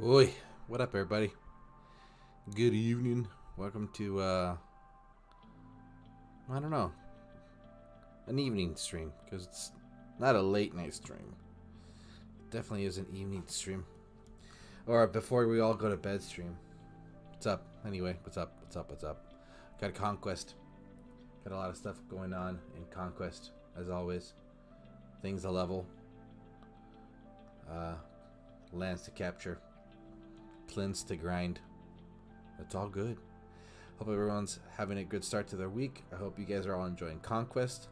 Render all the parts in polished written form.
Oi, what up, everybody? Good evening. Welcome to, I don't know, an evening stream, because it's not a late night stream. It definitely is an evening stream. Or before we all go to bed stream. What's up? Anyway, what's up? What's up? What's up? Got Conquest. Got a lot of stuff going on in Conquest, as always. Things to level. Lands to capture. Plins to grind. It's all good. Hope everyone's having a good start to their week. I hope you guys are all enjoying Conquest.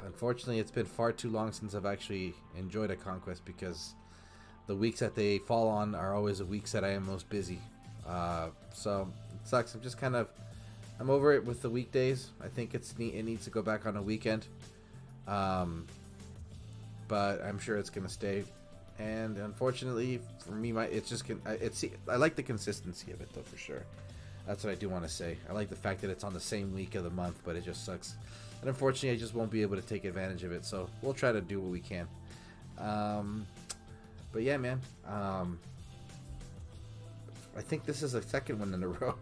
Unfortunately, it's been far too long since I've actually enjoyed a Conquest because the weeks that they fall on are always the weeks that I am most busy. So it sucks. I'm over it with the weekdays. I think it needs to go back on a weekend. But I'm sure it's gonna stay. And unfortunately for me, I like the consistency of it though, for sure. That's what I do want to say. I like the fact that it's on the same week of the month, but it just sucks. And unfortunately, I just won't be able to take advantage of it. So we'll try to do what we can. But yeah, man. I think this is the second one in a row,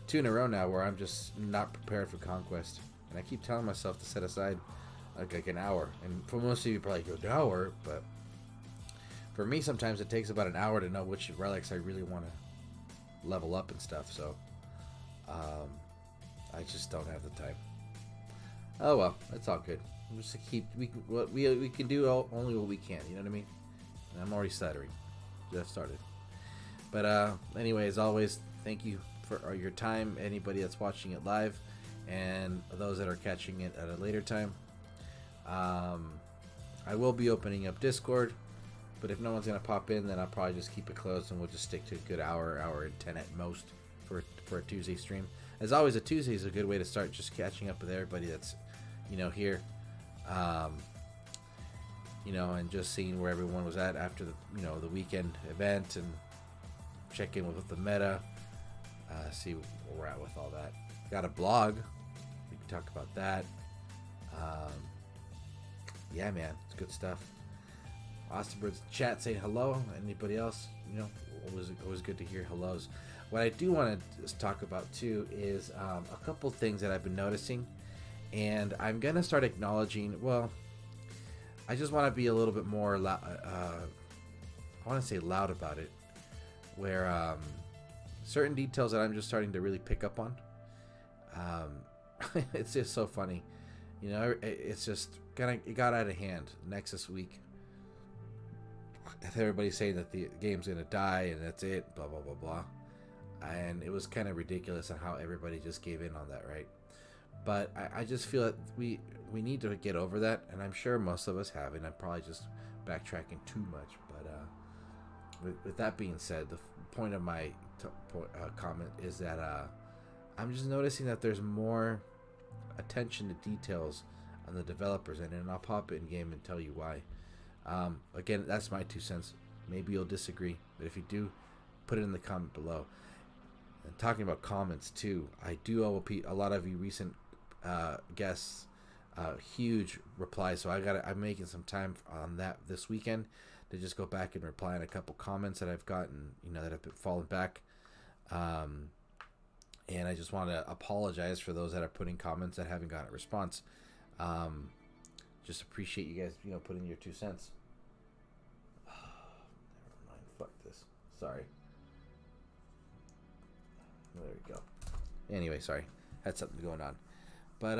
2 in a row now, where I'm just not prepared for Conquest. And I keep telling myself to set aside like an hour. And for most of you, probably go an hour, but for me, sometimes it takes about an hour to know which relics I really want to level up and stuff. So I just don't have the time. Oh well, it's all good. We'll just we can do only what we can. You know what I mean? And I'm already stuttering. Just started. But anyway, as always, thank you for your time. Anybody that's watching it live, and those that are catching it at a later time. I will be opening up Discord. But if no one's going to pop in, then I'll probably just keep it closed and we'll just stick to a good hour and 10 at most for a Tuesday stream. As always, a Tuesday is a good way to start just catching up with everybody that's, here. And just seeing where everyone was at after the weekend event and check in with the meta. See where we're at with all that. Got a blog. We can talk about that. Yeah, man. It's good stuff. Austin Bird's chat saying hello. Anybody else? Always good to hear hellos. What I do want to talk about too is a couple things that I've been noticing, and I'm gonna start acknowledging. Well, I just want to be a little bit more. I want to say loud about it, where certain details that I'm just starting to really pick up on. It's just so funny, It's just it got out of hand. Nexus week. Everybody's saying that the game's gonna die and that's it, blah blah blah blah, and it was kind of ridiculous on how everybody just gave in on that, right? But I just feel that we need to get over that, and I'm sure most of us have, and I'm probably just backtracking too much. But with that being said, the point of my comment is that I'm just noticing that there's more attention to details on the developers, and I'll pop it in game and tell you why. Again, that's my 2 cents. Maybe you'll disagree, but if you do, put it in the comment below. And talking about comments too, I do owe a lot of you recent guests huge replies, so I'm making some time on that this weekend to just go back and reply on a couple comments that I've gotten, that have been fallen back. And I just want to apologize for those that are putting comments that haven't gotten a response. Just appreciate you guys, putting your 2 cents. Never mind. Fuck this. Sorry. There we go. Anyway, sorry. Had something going on. But,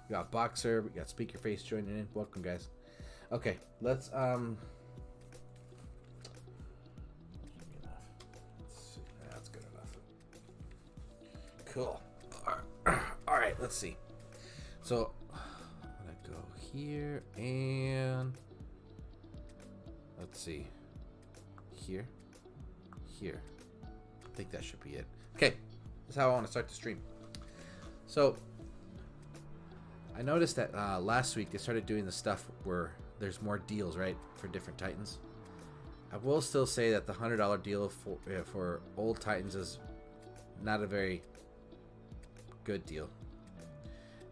we got Boxer. We got Speaker Face joining in. Welcome, guys. Okay, let's see. That's good enough. Cool. All right, let's see. So, go here and let's see, here. I think that should be it. Okay, that's how I want to start the stream. So I noticed that last week they started doing the stuff where there's more deals, right, for different Titans. I will still say that the $100 deal for old Titans is not a very good deal,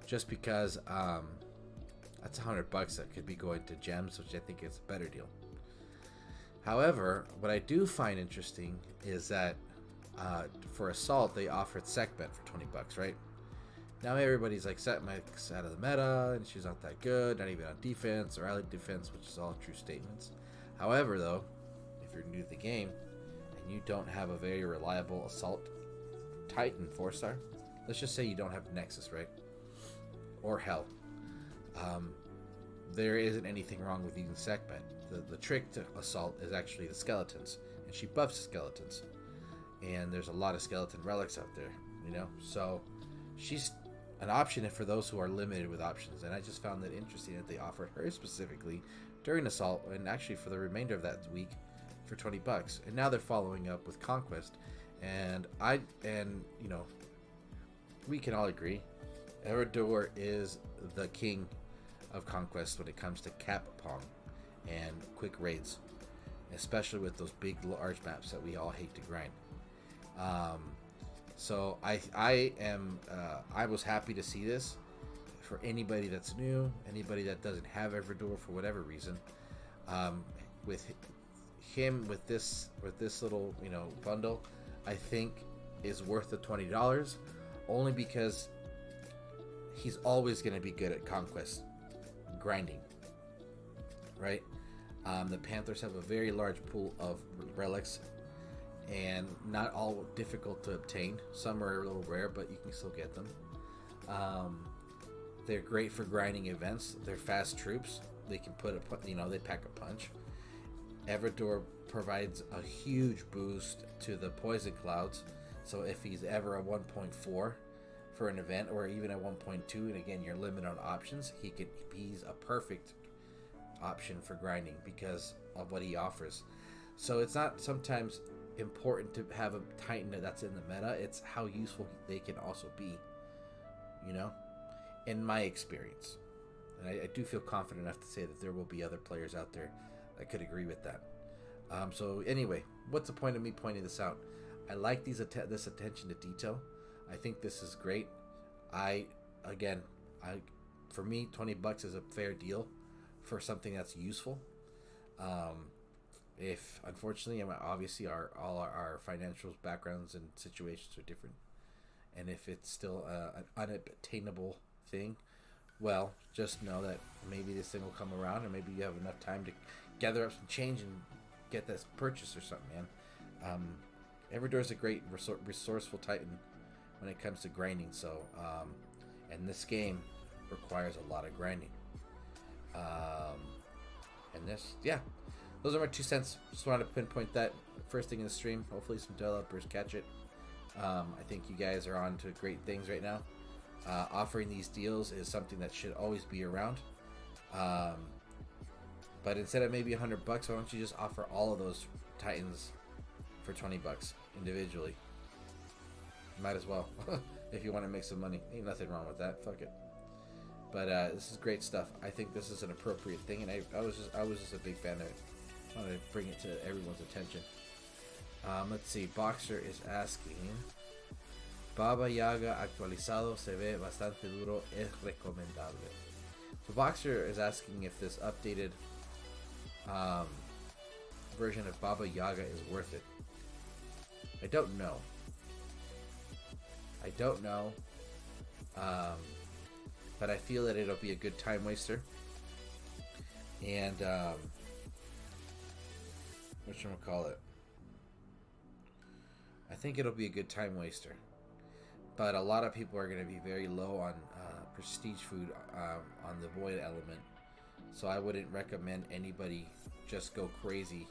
just because that's $100 that could be going to gems, which I think is a better deal. However, what I do find interesting is that for assault they offered Sekmet for 20 bucks, right? Now everybody's like, Sekmet's out of the meta and she's not that good, not even on defense or allied defense, which is all true statements. However, though, if you're new to the game and you don't have a very reliable assault Titan 4-star, let's just say you don't have Nexus, right? Or Hell. There isn't anything wrong with using Sekmet. The trick to assault is actually the skeletons, and she buffs skeletons. And there's a lot of skeleton relics out there, you know? So she's an option for those who are limited with options. And I just found that interesting that they offered her specifically during assault, and actually for the remainder of that week for 20 bucks. And now they're following up with Conquest. And you know, we can all agree, Eredor is the king of Conquest when it comes to cap pong and quick raids, especially with those big large maps that we all hate to grind. So I was happy to see this for anybody that's new, anybody that doesn't have Eredor for whatever reason. With this little, you know, bundle, I think is worth the $20, only because he's always going to be good at Conquest grinding, right? The Panthers have a very large pool of relics, and not all difficult to obtain. Some are a little rare, but you can still get them. They're great for grinding events. They're fast troops. They can they pack a punch. Eredor provides a huge boost to the poison clouds, so if he's ever a 1.4 for an event, or even a 1.2, and again you're limited on options, he's a perfect option for grinding because of what he offers. So it's not sometimes important to have a Titan that's in the meta, it's how useful they can also be, you know, in my experience. And I do feel confident enough to say that there will be other players out there that could agree with that. So anyway, what's the point of me pointing this out? I like this attention to detail. I think this is great. For me, 20 bucks is a fair deal for something that's useful. If unfortunately, obviously all our financial backgrounds and situations are different, and if it's still an unattainable thing, well, just know that maybe this thing will come around, or maybe you have enough time to gather up some change and get this purchase or something, man. Eredor is a great resourceful Titan when it comes to grinding. So, and this game requires a lot of grinding. And this, yeah, those are my 2 cents. Just wanted to pinpoint that first thing in the stream. Hopefully some developers catch it. I think you guys are on to great things right now. Offering these deals is something that should always be around. But instead of maybe $100, why don't you just offer all of those Titans for 20 bucks individually? Might as well. If you want to make some money, ain't nothing wrong with that. Fuck it. But this is great stuff. I think this is an appropriate thing, and I was just a big fan of it. I wanted to bring it to everyone's attention. Let's see. Boxer is asking, Baba Yaga actualizado se ve bastante duro, es recomendable. So Boxer is asking if this updated version of Baba Yaga is worth it. I don't know. But I feel that it'll be a good time waster. And whatchamacallit? I think it'll be a good time waster. But a lot of people are going to be very low on prestige food on the void element. So I wouldn't recommend anybody just go crazy,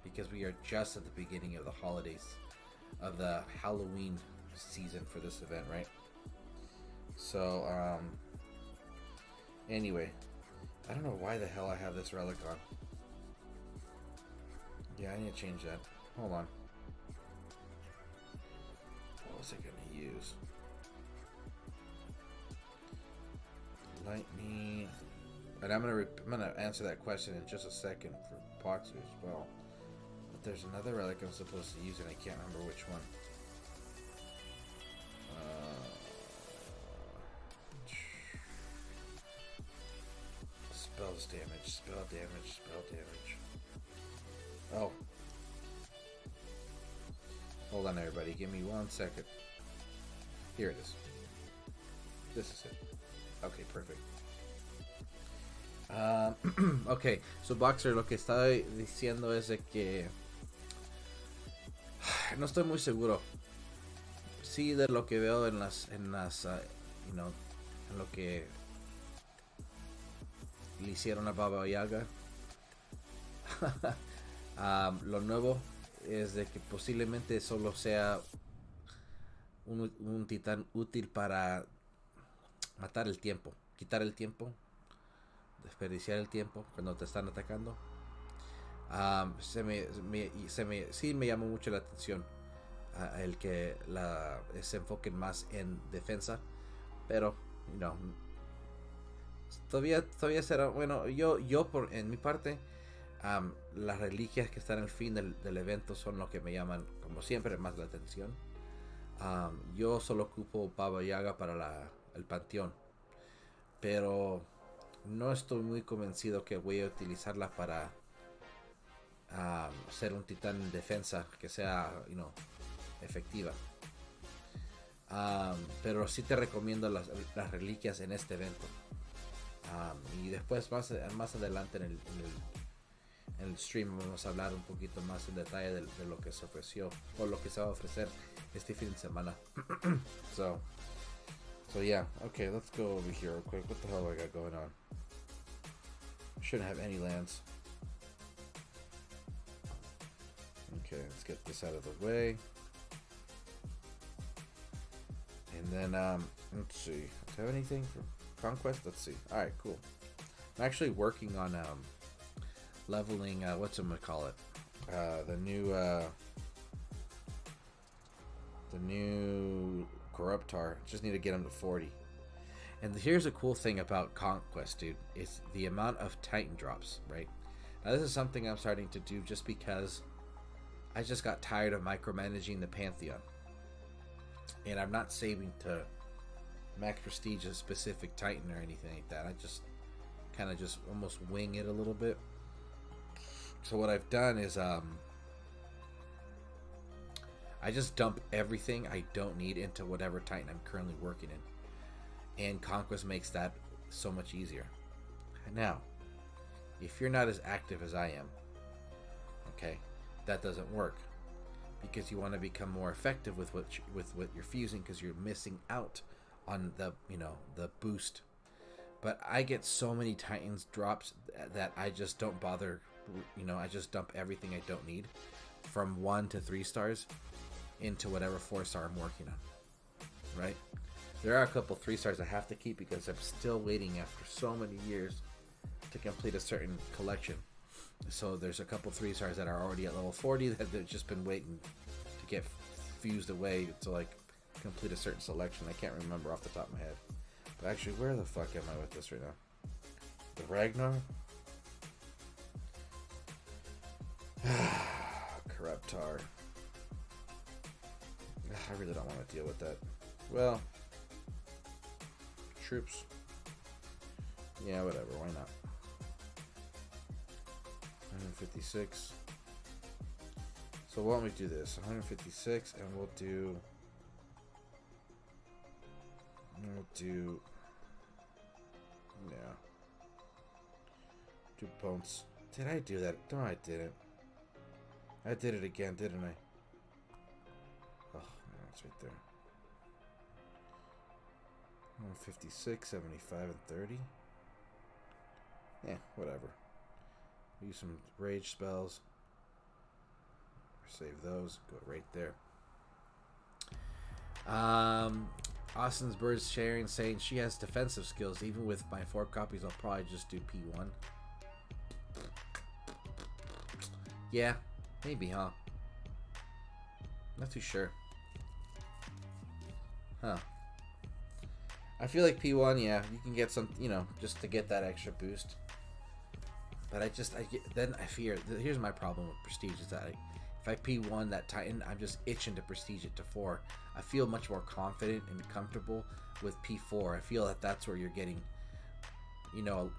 because we are just at the beginning of the holidays, of the Halloween season for this event, right? So anyway, I don't know why the hell I have this relic on. Yeah, I need to change that. Hold on. What was I gonna use? Lightning. And I'm gonna answer that question in just a second for Boxer as well. But there's another relic I'm supposed to use, and I can't remember which one. Spells damage, spell damage, spell damage. Oh. Hold on, everybody. Give me 1 second. Here it is. This is it. Okay, perfect. Ok, so Boxer, lo que estaba diciendo es de que no estoy muy seguro. Sí, de lo que veo en las en lo que le hicieron a Baba Yaga. Lo nuevo es de que posiblemente solo sea un titán útil para matar el tiempo, quitar el tiempo, desperdiciar el tiempo cuando te están atacando. Sí me llamó mucho la atención el que se enfoquen más en defensa, pero todavía será bueno. Yo en mi parte, las reliquias que están al fin del evento son lo que me llaman, como siempre, más la atención. Yo solo ocupo Baba Yaga para el panteón, pero no estoy muy convencido que voy a utilizarla para ser un titán en defensa que sea efectiva. Pero sí te recomiendo las reliquias en este evento. Y después más adelante en el stream vamos a hablar un poquito más en detalle de lo que se ofreció o lo que se va a ofrecer este fin de semana. So yeah, okay, let's go over here real quick. What the hell do I got going on? I shouldn't have any lands. Okay, let's get this out of the way. And then let's see. Do I have anything for Conquest? Let's see. Alright, cool. I'm actually working on leveling whatchamacallit. The new Corruptor. Just need to get him to 40. And here's a cool thing about Conquest, dude. It's the amount of Titan drops, right? Now this is something I'm starting to do just because I just got tired of micromanaging the Pantheon. And I'm not saving to max prestige a specific Titan or anything like that. I just kind of just almost wing it a little bit. So what I've done is I just dump everything I don't need into whatever Titan I'm currently working in. And Conquest makes that so much easier. Now, if you're not as active as I am, okay, that doesn't work. Because you want to become more effective with what you're fusing, because you're missing out on the boost. But I get so many Titans drops that I just don't bother. I just dump everything I don't need from 1 to 3 stars into whatever 4-star I'm working on. Right? There are a couple 3 stars I have to keep because I'm still waiting after so many years to complete a certain collection. So there's a couple 3 stars that are already at level 40 that they've just been waiting to get fused away to like complete a certain selection. I can't remember off the top of my head. But actually, where the fuck am I with this right now? The Ragnar? Corruptor. I really don't want to deal with that. Well, troops. Yeah, whatever. Why not? 156. So why don't we do this? 156, and we'll do. Yeah. Do bones. Did I do that? No, I didn't. I did it again, didn't I? Oh, no, it's right there. 156, 75, and 30. Yeah, whatever. Use some rage spells. Save those. Go right there. Austin's Birds sharing saying she has defensive skills. Even with my 4 copies, I'll probably just do P1. Yeah, maybe, huh? Not too sure. Huh. I feel like P1, yeah, you can get some, just to get that extra boost. But I fear. Here's my problem with Prestige is that if I P1 that Titan, I'm just itching to Prestige it to 4. I feel much more confident and comfortable with P4. I feel that that's where you're getting, well,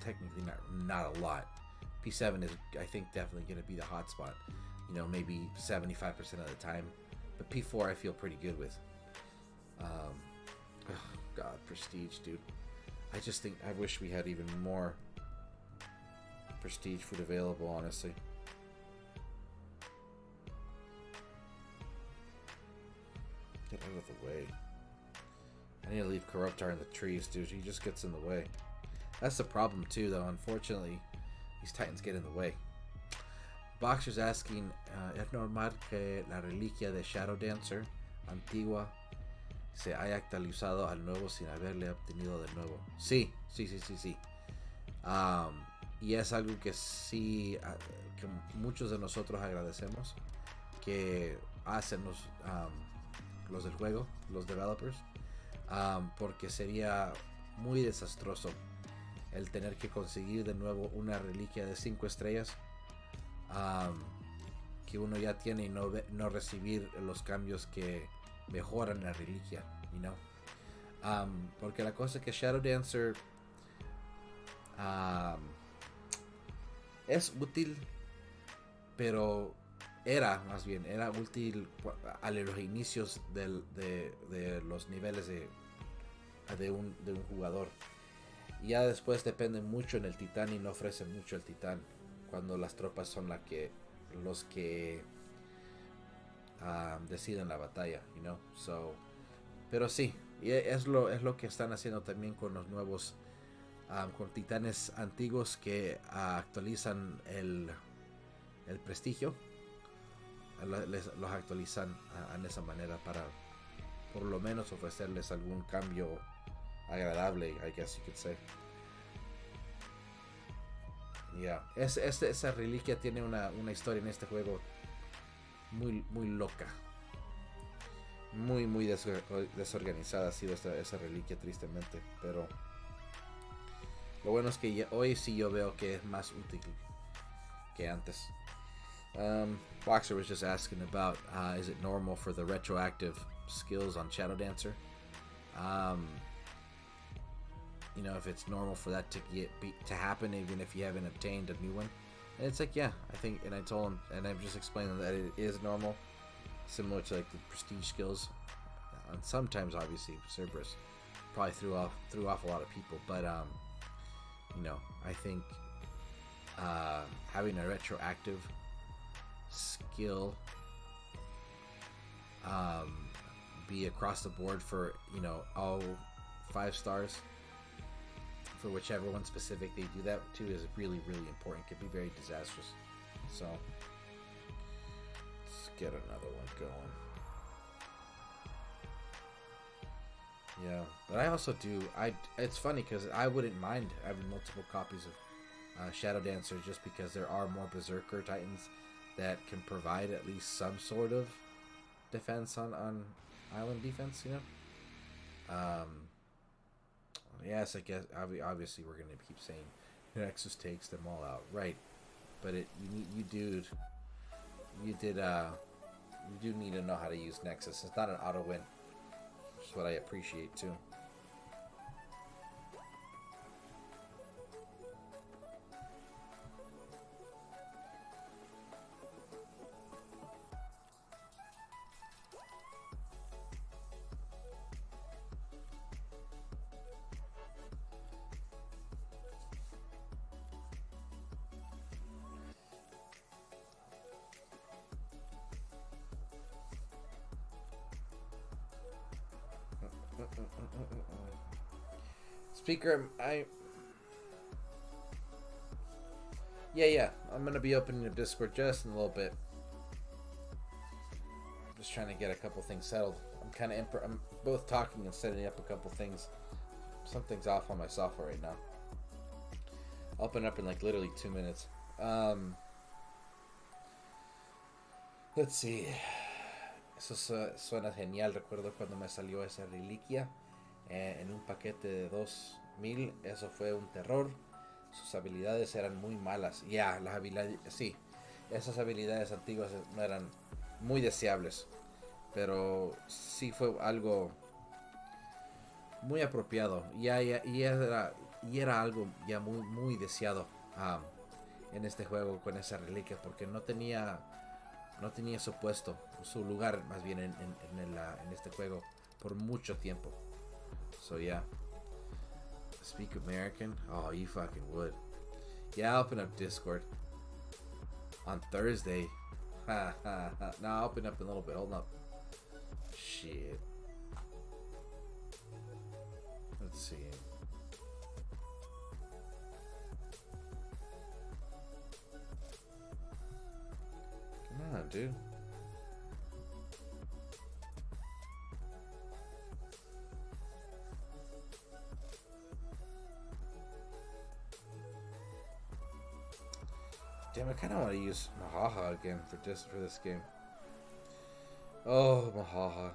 technically not a lot. P7 is, I think, definitely going to be the hot spot. You know, maybe 75% of the time. But P4 I feel pretty good with. Oh, God, Prestige, dude. I just think, I wish we had even more Prestige food available, honestly. Get out of the way. I need to leave Corruptor in the trees, dude. He just gets in the way. That's the problem, too, though. Unfortunately, these Titans get in the way. Boxer's asking, ¿es normal que la reliquia de Shadow Dancer antigua se haya actualizado al nuevo sin haberle obtenido de nuevo? Sí. Y es algo que sí, que muchos de nosotros agradecemos que hacen los del juego, los developers, porque sería muy desastroso el tener que conseguir de nuevo una reliquia de 5 estrellas que uno ya tiene y no recibir los cambios que mejoran la reliquia, you know? Porque la cosa es que Shadow Dancer es útil, pero era útil a los inicios de los niveles de un jugador. Y ya después depende mucho en el titán y no ofrece mucho el titán cuando las tropas son los que deciden la batalla, you know? So, pero sí, y es lo que están haciendo también con los nuevos con titanes antiguos que actualizan el prestigio. Los actualizan en esa manera para por lo menos ofrecerles algún cambio agradable, I guess you could say. Yeah. Esa reliquia tiene una historia en este juego muy loca. Muy desorganizada ha sido esa reliquia, tristemente. Pero lo bueno es que hoy sí yo veo que es más útil que antes. Boxer was just asking about is it normal for the retroactive skills on Shadow Dancer? You know, if it's normal for that to happen even if you haven't obtained a new one. And it's like, yeah, I think, and I told him, and I'm just explaining that it is normal, similar to like the prestige skills. And sometimes, obviously, Cerberus probably threw off a lot of people, but you know, I think having a retroactive skill be across the board for, you know, all 5 stars for whichever one specific they do that to is really important. Could be very disastrous. So let's get another one going. Yeah, but I also do. It's funny because I wouldn't mind having multiple copies of Shadow Dancer just because there are more Berserker Titans that can provide at least some sort of defense on island defense, you know. Yes, I guess obviously we're gonna keep saying Nexus takes them all out, right? But you do need to know how to use Nexus. It's not an auto win, which is what I appreciate too. Speaker, yeah, I'm gonna be opening the Discord just in a little bit. I'm just trying to get a couple things settled. I'm both talking and setting up a couple things. Something's off on my software right now. I'll open up in like literally 2 minutes. Let's see. Eso suena genial. Recuerdo cuando me salió esa reliquia en un paquete de 2000. Eso fue un terror. Sus habilidades eran muy malas. Ya, las habilidades, sí. Esas habilidades antiguas no eran muy deseables. Pero sí fue algo muy apropiado. Y era algo ya muy deseado en este juego con esas reliquias, porque no tenía su puesto, su lugar más bien en este juego por mucho tiempo. So yeah. Speak American? Oh, you fucking would. Yeah, I'll open up Discord on Thursday. Ha ha ha. No, I'll open up in a little bit. Hold up. Shit. Let's see. Come on, dude. Damn, I kind of want to use Mahaha again for this game. Oh, Mahaha.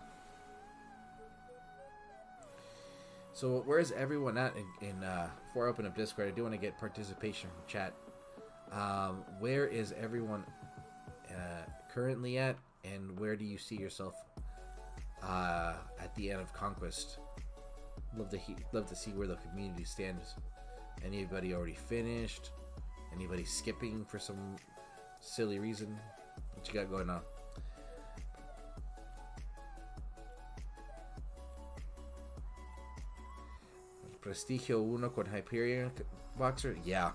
So where's everyone at before I open up Discord? I do want to get participation from chat. Where is everyone currently at, and where do you see yourself at the end of Conquest? Love to see where the community stands. Anybody already finished? Anybody skipping for some silly reason? What you got going on? Prestigio 1 con Hyperion Boxer. Yeah.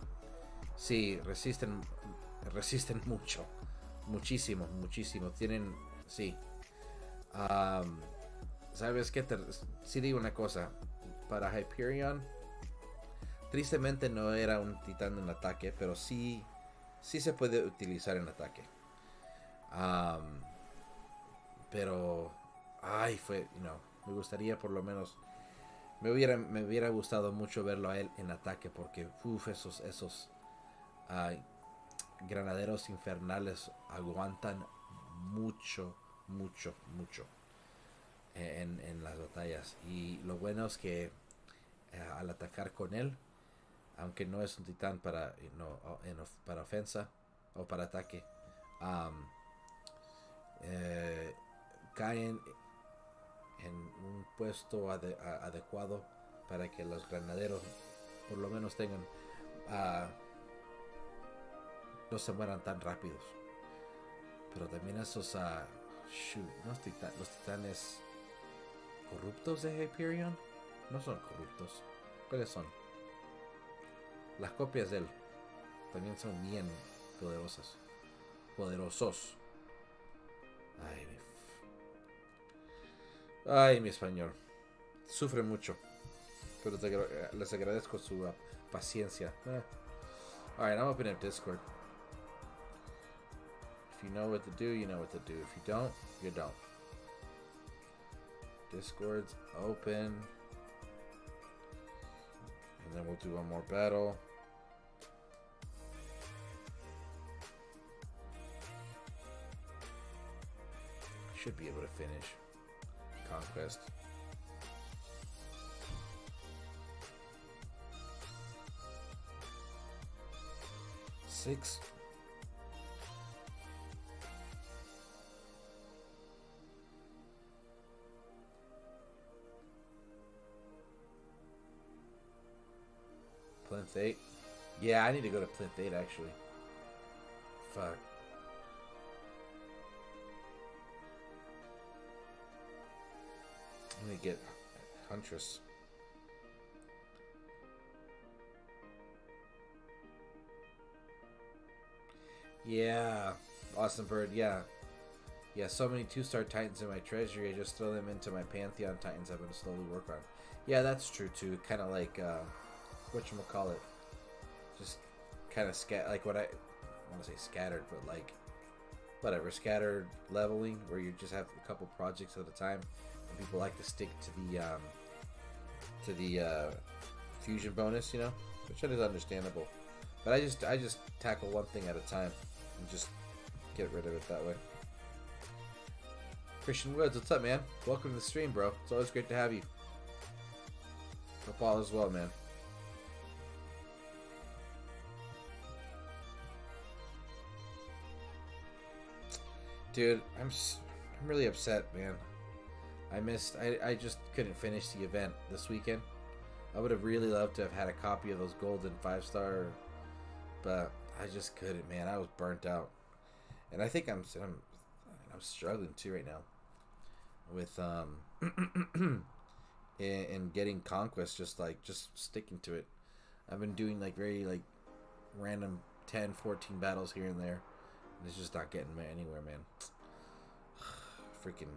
Sí, resisten mucho. Muchísimo. Tienen... Sí. ¿Sabes qué? Sí digo una cosa. Para Hyperion... Tristemente no era un titán en ataque, pero sí se puede utilizar en ataque. Pero, me gustaría por lo menos, me hubiera gustado mucho verlo a él en ataque, porque esos granaderos infernales aguantan mucho en las batallas. Y lo bueno es que al atacar con él, aunque no es un titán para ofensa o para ataque, caen en un puesto adecuado para que los granaderos por lo menos tengan no se mueran tan rápidos. Pero también esos los titanes corruptos de Hyperion no son corruptos. ¿Cuáles son? Las copias de él también son bien poderosos. Ay, mi español sufre mucho, pero les agradezco su paciencia. Alright, I'm opening up Discord. If you know what to do, you know what to do. If you don't, you don't. Discord's open. And then we'll do one more battle. Should be able to finish Conquest. Six. Plinth 8. Yeah, I need to go to Plinth 8 actually. Fuck. Let me get Huntress. Yeah, Awesome Bird. Yeah, so many 2-star Titans in my treasury. I just throw them into my Pantheon Titans I'm going to slowly work on. Yeah, that's true too. Kind of like whatchamacallit. Just kind of like what I want to say scattered, but like whatever, scattered leveling, where you just have a couple projects at a time, and people like to stick to the fusion bonus, you know, which is understandable. But I just tackle one thing at a time and just get rid of it that way. Christian Woods, what's up, man? Welcome to the stream, bro. It's always great to have you. Hope all is well, man. Dude, I'm really upset, man. I just couldn't finish the event this weekend. I would have really loved to have had a copy of those golden 5-star, but I just couldn't, man. I was burnt out, and I think I'm struggling too right now with in getting conquest. Just sticking to it. I've been doing like very like random 10, 14 battles here and there, and it's just not getting me anywhere, man. Freaking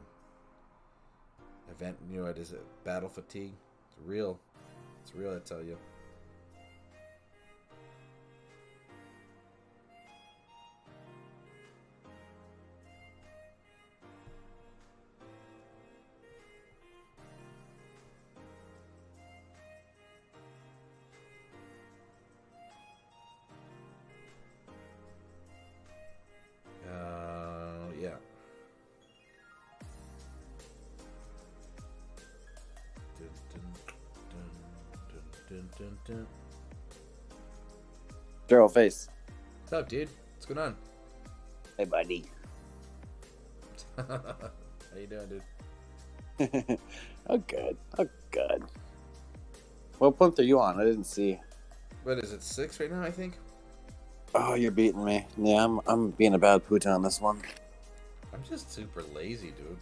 event, you know what is it? Battle fatigue. It's real. It's real, I tell you. Yeah. Churro face. What's up, dude? What's going on? Hey, buddy. How you doing, dude? Oh, good. Oh, good. What plinth are you on? I didn't see. What is it? 6 right now, I think. Oh, you're beating me. Yeah, I'm being a bad puta on this one. I'm just super lazy, dude.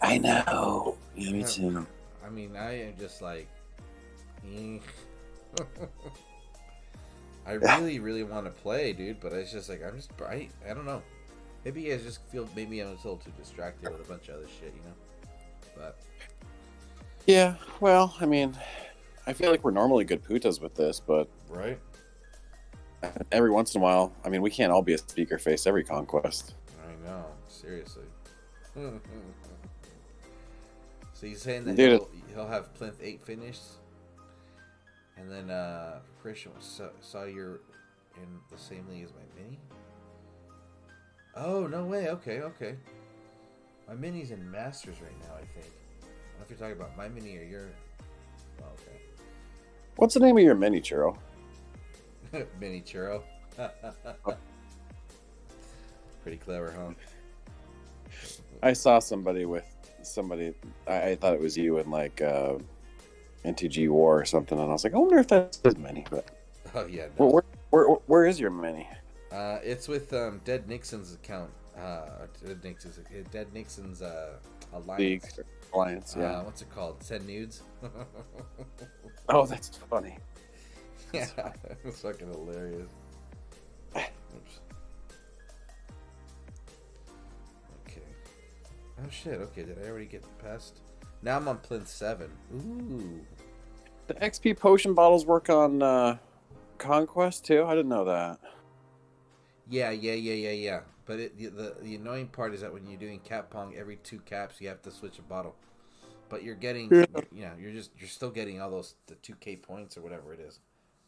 I know. Yeah, me too. I mean, I am just like, I really, really want to play, dude, but it's just like I don't know. Maybe I just feel maybe I'm a little too distracted with a bunch of other shit, you know. But yeah, well, I mean, I feel like we're normally good putas with this, but right. Every once in a while, I mean, we can't all be a speaker face every conquest. I know, seriously. So you're saying that Dude, he'll have plinth 8 finished, and then Christian saw you're in the same league as my mini. Oh no way! Okay. My mini's in Masters right now, I think. I don't know if you're talking about my mini or your. Oh, okay. What's the name of your mini, Churro? Mini Churro. Pretty clever, huh? I saw somebody. I thought it was you in like NTG War or something, and I was like, I wonder if that's his mini. But oh yeah. No. Where is your mini? It's with Dead Nixon's account. Dead Nixon's alliance. Alliance, yeah. What's it called? Send nudes. Oh, that's funny. Yeah, it's fucking hilarious. Oops. Okay. Oh shit. Okay, did I already get past? Now I'm on plinth 7. Ooh. The XP potion bottles work on Conquest too. I didn't know that. Yeah. But the annoying part is that when you're doing cap pong, every 2 caps you have to switch a bottle. But you're getting, you're still getting all those the 2K points or whatever it is.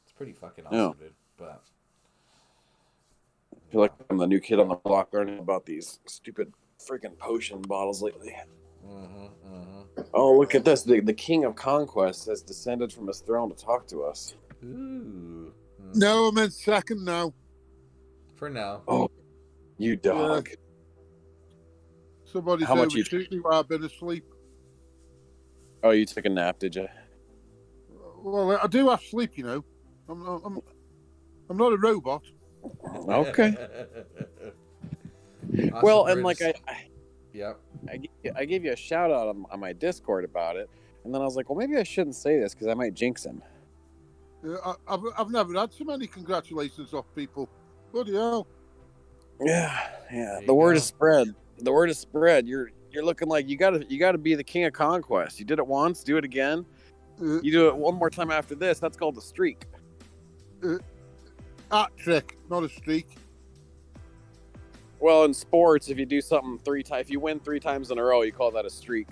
It's pretty fucking awesome, dude. But I feel like I'm the new kid on the block learning about these stupid freaking potion bottles lately. Oh, look at this! The King of Conquest has descended from his throne to talk to us. Ooh. No, I'm in second now. For now. Oh, you dog! Yeah. Somebody How said much we shoot me while I've been asleep. Oh, you took a nap, did you? Well, I do have sleep, you know. I'm not a robot. Okay. Awesome. Well, and like I gave you a shout out on my Discord about it, and then I was like, well, maybe I shouldn't say this because I might jinx him. I've never had so many congratulations off people. Bloody hell! Yeah. The word is spread. The word is spread. You're looking like you gotta be the King of Conquest. You did it once, do it again. You do it one more time after this. That's called a streak. Hat trick, not a streak. Well, in sports, if you do something 3 times, if you win 3 times in a row, you call that a streak.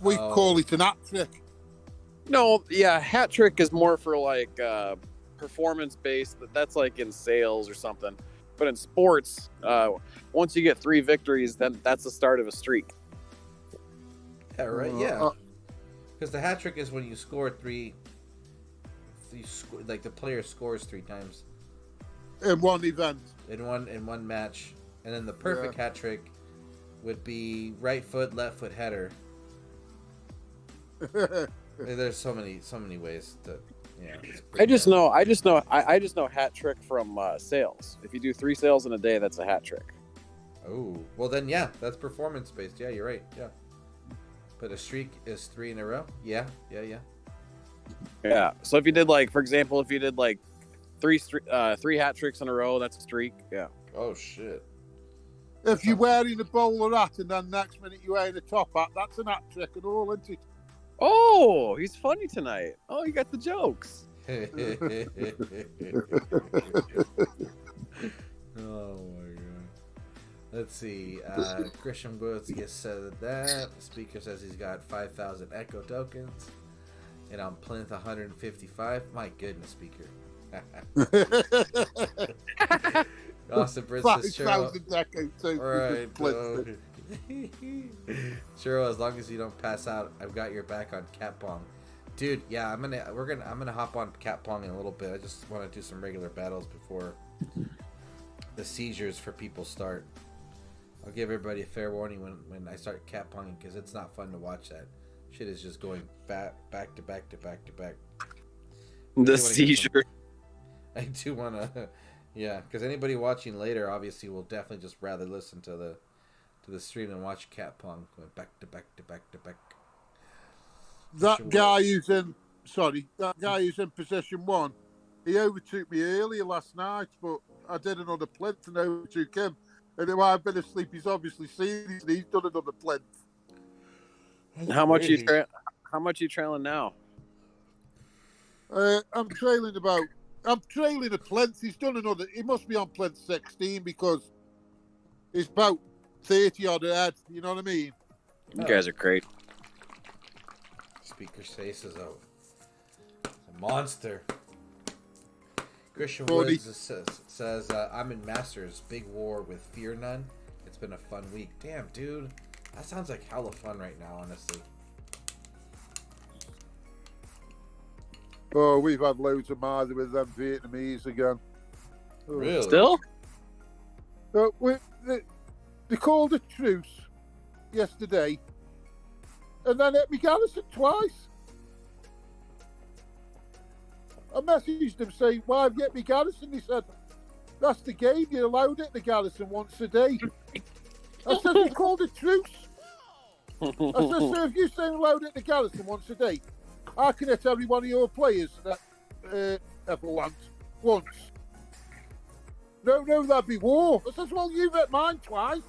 We call it an hat trick. No, yeah, hat trick is more for like performance based. That's like in sales or something. But in sports, once you get 3 victories, then that's the start of a streak. Yeah, right. Yeah, because the hat trick is when you score 3. Like the player scores 3 times In one event. In one match, and then the perfect hat trick would be right foot, left foot header. There's so many ways to Yeah. I just know hat trick from sales. If you do 3 sales in a day, that's a hat trick. Oh, well then, yeah, that's performance based. Yeah, you're right. Yeah, but a streak is 3 in a row. Yeah. Yeah. So if you did for example, if you did 3 hat tricks in a row, that's a streak. Yeah. Oh shit. If you're wearing a bowler hat and then next minute you're wearing a top hat, that's an hat trick and all, isn't it? Oh, he's funny tonight. Oh, you got the jokes. Oh my god. Let's see. Christian Bozius said that. The speaker says he's got 5,000 echo tokens. And on Plinth 155. My goodness, speaker. Austin Britt says Churro. 5,000 echo tokens. Alright, Churro, as long as you don't pass out, I've got your back on cat pong. Dude, yeah, I'm gonna hop on cat pong in a little bit. I just want to do some regular battles before the seizures for people start. I'll give everybody a fair warning when I start cat ponging, because it's not fun to watch that. Shit is just going back to back to back to back. The seizure. I do want to, yeah, because anybody watching later obviously will definitely just rather listen to the stream and watch cat pong going back to back to back to back. That guy who's in position 1, he overtook me earlier last night, but I did another plinth and overtook him. And while I've been asleep, he's obviously seen it, and he's done another plinth. How much you trailing now? I'm trailing a plinth. He's done another. He must be on plinth 16 because he's about 30 odd ahead. You know what I mean? You guys are great. Speaker's face is a monster. Christian Woods says I'm in Masters. Big war with Fear None. It's been a fun week. Damn, dude. That sounds like hella fun right now, honestly. Oh, we've had loads of marder with them Vietnamese again. Oh. Really? Still? They called a truce yesterday, and then hit me Garrison twice. I messaged them saying, "Why have you hit me Garrison?" He said, "That's the game. You're allowed it the Garrison once a day." I said, "They called a truce." I said, "So if you're saying allowed it the Garrison once a day, I can hit every one of your players that ever once." No, that'd be war. I said, "Well, you've hit mine twice."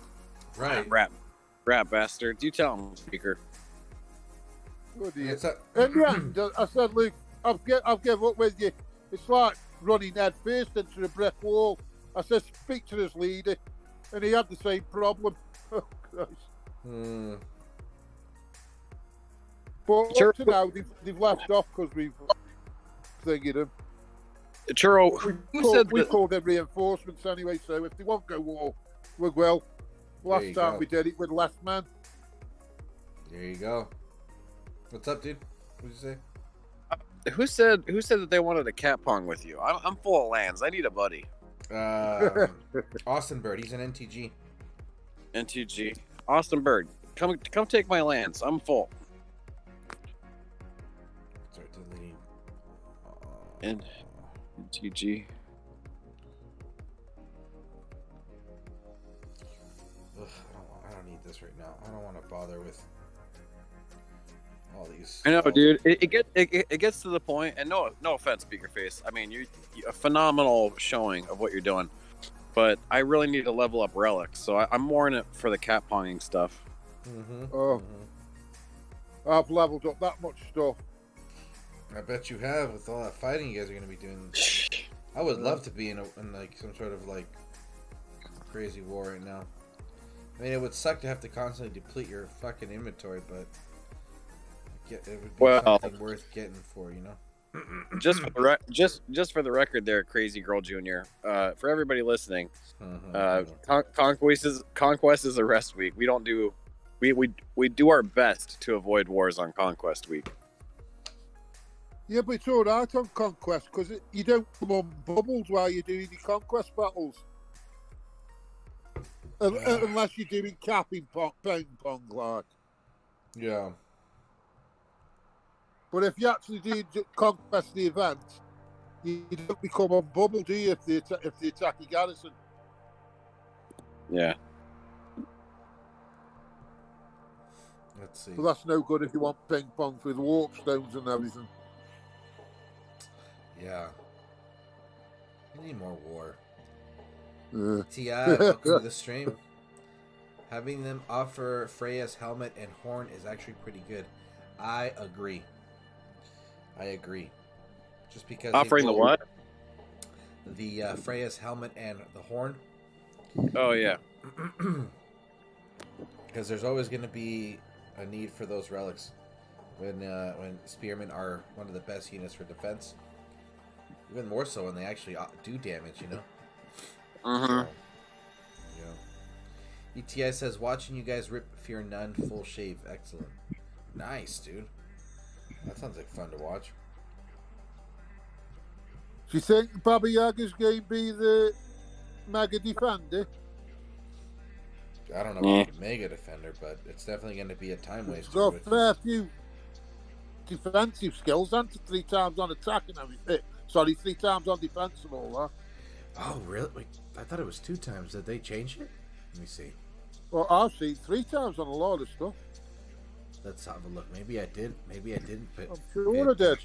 Right. Rat bastard. You tell him, speaker. Good dear. In the end, I said, "Luke, I've given up with you. It's like running head first into a brick wall." I said, "Speak to this leader," and he had the same problem. Oh Christ! But up to now, they've left off because we've thingied them. Churro, we called them reinforcements anyway, so if they won't go war, we will. Last time we did it with less men. There you go. What's up, dude? What'd you say? Who said that they wanted a cat pong with you? I'm full of lands. I need a buddy. Austin Bird. He's an NTG. NTG. Austin Bird. Come take my lands. I'm full. Sorry, deleting. NTG. Ugh, I don't need this right now. I don't want to bother with all these. I know, dude. It gets to the point, and no offense, Speakerface. I mean, you're a phenomenal showing of what you're doing, but I really need to level up relics, so I'm more in it for the cat ponging stuff. I've leveled up that much stuff. I bet you have, with all that fighting you guys are going to be doing. I would love to be in like some sort of like crazy war right now. I mean, it would suck to have to constantly deplete your fucking inventory, but it would be something worth getting for, you know. Just for the record, there, Crazy Girl Jr. For everybody listening, Conquest is a rest week. We don't do we do our best to avoid wars on Conquest week. Yeah, but it's all right on Conquest because you don't come on bubbles while you're doing the Conquest battles. Unless you're doing capping ping pong like. Yeah. But if you actually do conquest the event, you don't become on bubble, do you? If they attack your garrison. Yeah. Let's see. Well, that's no good if you want ping pong with warp stones and everything. Yeah. We need more war. Yeah. Welcome to the stream. Having them offer Freya's helmet and horn is actually pretty good. I agree. Just because Offering the what? The Freya's helmet and the horn. Oh yeah. Because there's always going to be a need for those relics when spearmen are one of the best units for defense. Even more so when they actually do damage, you know. Uh-huh. So, yeah. ETI says, watching you guys rip Fear None full shave. Excellent. Nice, dude. That sounds like fun to watch. Do you think Baba Yaga's going to be the Mega Defender? I don't know about the Mega Defender, but it's definitely going to be a time waster. He's got a fair few defensive skills, and 3 times on attack and everything. Sorry, 3 times on defense and all that. Oh, really? Wait, I thought it was 2 times. Did they change it? Let me see. Well, I've seen 3 times on a lot of stuff. Let's have a look. Maybe I did. Maybe I didn't. I'm sure I did.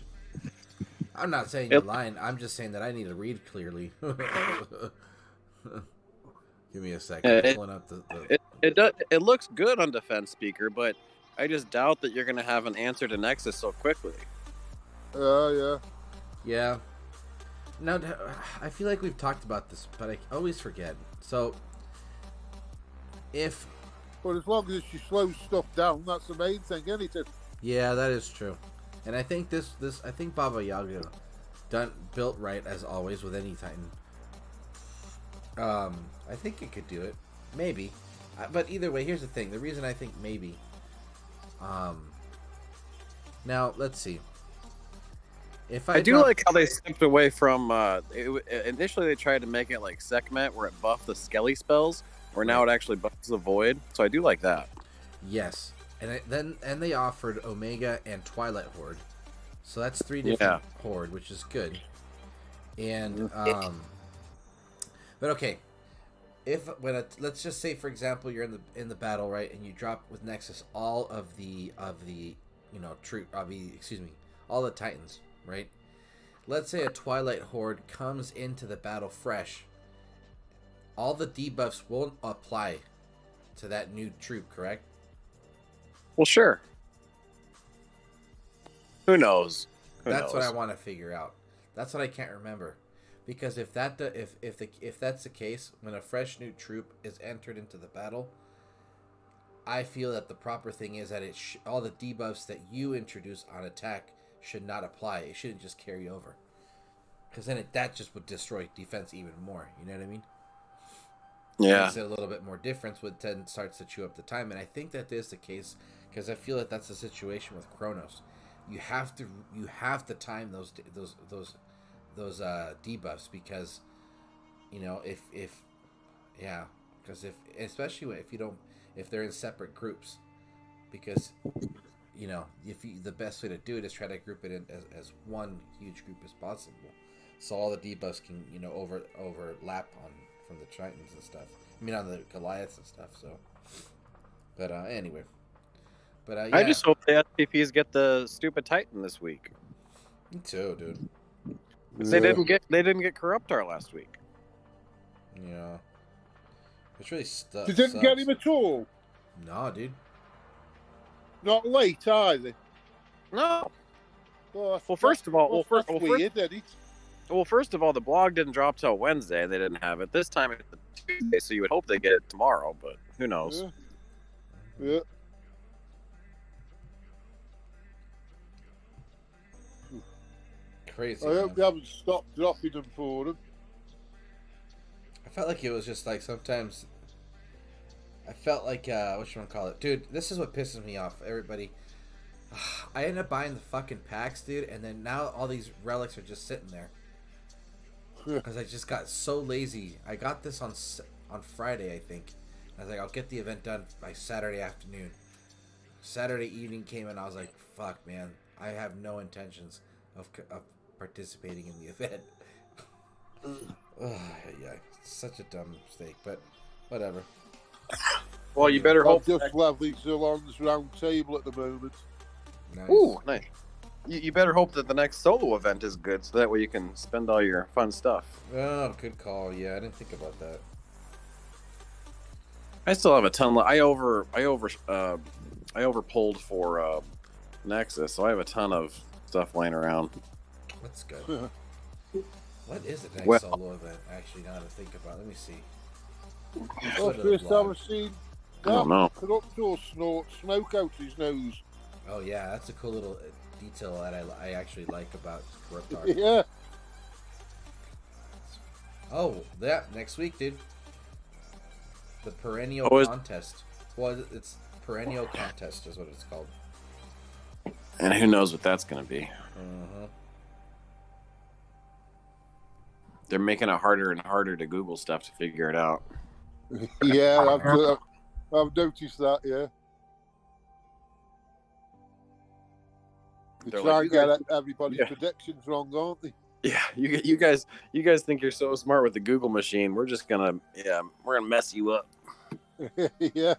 I'm not saying you're lying. I'm just saying that I need to read clearly. Give me a second. Pulling up it looks good on Defense Speaker, but I just doubt that you're going to have an answer to Nexus so quickly. Yeah. Yeah. Now, I feel like we've talked about this, but I always forget. So, But as long as she slows stuff down, that's the main thing, isn't it? Yeah, that is true. And I think I think Baba Yaga built right as always with any Titan. I think it could do it, maybe. But either way, here's the thing. The reason I think maybe. Now let's see. If I do like how they stepped away from. Initially, they tried to make it like Sekhmet, where it buffed the Skelly spells, where now it actually buffs the Void. So I do like that. Yes. And they offered Omega and Twilight Horde, so that's 3 different Horde, which is good. And but okay, let's just say for example you're in the battle, right, and you drop with Nexus all of the all the Titans, right? Let's say a Twilight Horde comes into the battle fresh. All the debuffs won't apply to that new troop, correct? Well, sure. Who knows? That's what I want to figure out. That's what I can't remember, because if that's the case, when a fresh new troop is entered into the battle, I feel that the proper thing is that all the debuffs that you introduce on attack should not apply. It shouldn't just carry over, because then that just would destroy defense even more. You know what I mean? Yeah. Makes it a little bit more difference, would then starts to chew up the time, and I think that is the case. Because I feel that that's the situation with Chronos. You have to time those debuffs, because especially if they're in separate groups, because the best way to do it is try to group it in as one huge group as possible, so all the debuffs can overlap from the Titans and stuff. I mean on the Goliaths and stuff. So, but anyway. But yeah. I just hope the SPPs get the stupid Titan this week. Me too, dude. They didn't get Corruptor last week. Yeah. It's really stuck. They didn't get him at all? No, dude. Not late either? No. Well, first of all, weird, isn't it? Well, first of all, the blog didn't drop till Wednesday. They didn't have it. This time it's Tuesday, so you would hope they get it tomorrow, but who knows? Yeah. Crazy. I hope they haven't stopped dropping them for them. I felt like it was just like sometimes. I felt like whatchamacallit, dude. This is what pisses me off. Everybody, I end up buying the fucking packs, dude, and then now all these relics are just sitting there because I just got so lazy. I got this on Friday, I think. I was like, I'll get the event done by Saturday afternoon. Saturday evening came and I was like, fuck, man. I have no intentions of participating in the event. Yeah, such a dumb mistake, but whatever. Well, you better hope. I'm just leveling ZALON's round table at the moment. Nice. Ooh, nice. You better hope that the next solo event is good, so that way you can spend all your fun stuff. Oh, good call. Yeah, I didn't think about that. I still have a ton. I over pulled for Nexus, so I have a ton of stuff laying around. That's good. What is the next solo event? Actually, now to think about, let me see. First time I've seen I don't know. Corruptor snort smoke out his nose. Oh yeah, that's a cool little detail that I actually like about Corruptor. Yeah. Oh, that next week, dude. The perennial contest. Well, it's perennial contest is what it's called. And who knows what that's going to be. Uh-huh. They're making it harder and harder to Google stuff to figure it out. Yeah, I've noticed that, yeah. They try and get everybody's predictions wrong, aren't they? Yeah, you guys think you're so smart with the Google machine. We're just gonna mess you up. Yeah.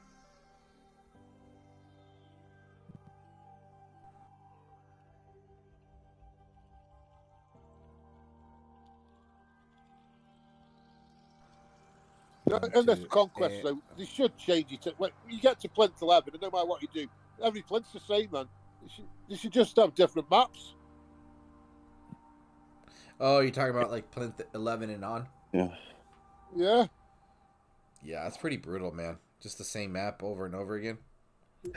And this Conquest, though, they should change it. When you get to Plinth 11, and no matter what you do, every Plinth's the same, man. They should just have different maps. Oh, you're talking about like Plinth 11 and on? Yeah. Yeah. Yeah, it's pretty brutal, man. Just the same map over and over again.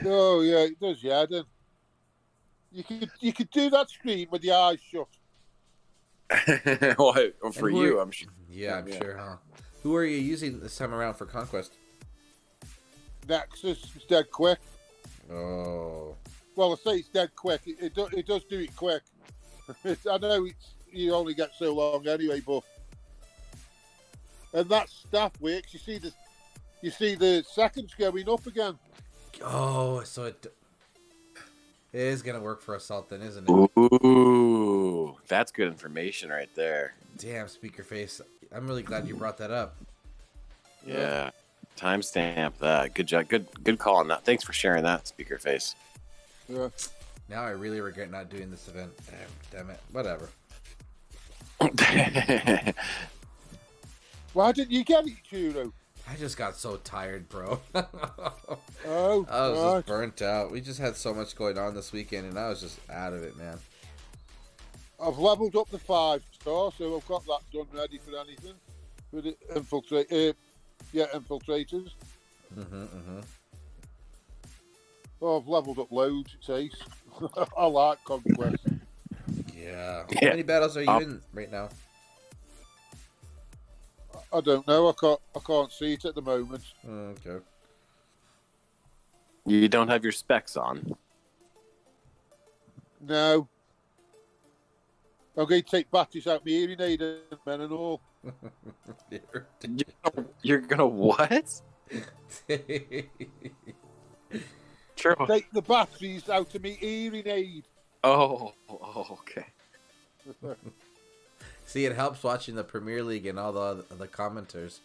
Oh yeah, it does. Yeah, then you could do that screen with your eyes shut. Well, for you, I'm sure. Yeah, I'm sure, huh? Who are you using this time around for Conquest? Nexus is dead quick. Oh. Well, I say it's dead quick. It does do it quick. I know you only get so long anyway, but and that staff works. You see the seconds going up again. Oh, so it is gonna work for Assault then, isn't it? Ooh, that's good information right there. Damn, speaker face. I'm really glad you brought that up. Yeah, timestamp that. Good job. Good call on that. Thanks for sharing that, speaker face. Yeah. Now I really regret not doing this event. Damn it. Whatever. Why didn't you get it, Churro? I just got so tired, bro. Oh, I was just burnt out. We just had so much going on this weekend, and I was just out of it, man. I've leveled up the 5-star, so I've got that done ready for anything. For the infiltrators. Oh, I've leveled up loads, it says. I like Conquest. Yeah. How many battles are you in right now? I don't know. I can't see it at the moment. Okay. You don't have your specs on. No. I'm going to take batteries out my hearing aid, men and all. You're gonna what? Churro. Take the batteries out of my hearing aid. Oh, okay. See, it helps watching the Premier League and all the commentators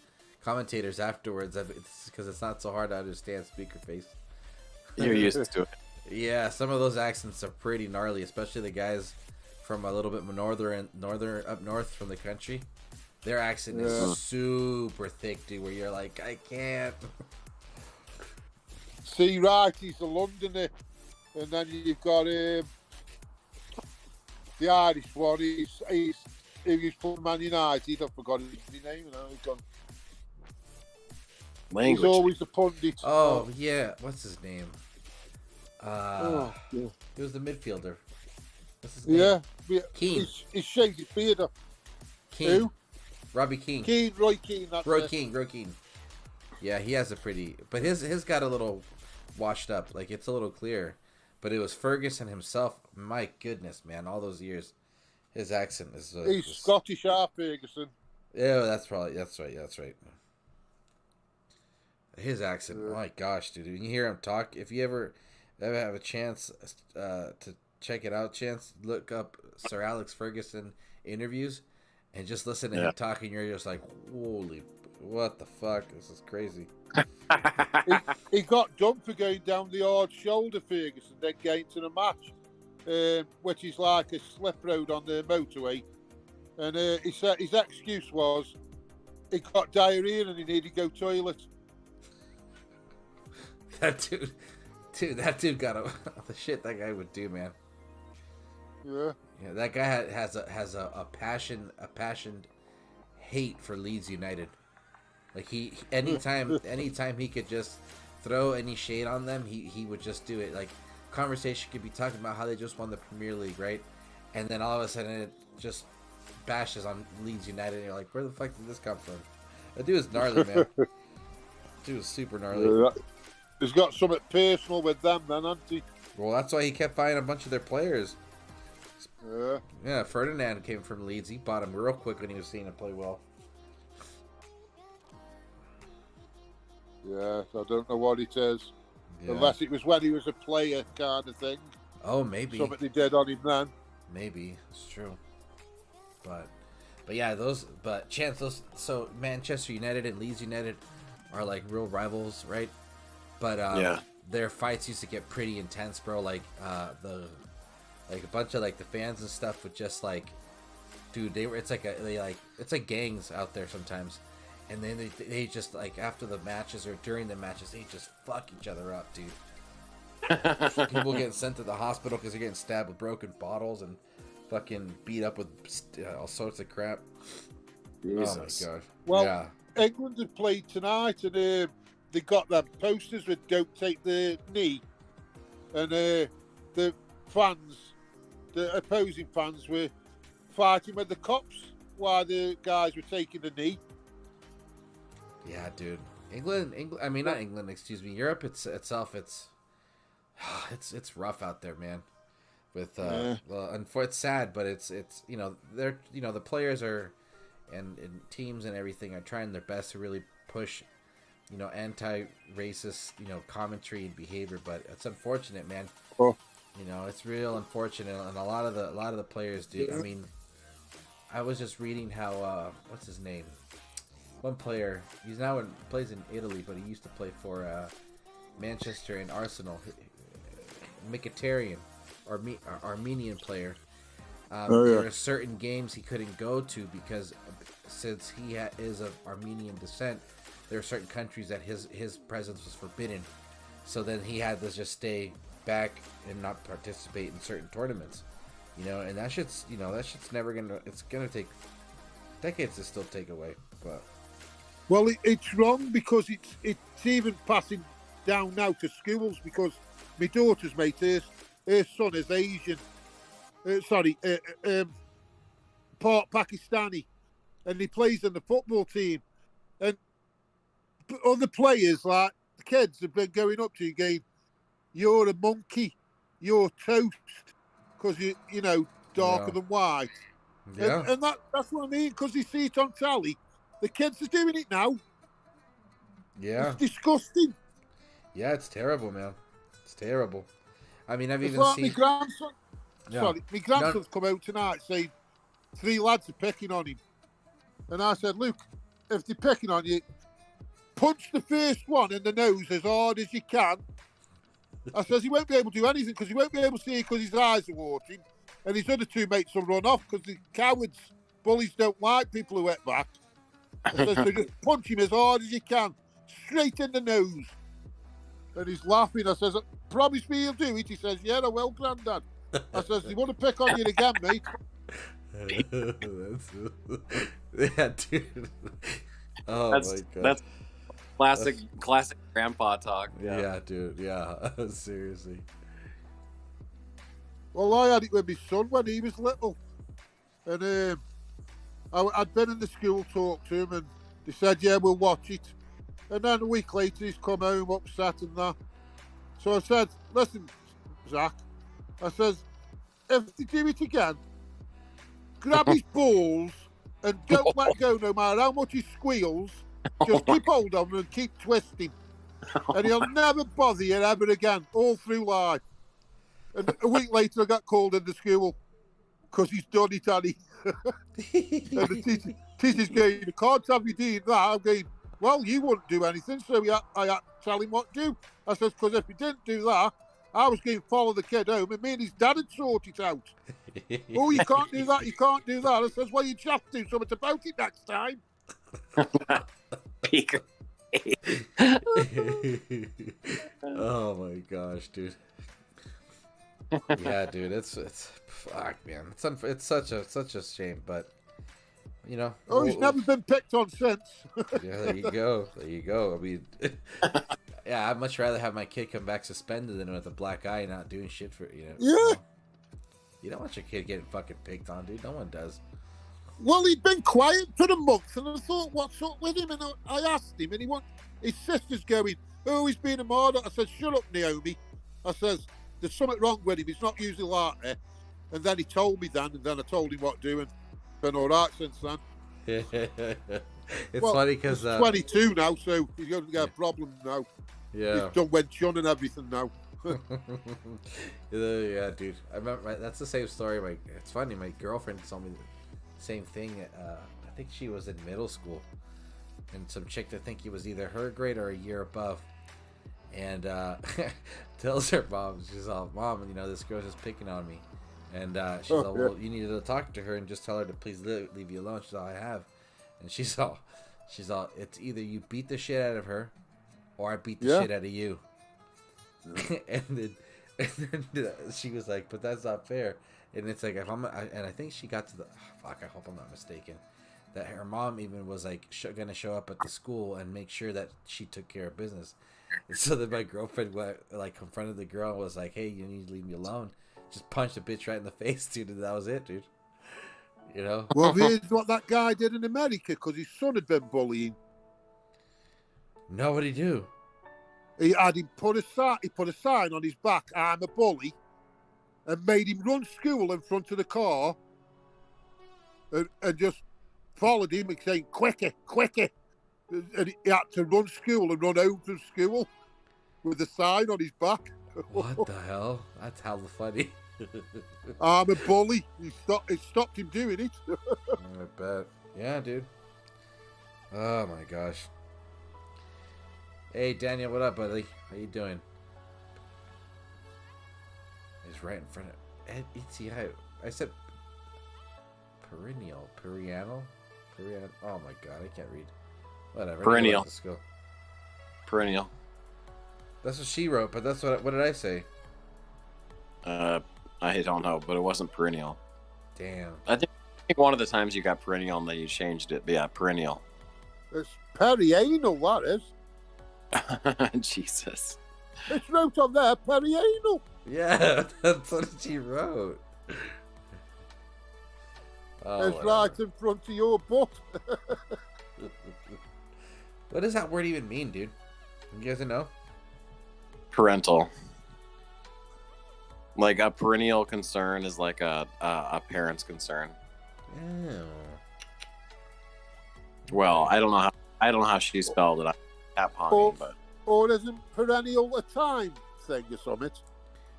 afterwards. It's because it's not so hard to understand speaker face. You're used to it. Yeah, some of those accents are pretty gnarly, especially the guys from a little bit northern up north from the country. Their accent is super thick, dude, where you're like, I can't. See, right, he's a Londoner. And then you've got the Irish one. He's from Man United. I've forgotten his name. Language. He's always the pundit. Oh, yeah. What's his name? Yeah. He was the midfielder. What's his name? Yeah. Keane. He's shaved his beard up. Keane. Who? Robbie Keane. Roy Keane. Roy Keane. Yeah, he has a pretty... But his got a little washed up. Like, it's a little clear. But it was Ferguson himself. My goodness, man. All those years. His accent is... He's Scottish, Ferguson. Yeah, that's right. His accent, my gosh, dude. When you hear him talk, if you ever have a chance to check it out, Chance. Look up Sir Alex Ferguson interviews and just listen to him talking. You're just like, holy, what the fuck? This is crazy. He got done for going down the hard shoulder, Ferguson, then getting to the match, which is like a slip road on the motorway. And he said his excuse was he got diarrhea and he needed to go toilet. That dude got the shit that guy would do, man. Yeah. Yeah, that guy has a passion hate for Leeds United. Like anytime he could just throw any shade on them, he would just do it. Like conversation could be talking about how they just won the Premier League, right? And then all of a sudden it just bashes on Leeds United, and you're like, where the fuck did this come from? That dude is gnarly, man. Dude is super gnarly. He's got something personal with them, then, hasn't he? Well, that's why he kept buying a bunch of their players. Yeah. Yeah, Ferdinand came from Leeds. He bought him real quick when he was seeing him play well. Yes, I don't know what it is. Yeah. Unless it was when he was a player kind of thing. Oh, maybe. Something they did on him then. Maybe. It's true. But yeah, so Manchester United and Leeds United are like real rivals, right? But their fights used to get pretty intense, bro. Like a bunch of like the fans and stuff would just like, dude, it's like gangs out there sometimes. And then they just like after the matches or during the matches, they just fuck each other up, dude. People getting sent to the hospital because they're getting stabbed with broken bottles and fucking beat up with all sorts of crap. Jesus. Oh my gosh. Well, yeah. England have played tonight, and they got them posters with "Don't take the knee," and the fans, the opposing fans, were fighting with the cops while the guys were taking the knee. Yeah, dude. England. I mean, not England. Excuse me. Europe itself. It's rough out there, man. With it's sad, but it's they're the players are and teams and everything are trying their best to really push anti-racist commentary and behavior, but it's unfortunate, man. Oh. It's real unfortunate, and a lot of the players do. I mean, I was just reading how what's his name? One player, he's now plays in Italy, but he used to play for Manchester and Arsenal. Mkhitaryan, Armenian player. There are certain games he couldn't go to because since he is of Armenian descent, there are certain countries that his presence was forbidden. So then he had to just stay back and not participate in certain tournaments. And that shit's never gonna. It's gonna take decades to still take away, but. Well, it's wrong because it's even passing down now to schools because my daughter's mate, her son is Asian, part Pakistani, and he plays in the football team. And other players, like the kids, have been going up to you going, "You're a monkey, you're toast," because you darker than white. Yeah. And that's what I mean, because they see it on telly. The kids are doing it now. Yeah. It's disgusting. Yeah, it's terrible, man. It's terrible. I mean, I've It's even like seen... my grandson. Yeah. Sorry, my grandson's come out tonight saying 3 lads are picking on him. And I said, "Look, if they're picking on you, punch the first one in the nose as hard as you can." I says he won't be able to do anything because he won't be able to see because his eyes are watering. And his other 2 mates will run off because the cowards, bullies don't like people who hit back. I says, so just punch him as hard as you can, straight in the nose. And he's laughing. I says, "Promise me you'll do it." He says, "Yeah, I will, Grandad." I says, "They want to pick on you again, mate." Yeah, dude. Oh my god. That's classic grandpa talk. Yeah, dude. Yeah, seriously. Well, I had it with my son when he was little. And I'd been in the school, talked to him, and they said, "Yeah, we'll watch it." And then a week later, he's come home upset and that. So I said, "Listen, Zach," I says, "if they do it again, grab his balls and don't let go no matter how much he squeals. Just keep hold of him and keep twisting. And he'll never bother you ever again, all through life." And a week later, I got called into school because he's done it, and and the teacher's going, "You can't have you doing that." I'm going, "Well, you wouldn't do anything, so I had to tell him what to do." I says, "Because if he didn't do that, I was going to follow the kid home, and me and his dad would sort it out." "Oh, you can't do that, you can't do that." I says, "Well, you just have to do something about it next time." Oh my gosh, dude. Yeah, dude, it's fuck, man. It's such a shame, but you know. Oh, he's never been picked on since. Yeah, there you go. There you go. I mean, yeah, I'd much rather have my kid come back suspended than with a black eye and not doing shit for Yeah. You don't want your kid getting fucking picked on, dude. No one does. Well, he'd been quiet for a month, and I thought, what's up with him? And I asked him, and his sister's going, "Oh, he's been a martyr." I said, "Shut up, Naomi." I says, "There's something wrong with him. He's not usually like that." And then he told me then, and then I told him what to do, and been all right since then. It's funny because he's 22 now, so he's going to get a problem now. Yeah. He's done went chun and everything now. Yeah, dude. I remember that's the same story. It's funny. My girlfriend told me the same thing. I think she was in middle school, and some chick that think he was either her grade or a year above, and tells her mom, she's all, "Mom, you know, this girl's just picking on me," and she's all, "Well, you need to talk to her and just tell her to please leave you alone." She's all, "I have," and she's all, "It's either you beat the shit out of her, or I beat the shit out of you." and then she was like, "But that's not fair." And it's like, and I think she got to the fuck. I hope I'm not mistaken. That her mom even was like gonna show up at the school and make sure that she took care of business. And so then my girlfriend confronted the girl and was like, "Hey, you need to leave me alone." Just punched the bitch right in the face, dude. And that was it, dude. You know. Well, here's what that guy did in America because his son had been bullying. No, what'd he do? He had him put a sign on his back, "I'm a bully," and made him run school in front of the car, and just followed him and saying, "Quicker, quicker." And he had to run school and run home from school with a sign on his back. What the hell? That's hella funny. "I'm a bully." It stopped him doing it. I bet. Yeah, dude. Oh my gosh. Hey, Daniel, what up, buddy? How you doing? He's right in front of ETI. I said perennial. Oh my god, I can't read. Whatever. Perennial. Perennial. That's what she wrote, but that's what did I say? I don't know, but it wasn't perennial. Damn. I think one of the times you got perennial and then you changed it. But yeah, perennial. It's perianal, that is. Jesus. It's wrote on there, perianal. Yeah, that's what she wrote. It's right in front of your butt. What does that word even mean, dude? You guys know? Parental. Like a perennial concern is like a parent's concern. Oh. Well, I don't know how she spelled it. Or isn't perennial a time thing or something?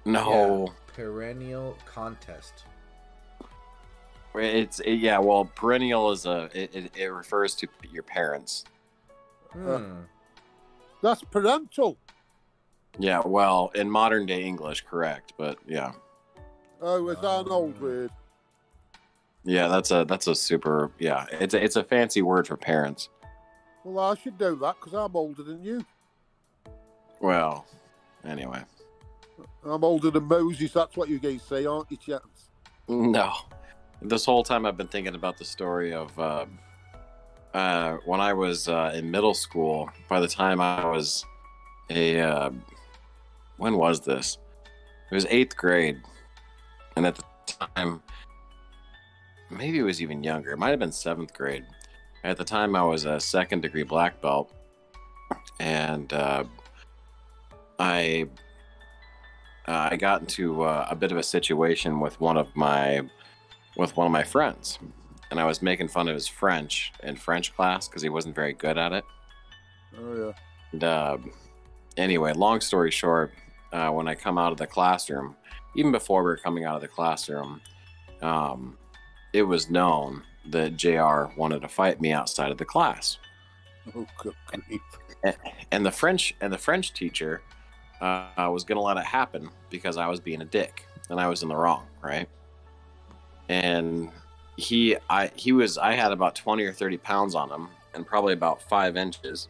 No. Yeah, perennial contest. Well, perennial is it refers to your parents. That's parental. Yeah, well, in modern day English, correct, but yeah. Oh, is that an old word? Yeah, that's a super, yeah. It's a fancy word for parents. Well, I should know that because I'm older than you. Well, anyway. I'm older than Moses. That's what you're going to say, aren't you, Chance? No. This whole time I've been thinking about the story of when I was in middle school. By the time I was when was this? It was 8th grade. And at the time, maybe it was even younger. It might have been 7th grade. At the time, I was a 2nd degree black belt. And I got into a bit of a situation with one of my friends, and I was making fun of his French in French class because he wasn't very good at it. Oh yeah. And anyway, long story short, when I come out of the classroom, even before we were coming out of the classroom, it was known that JR wanted to fight me outside of the class. Oh, good grief. And the French teacher was going to let it happen because I was being a dick and I was in the wrong, right? And I had about 20 or 30 pounds on him and probably about 5 inches.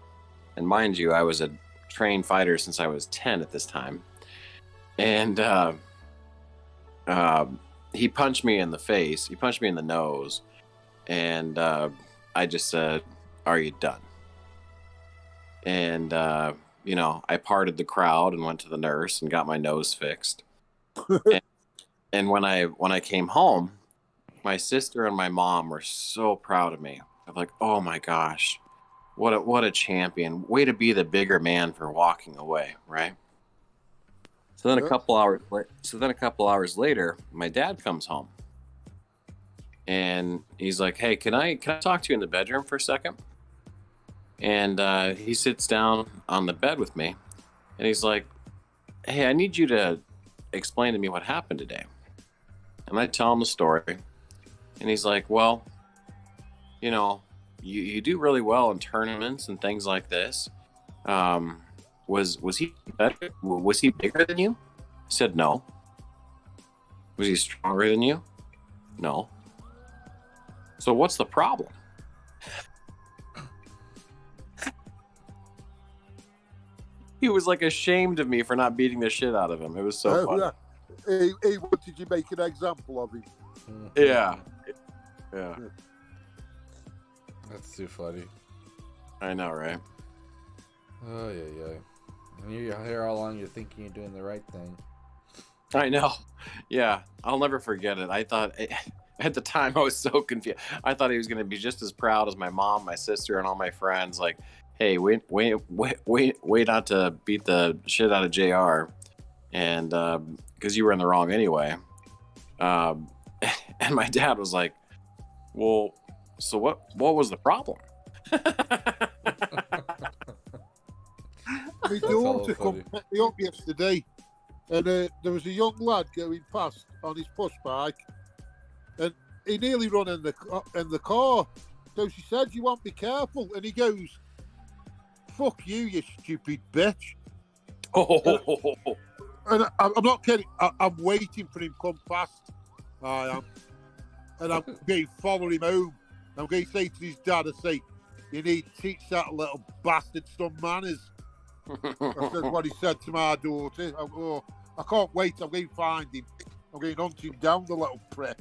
And mind you, I was a trained fighter since I was 10 at this time. And he punched me in the face. He punched me in the nose. And I just said, "Are you done?" And, I parted the crowd and went to the nurse and got my nose fixed. and when I came home, my sister and my mom were so proud of me. I'm like, "Oh my gosh, what a champion! Way to be the bigger man for walking away, right?" So then a couple hours later, my dad comes home, and he's like, "Hey, can I talk to you in the bedroom for a second?" And he sits down on the bed with me, and he's like, "Hey, I need you to explain to me what happened today." And I tell him the story, and he's like, "Well, you do really well in tournaments and things like this. Was he better? Was he bigger than you?" I said, "No." "Was he stronger than you?" "No." "So what's the problem?" He was like ashamed of me for not beating the shit out of him. It was so funny. Yeah. He wanted you to make an example of him. Yeah. That's too funny. I know, right? Oh, yeah. And you're here all along, you're thinking you're doing the right thing. I know. Yeah. I'll never forget it. I thought, at the time, I was so confused. I thought he was going to be just as proud as my mom, my sister, and all my friends. Like, "Hey, wait not to beat the shit out of JR. And, because you were in the wrong anyway." And my dad was like, "Well, so what was the problem?" My daughter come pick me up yesterday, and there was a young lad going past on his push bike, and he nearly run in the car. So she said, "You want to be careful," and he goes, "Fuck you, you stupid bitch." And I'm not kidding. I'm waiting for him to come past. I am. And I'm going to follow him home. I'm going to say to his dad, I say, "You need to teach that little bastard some manners." That's what he said to my daughter. I can't wait. I'm going to find him. I'm going to hunt him down, the little prick.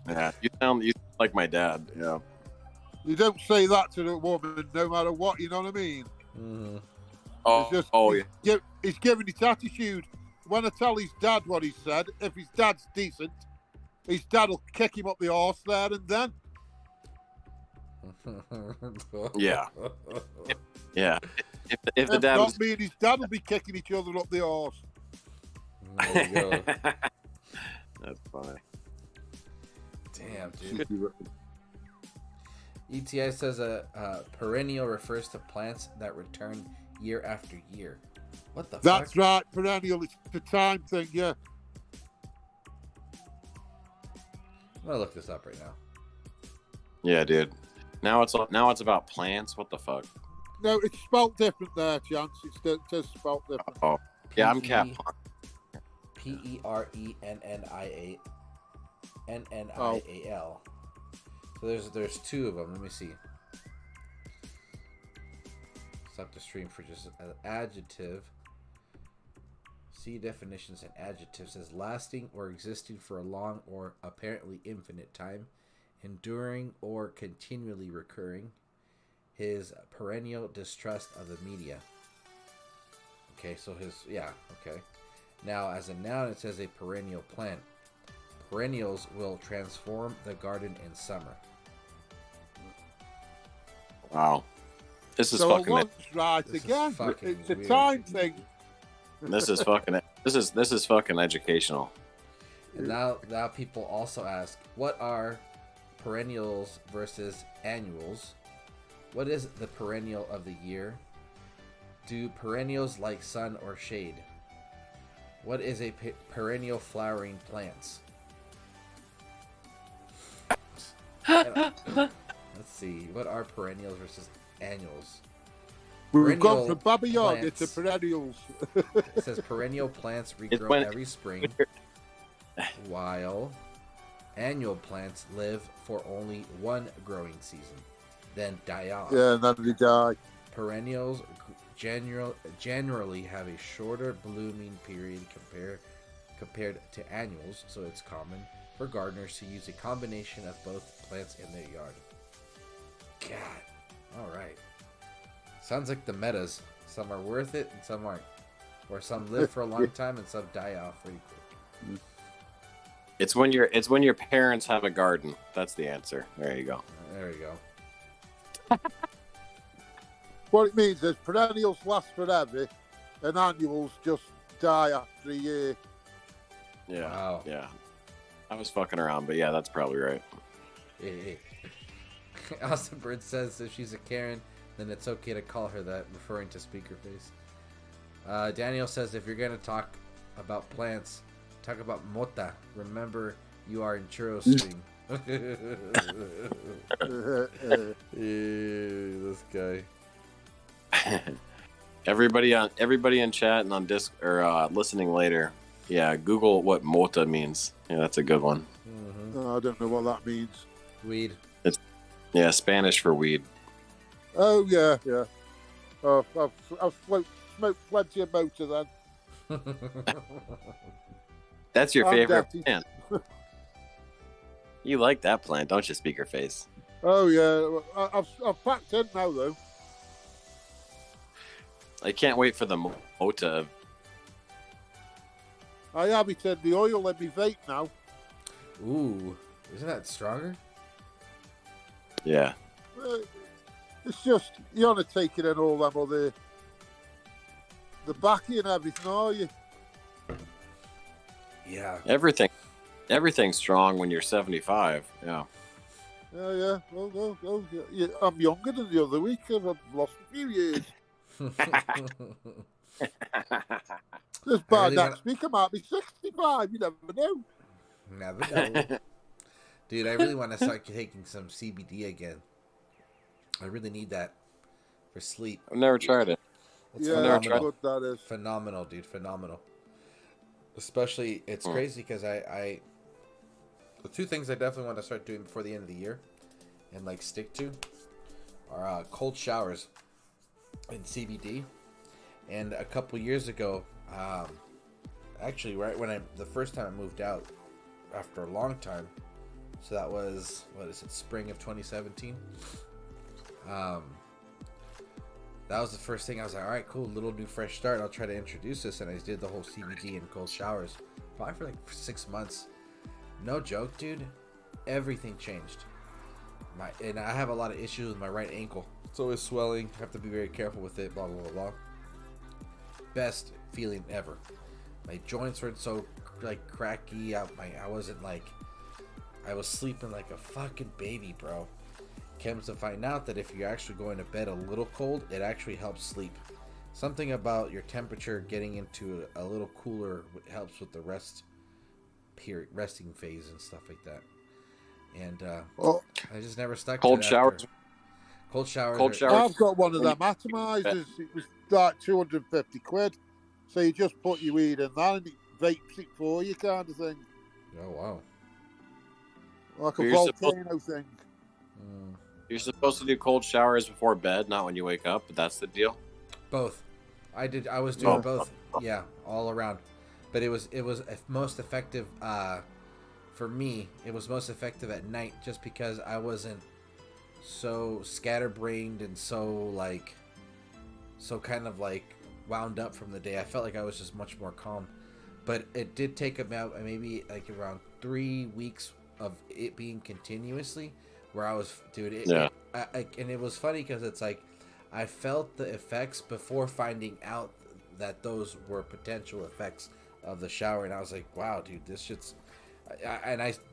Yeah, you sound like my dad. Yeah. You don't say that to a woman, no matter what. You know what I mean? Mm-hmm. He's giving his attitude. When I tell his dad what he said, if his dad's decent, his dad will kick him up the arse there and then. Yeah. Yeah. If the dad not me and his dad will be kicking each other up the arse. There you go. That's funny. Damn, dude. ETI says a perennial refers to plants that return year after year. What the fuck? That's right, perennial. It's the time thing, yeah. I'm gonna look this up right now. Yeah, dude. Now it's about plants. What the fuck? No, it's spelled different there, Chance. It's just spelled different. Oh, yeah, I'm Cap. PERENNIAL. So there's two of them. Let me see. Stop the stream for just an adjective. See definitions and adjectives as lasting or existing for a long or apparently infinite time, enduring or continually recurring. His perennial distrust of the media. Okay, so okay. Now, as a noun, it says a perennial plant. Perennials will transform the garden in summer. Wow. This is so fucking right this again. It's a weird. time thing. This is fucking educational. And now people also ask, what are perennials versus annuals? What is the perennial of the year? Do perennials like sun or shade? What is a perennial flowering plants? Let's see. What are perennials versus annuals? We've gone Perennial from Baba Yaga to plants. perennials. It says perennial plants regrow when- every spring, while annual plants live for only one growing season, then die off. Yeah, and then they die. Perennials generally have a shorter blooming period compared to annuals, so it's common for gardeners to use a combination of both plants in their yard. God, all right. Sounds like the metas. Some are worth it and some aren't. Or some live for a long time and some die off pretty quick. It's when your parents have a garden. That's the answer. There you go. There you go. What it means is perennials last forever, and annuals just die after a year. Yeah. Wow. Yeah. I was fucking around, but yeah, that's probably right. Hey. Austin Bird says if she's a Karen, then it's okay to call her that, referring to Speakerface. Daniel says if you're going to talk about plants, talk about mota. Remember, you are in Churro stream. This guy. Everybody in chat and on disc or listening later. Yeah, Google what mota means. Yeah, that's a good one. Mm-hmm. Oh, I don't know what that means. Weed. Yeah, Spanish for weed. Oh, yeah. Oh, I've smoked plenty of motor then. That's your I'm favorite dirty. plant. You like that plant, don't you, Speakerface? Oh, yeah. I've packed in now, though. I can't wait for the mota. I have it in the oil in my vape now. Ooh. Isn't that stronger? Yeah. It's just, you're not taking in all them other... the backy and everything, are you? Yeah. Everything's strong when you're 75. Yeah. Yeah. Well, yeah. I'm younger than the other week. I've lost a few years. Just by really next week, I might be 65. You never know. Never know. Dude, I really want to start taking some CBD again. I really need that for sleep. I've never tried it. It's Yeah, never that's tried. good, that is. phenomenal, dude. Phenomenal. Especially, it's crazy because I the two things I definitely want to start doing before the end of the year and like stick to are cold showers and CBD. And a couple years ago, actually, right when the first time I moved out after a long time, so that was, spring of 2017. That was the first thing I was like, all right, cool, little new fresh start. I'll try to introduce this, and I did the whole CBD and cold showers, probably for like 6 months. No joke, dude. Everything changed. And I have a lot of issues with my right ankle. It's always swelling. I have to be very careful with it. Blah blah blah blah. Best feeling ever. My joints weren't so like cracky. I was sleeping like a fucking baby, bro. Comes to find out that if you're actually going to bed a little cold, it actually helps sleep. Something about your temperature getting into a little cooler helps with the resting phase and stuff like that. And I just never stuck Cold to it showers. after. Cold showers. Cold are- showers. I've got one of them atomizers. It was like 250 quid. So you just put your weed in that and it vapes it for you, kind of thing. Oh wow. Like a You're volcano thing. You're supposed to do cold showers before bed, not when you wake up, but that's the deal. Both. I was doing Oh. both. Yeah, all around. But it was most effective for me. It was most effective at night just because I wasn't so scatterbrained and so kind of like wound up from the day. I felt like I was just much more calm. But it did take about maybe like around 3 weeks of it being continuously where I was, dude. And it was funny because it's like I felt the effects before finding out that those were potential effects of the shower, and I was like, wow, dude, this shit's.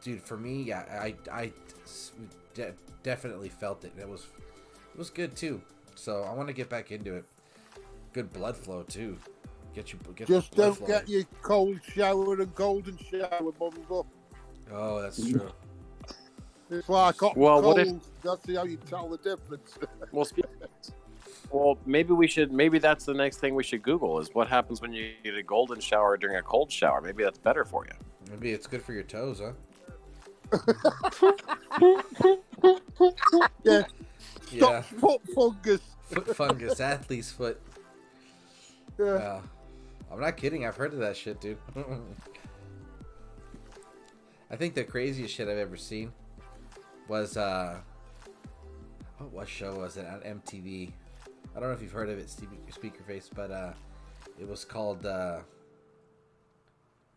Dude, for me, yeah, I definitely felt it, and it was good too. So I want to get back into it. good blood flow too. Get Just blood don't flowing. get your cold shower and golden shower muddled up. Oh, that's true. It's like hot and Well, cold. what if- That's how you tell the difference. Well, maybe that's the next thing we should Google is what happens when you get a golden shower during a cold shower. Maybe that's better for you. Maybe it's good for your toes, huh? Yeah. Yeah. Stop foot fungus. Foot fungus, athlete's foot. Yeah. I'm not kidding. I've heard of that shit, dude. I think the craziest shit I've ever seen was what show was it on MTV? I don't know if you've heard of it, Speaker Face, but it was called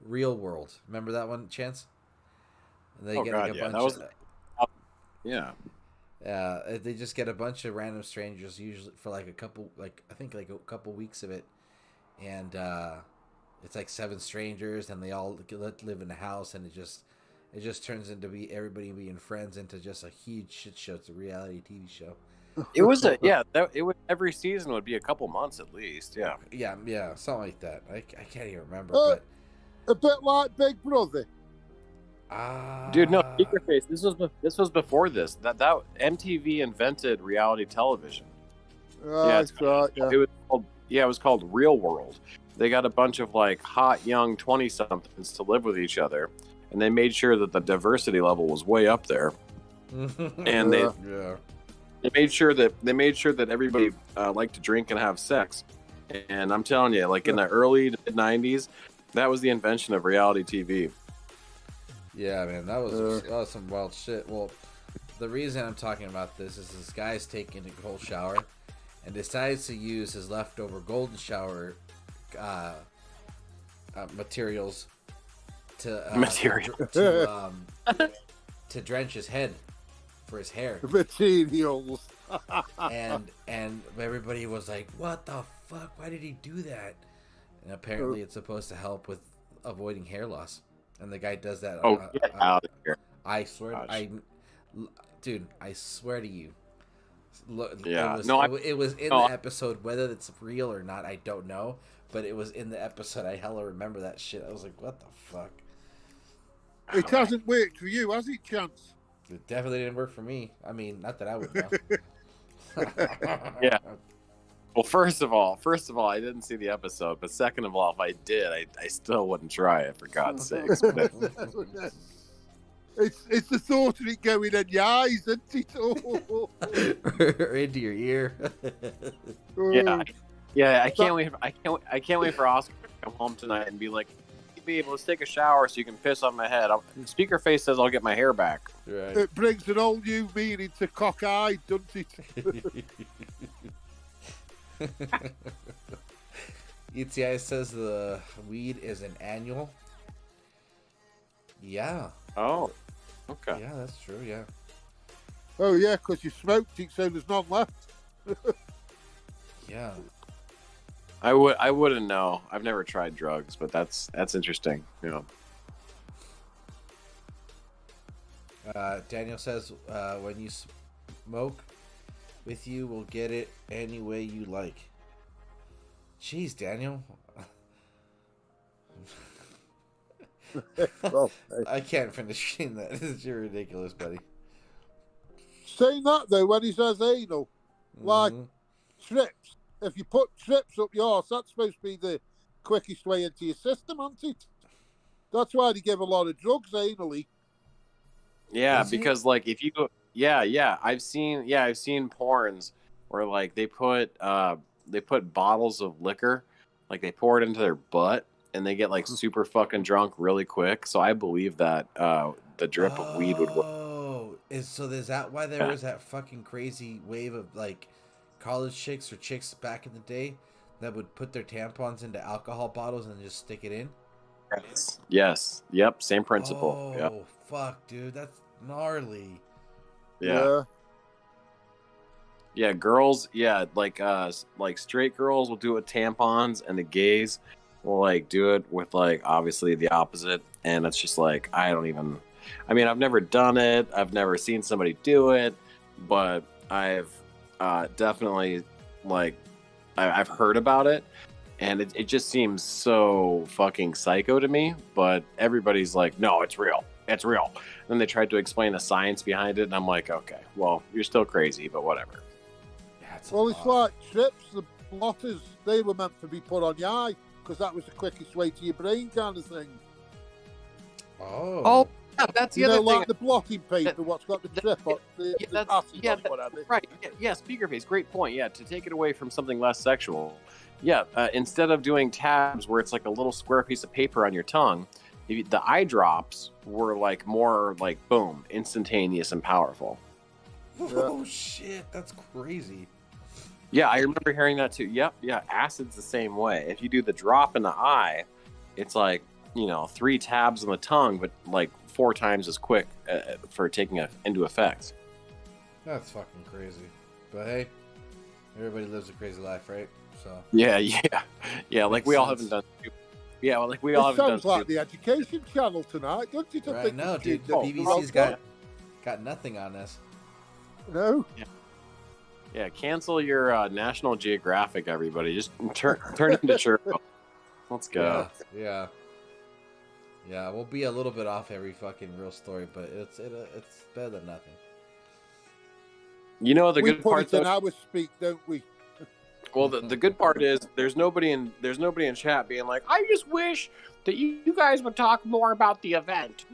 Real World. Remember that one, Chance? And they get like a bunch of, yeah. they just get a bunch of random strangers, usually for like a couple weeks of it, and it's like 7 strangers, and they all live in a house, and it just turns into everybody being friends into just a huge shit show. It's a reality TV show. It was every season would be a couple months at least. Yeah. Yeah, something like that. I can't even remember, but A bit like Big Brother. Dude, no, Speakerface. This was before this. That MTV invented reality television. That's right. Yeah. It was called Real World. They got a bunch of like hot young 20-somethings to live with each other, and they made sure that the diversity level was way up there. And they made sure that everybody liked to drink and have sex. And I'm telling you, like in the early to mid 90s, that was the invention of reality TV. Yeah, man, that was some wild shit. Well, the reason I'm talking about this is this guy's taking a cold shower and decides to use his leftover golden shower materials to drench his head for his hair. Materials. and everybody was like, "What the fuck? Why did he do that?" And apparently, it's supposed to help with avoiding hair loss. And the guy does that. Get out of here! I swear, dude, I swear to you. Look, Yeah, it was in the episode. Whether it's real or not, I don't know. But it was in the episode. I hella remember that shit. I was like, "What the fuck?" It hasn't worked for you, has it, Chance? It definitely didn't work for me. I mean, not that I would know. Yeah. Well, first of all, I didn't see the episode, but second of all, if I did, I still wouldn't try it, for God's sakes. It's the thought of it going in your eyes, isn't it? Or into your ear. Yeah. I can't wait. I can't wait for Oscar to come home tonight and be like, "Babe, let's take a shower so you can piss on my head." Speaker Face says I'll get my hair back. Right. It brings an old new meaning to cockeyed, doesn't it? ETI says the weed is an annual. Yeah. Oh, okay. Yeah, that's true. Yeah. Oh yeah, because you smoked it, so there's none left. Yeah. I wouldn't know. I've never tried drugs, but that's interesting. You know. Daniel says when you smoke with you, we'll get it any way you like. Jeez, Daniel. I can't finish reading that. You're ridiculous, buddy. Saying that though, when he says anal, like trips, if you put trips up your arse, that's supposed to be the quickest way into your system, isn't it? That's why they give a lot of drugs anally. Yeah, because like if you go, I've seen porns where like they put bottles of liquor, like they pour it into their butt and they get like super fucking drunk really quick. So I believe that the drip of weed would work. Oh, is that why there was that fucking crazy wave of like college chicks or chicks back in the day that would put their tampons into alcohol bottles and just stick it in? Yes. Yep. Same principle. Oh, yep. Fuck, dude, that's gnarly. Yeah. Yeah, girls, like straight girls will do it with tampons, and the gays will like do it with like obviously the opposite, and it's just like I've never done it, I've never seen somebody do it, but I've definitely like I've heard about it, and it just seems so fucking psycho to me. But everybody's like, no, it's real. It's real. And then they tried to explain the science behind it, and I'm like, okay, well, you're still crazy, but whatever. Yeah, Well, it's like trips, the blotters, they were meant to be put on your eye because that was the quickest way to your brain kind of thing. Oh. Yeah, that's the You know, other thing. like the blotting paper, what's got the trip on the acid on it, whatever. Right. Yeah, speaker face. Great point. Yeah, to take it away from something less sexual. Yeah, instead of doing tabs where it's like a little square piece of paper on your tongue, the eye drops were like more like boom, instantaneous and powerful. Oh shit, that's crazy. Yeah, I remember hearing that too. Yep, yeah, acid's the same way. If you do the drop in the eye, it's like, 3 tabs on the tongue, but like 4 times as quick for taking into effect. That's fucking crazy. But hey, everybody lives a crazy life, right? So Yeah. Like Makes we all sense. haven't done. Yeah, well, like we all It haven't done. sounds like the education channel tonight, don't you? To right think now, the dude, kids the are BBC's welcome? got nothing on this. No. Yeah, cancel your National Geographic, everybody. Just turn into Churro. Let's go. Yeah. We'll be a little bit off every fucking real story, but it's better than nothing. You know the We good put part it in though. our speak, don't we? Well, the good part is there's nobody in chat being like, I just wish that you guys would talk more about the event.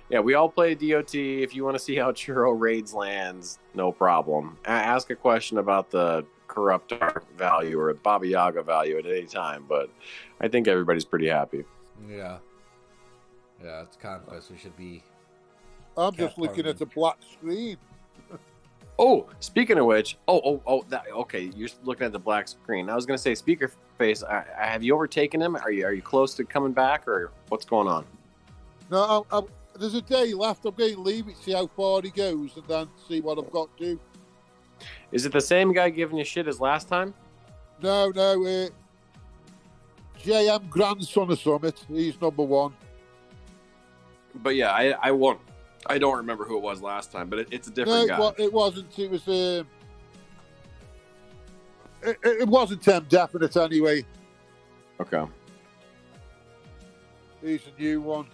We all play DOT. If you want to see how Churro raids lands, no problem. Ask a question about the Corruptor value or Baba Yaga value at any time, but I think everybody's pretty happy. Yeah, it's Conquest. We should be. I'm just looking at a black screen. Oh, speaking of which, okay, you're looking at the black screen. I was gonna say, speaker face. Have you overtaken him? Are you close to coming back, or what's going on? No, there's a day left. I'm going to leave it, see how far he goes, and then see what I've got to do. Is it the same guy giving you shit as last time? No, JM grandson of Summit. He's number 1. But yeah, I won't. I don't remember who it was last time, but it's a different guy. No, it wasn't. It was. It wasn't him, definite anyway. Okay. He's a new one.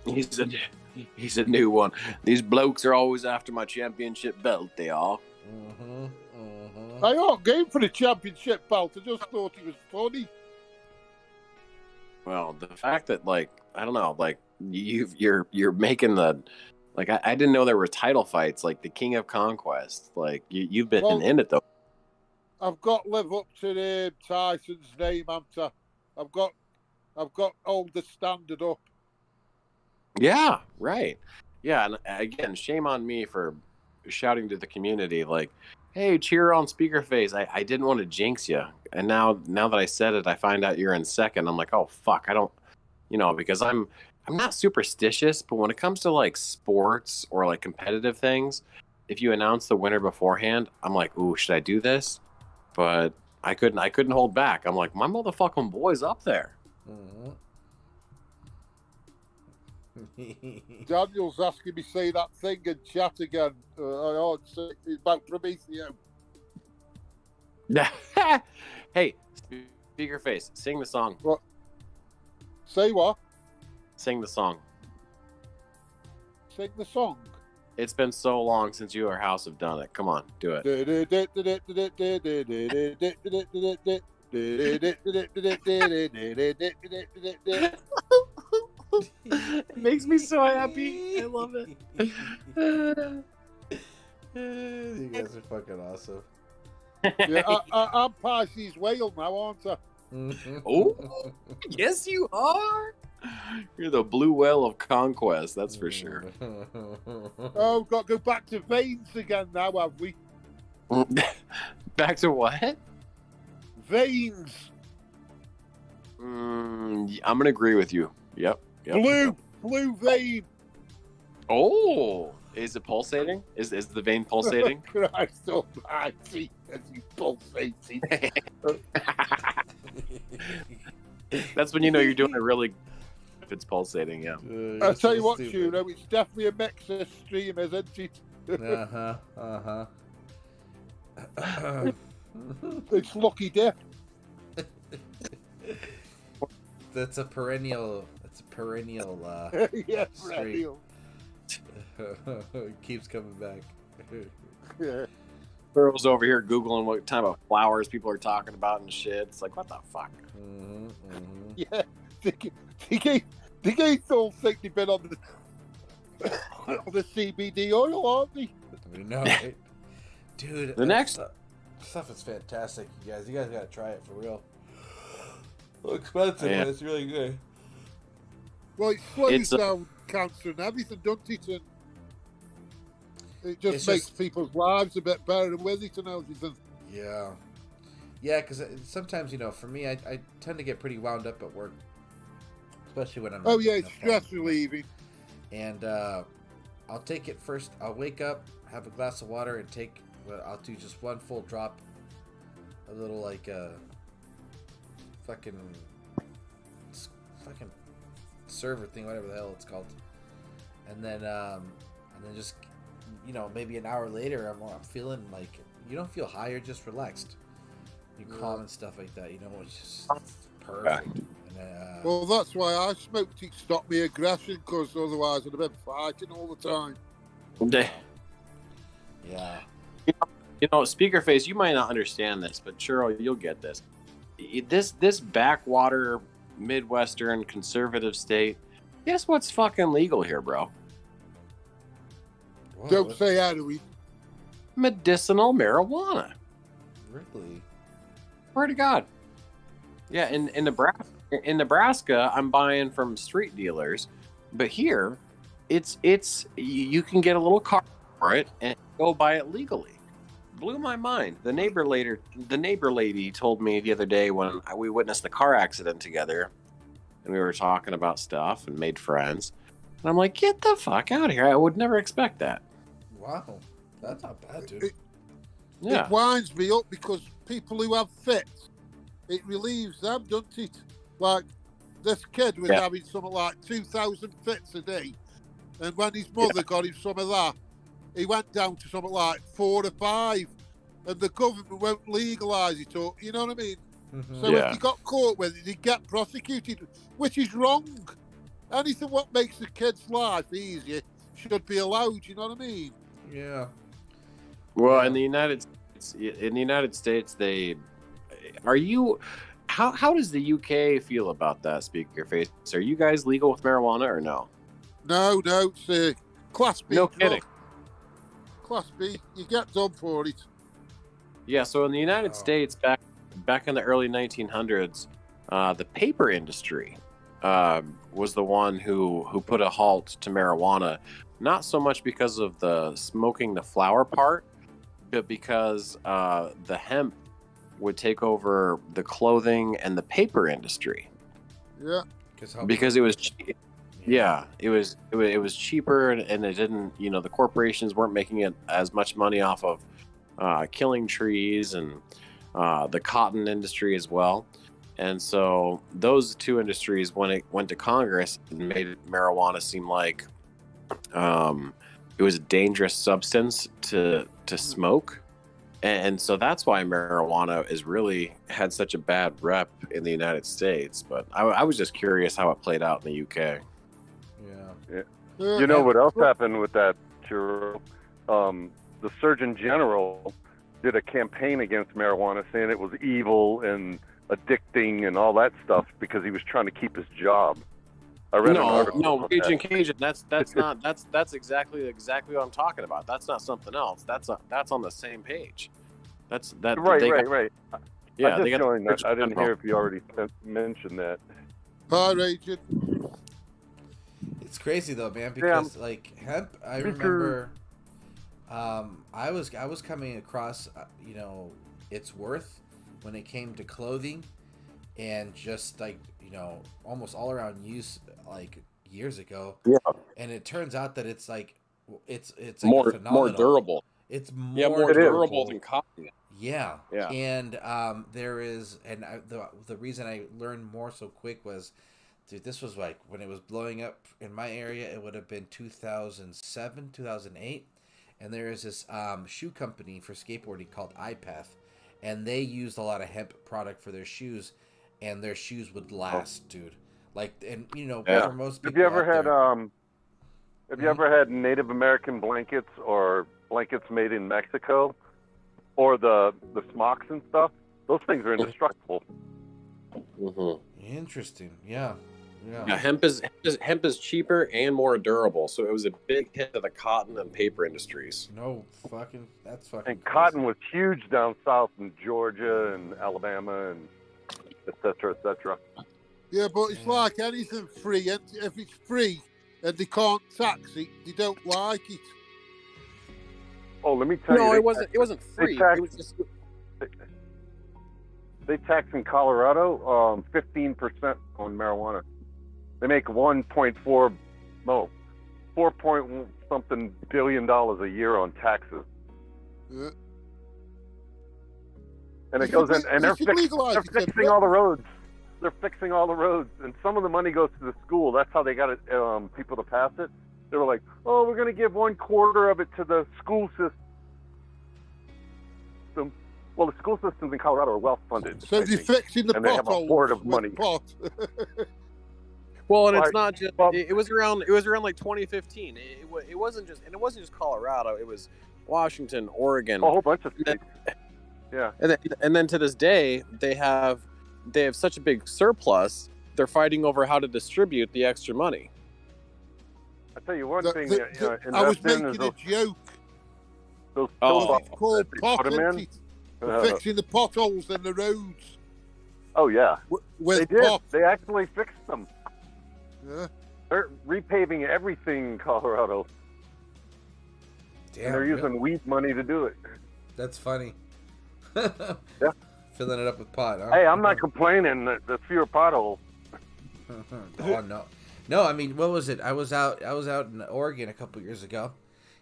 He's a new one. These blokes are always after my championship belt. They are. I aren't going for the championship belt. I just thought it was funny. Well, the fact that I don't know, you're making the I didn't know there were title fights like the King of Conquest. You've been in it though. I've got to live up to Tyson's name, haven't I? I've got hold the standard up. Yeah, right. Yeah, and again, shame on me for shouting to the community hey, cheer on speaker face. I didn't want to jinx you. And now that I said it, I find out you're in second. I'm like, oh fuck, I don't because I'm not superstitious, but when it comes to sports or competitive things, if you announce the winner beforehand, I'm like, ooh, should I do this? But I couldn't hold back. I'm like, my motherfucking boy's up there. Daniel's asking me say that thing in chat again. It's about PROMETHEO. Hey, speaker face, sing the song. What? Say what? Sing the song. Sing the song. It's been so long since you or House have done it. Come on, do it. It makes me so happy. I love it. You guys are fucking awesome. Yeah, I'm Pisces whale now, aren't I? Oh, yes, you are. You're the blue whale of conquest, that's for sure. Oh, we've got to go back to veins again now, have we? Back to what? Veins. I'm gonna agree with you. Yep. Blue vein. Oh, is it pulsating? Is the vein pulsating? Christ almighty, as you pulsating. That's when you know you're doing it really. If it's pulsating, yeah. I'll tell you what, Churro, it's definitely a Mexa stream, isn't it? It's Lucky Dip. That's a perennial. That's a perennial. Yeah, Street. perennial. It keeps coming back. Yeah. Girls over here googling what type of flowers people are talking about and shit. It's like, what the fuck? Yeah. They all think they've been on the CBD oil, aren't they? We know, right? Dude. The next stuff is fantastic, you guys. You guys gotta try it for real. So expensive, but it's really good. Well, it slows down cancer and everything, doesn't it? And it just makes people's lives a bit better with it and everything. Yeah. Yeah, because sometimes, for me, I tend to get pretty wound up at work. Especially when I'm... Oh, yeah, it's stress relieving. And I'll take it first. I'll wake up, have a glass of water, and I'll do just one full drop. A little, fucking server thing, whatever the hell it's called. And then just, maybe an hour later, I'm feeling like, you don't feel high, you're just relaxed. You're calm and stuff like that, it's just perfect. And well, that's why I smoked it, stop me aggression, because otherwise I'd have been fighting all the time. Yeah. Speaker Face, you might not understand this, but Churro, you'll get this. This backwater Midwestern conservative state, guess what's fucking legal here, bro? Whoa, Don't say heroin. Medicinal marijuana. Really? Swear to God. Yeah, in Nebraska, I'm buying from street dealers, but here, it's you can get a little card for it and go buy it legally. Blew my mind. The neighbor lady told me the other day when we witnessed the car accident together, and we were talking about stuff and made friends. And I'm like, get the fuck out of here! I would never expect that. Wow, that's not bad, dude. It winds me up because people who have fits, it relieves them, doesn't it? Like this kid was having something like 2,000 fits a day, and when his mother got him some of that, he went down to something like 4 or 5, and the government won't legalise it. Or, you know what I mean? Mm-hmm. So if he got caught with it, he'd get prosecuted, which is wrong. Anything what makes the kid's life easier should be allowed. You know what I mean? Yeah. Well, in the United States, How does the UK feel about that, Speaker Face? Are you guys legal with marijuana or no? No, it's Class B. No drug. kidding. Class B, you get done for it. Yeah, so in the United States, back in the early 1900s, the paper industry was the one who put a halt to marijuana, not so much because of the smoking the flower part, but because the hemp would take over the clothing and the paper industry. Yeah, because it was cheap. Yeah, it was cheaper, and it didn't. The corporations weren't making it as much money off of killing trees and the cotton industry as well. And so those two industries, when it went to Congress, made marijuana seem like it was a dangerous substance to smoke. And so that's why marijuana is really had such a bad rep in the United States. But I was just curious how it played out in the UK. Yeah. You know what else happened with that, Churro? The Surgeon General did a campaign against marijuana, saying it was evil and addicting and all that stuff because he was trying to keep his job. I read an article. No, Raging Cajun. That's exactly what I'm talking about. That's not something else. That's on the same page. Right. Yeah, I just joined that. I didn't hear if you already mentioned that. Hi, Raging. It's crazy though, man, because like hemp, I remember I was coming across its worth when it came to clothing and just like almost all around use like years ago. Yeah. And it turns out that it's like it's like more durable. It's more durable than cotton. Yeah. And there is, and the reason I learned more so quick was, dude, this was like when it was blowing up in my area. It would have been 2007, 2008, and there is this shoe company for skateboarding called iPath, and they used a lot of hemp product for their shoes, and their shoes would last, dude. Like, and you know, for most people, have you ever had Native American blankets or blankets made in Mexico, or the smocks and stuff? Those things are indestructible. Interesting. Yeah. Hemp is cheaper and more durable, so it was a big hit to the cotton and paper industries. That's fucking. And cotton was huge down south in Georgia and Alabama and et cetera, et cetera. Yeah, but it's like anything free. And if it's free and they can't tax it, they don't like it. Oh, let me tell you. No, it wasn't free. It was just. They tax in Colorado 15% on marijuana. They make 4 point something billion a year on taxes. Yeah. And it goes in, and they're fixing all the roads. They're fixing all the roads, and some of the money goes to the school. That's how they got it, people to pass it. They were like, "Oh, we're going to give 1/4 of it to the school system." Well, the school systems in Colorado are well funded. So they're fixing the potholes. And they have a hoard of money. Well, and it's not just. It was around like 2015. It wasn't just Colorado. It was Washington, Oregon, a whole bunch of states. Yeah. And then to this day, they have such a big surplus. They're fighting over how to distribute the extra money. I tell you one thing. I was making a joke. Those it's called potting. Fixing the potholes in the roads. Oh yeah, with they did. Pot. They actually fixed them. Yeah. They're repaving everything in Colorado. Damn, and they're using weed money to do it. That's funny. Yeah. Filling it up with pot. Huh? Hey, I'm not complaining. There's fewer potholes. Oh no. I mean, what was it? I was out in Oregon a couple years ago.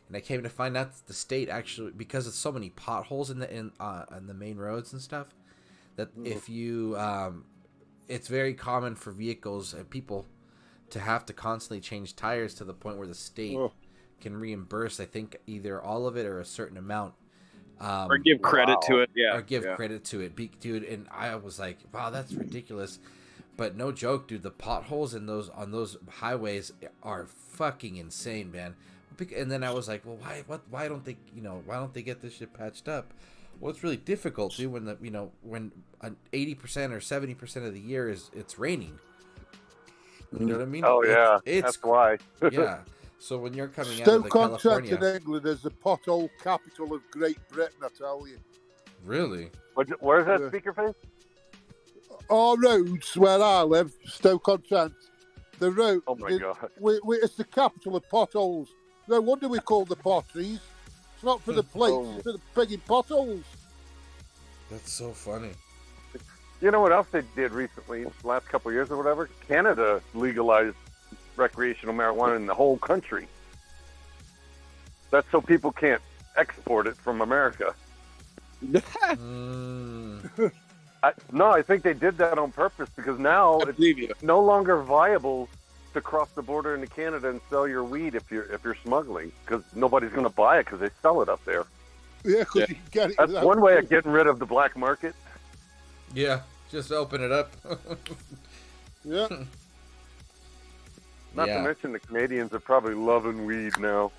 And I came to find out that the state actually, because of so many potholes in the main roads and stuff, that if you, it's very common for vehicles and people to have to constantly change tires to the point where the state can reimburse, I think, either all of it or a certain amount. Or give credit to it, yeah. Or give credit to it, dude. And I was like, wow, that's ridiculous. But no joke, dude. The potholes on those highways are fucking insane, man. And then I was like, well, why don't they get this shit patched up? Well, it's really difficult, dude, when 80% or 70% of the year it's raining. You know what I mean? Oh yeah, that's why. Yeah. So when you're coming out of California, in England is the pothole capital of Great Britain, I tell you. Really? Where's that speaker face? Our roads where I live, Stoke-on-Trent, the road. Oh my God! It's the capital of potholes. No wonder we call the potteries. It's not for the plates, it's for the frigging potholes. That's so funny. You know what else they did recently, the last couple of years or whatever? Canada legalized recreational marijuana in the whole country. That's so people can't export it from America. I think they did that on purpose because now it's no longer viable to cross the border into Canada and sell your weed if you're smuggling, because nobody's going to buy it because they sell it up there. Yeah, because you can get it. That's one way of getting rid of the black market. Yeah, just open it up. Yeah. Not to mention the Canadians are probably loving weed now.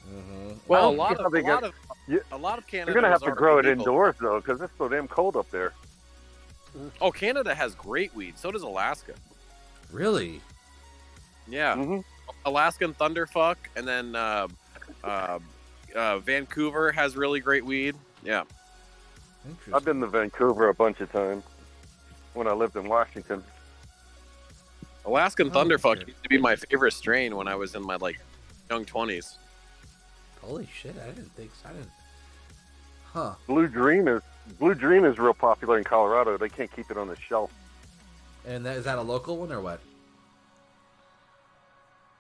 Mm-hmm. Well, a lot of Canada. You're going to have to grow it indoors though, because it's so damn cold up there. Oh, Canada has great weed. So does Alaska. Really? Yeah. Mm-hmm. Alaskan Thunderfuck, and then Vancouver has really great weed. Yeah. I've been to Vancouver a bunch of times when I lived in Washington. Alaskan Thunderfuck used to be my favorite strain when I was in my young 20s. Holy shit! I didn't think so. Huh? Blue Dream is real popular in Colorado. They can't keep it on the shelf. And is that a local one or what?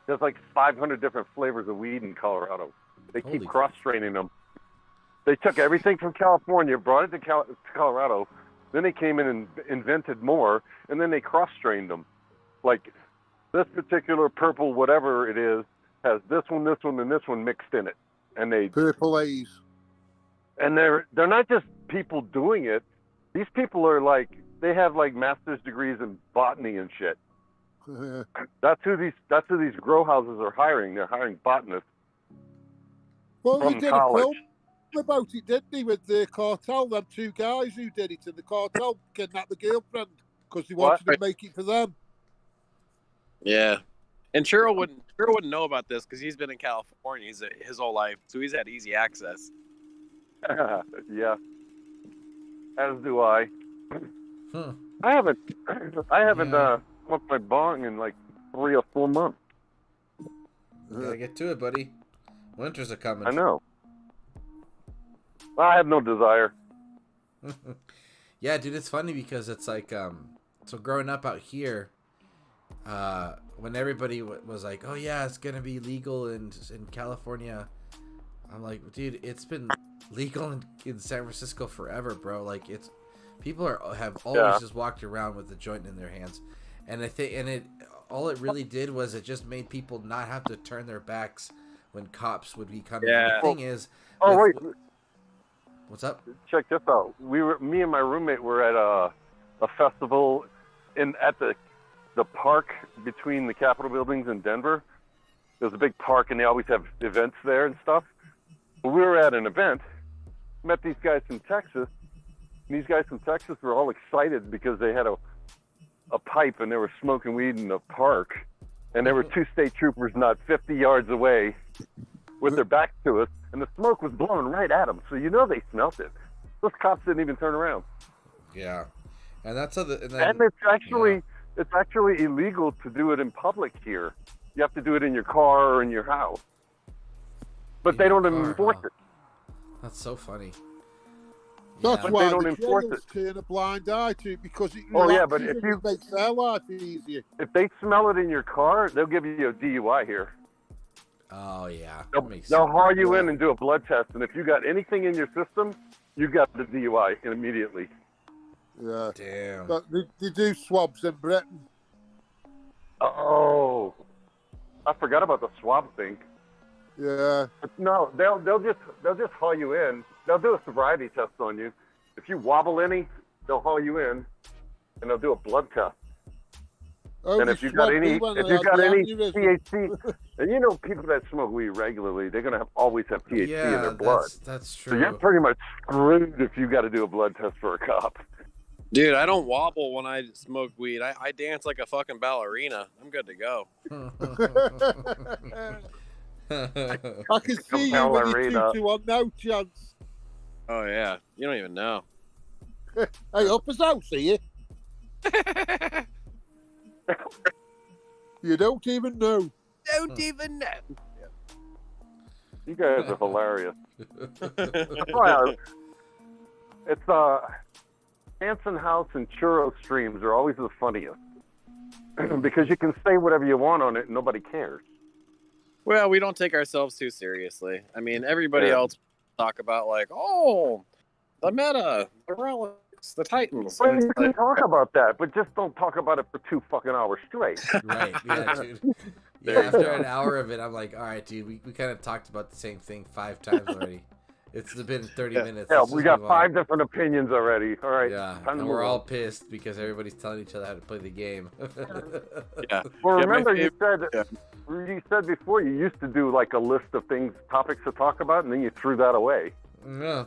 There's 500 different flavors of weed in Colorado. They keep cross-training them. They took everything from California, brought it to Colorado, then they came in and invented more, and then they cross-trained them. Like, this particular purple whatever it is has this one, and this one mixed in it, and Purple haze. and they're not just people doing it. These people are like, they have like master's degrees in botany and shit. That's who these grow houses are hiring. They're hiring botanists. Well, From he did college. a film about it, didn't he, with the cartel? Them two guys who did it, and the cartel kidnapped the girlfriend because he wanted to make it for them. Yeah, and Churro wouldn't know about this because he's been in California his whole life, so he's had easy access. Yeah, as do I. Huh. I haven't smoked my bong in like 3 or 4 months. Gotta get to it, buddy. Winters are coming. I know. I have no desire. Yeah, dude, it's funny because it's like, so growing up out here, when everybody was like, oh yeah, it's gonna be legal in California, I'm like, dude, it's been legal in San Francisco forever, bro. Like, people have always just walked around with a joint in their hands, and I think, all it really did was it just made people not have to turn their backs when cops would be coming. Yeah. The thing is, Wait, what's up? check this out. Me and my roommate were at a festival at the park between the Capitol buildings in Denver. There's a big park, and they always have events there and stuff. But we were at an event, met these guys from Texas. And these guys from Texas were all excited because they had a pipe and they were smoking weed in the park. And there were 2 state troopers not 50 yards away with their backs to us, and the smoke was blowing right at them. So you know they smelt it. Those cops didn't even turn around. Yeah, and that's other. And it's actually illegal to do it in public here. You have to do it in your car or in your house. But they don't enforce it. That's so funny. That's But why they don't the enforce jails turn a blind eye to it, because it but if you makes their life easier. if they smell it in your car, they'll give you a DUI here. Oh yeah, They'll haul you in and do a blood test, and if you got anything in your system, you got the DUI immediately. Yeah. Damn. But they do swabs in Britain. Oh, I forgot about the swab thing. Yeah. But no, they'll just haul you in. They'll do a sobriety test on you. If you wobble any, they'll haul you in, and they'll do a blood test. Oh, And if you got any THC, and you know people that smoke weed regularly, they're gonna always have THC in their blood. That's true. So you're pretty much screwed if you got to do a blood test for a cop. Dude, I don't wobble when I smoke weed. I dance like a fucking ballerina. I'm good to go. I can see you with your 2 on no chance. Oh yeah, you don't even know. Hey, up his house, are you? You don't even know. Don't even know. You guys are hilarious. That's why it's Hanson House and Churro streams are always the funniest because you can say whatever you want on it and nobody cares. Well, we don't take ourselves too seriously. I mean, everybody else talk about like, oh, the meta, the relics, the Titans. Well, you can talk about that, but just don't talk about it for 2 fucking hours straight. Right, yeah, dude. Yeah, after an hour of it, I'm like, all right, dude, we kind of talked about the same thing 5 times already. It's been 30 minutes. Yeah, we got 5 different opinions already. All right. Yeah, and we're all pissed because everybody's telling each other how to play the game. Yeah. Well, remember you said before you used to do like a list of topics to talk about, and then you threw that away. Yeah.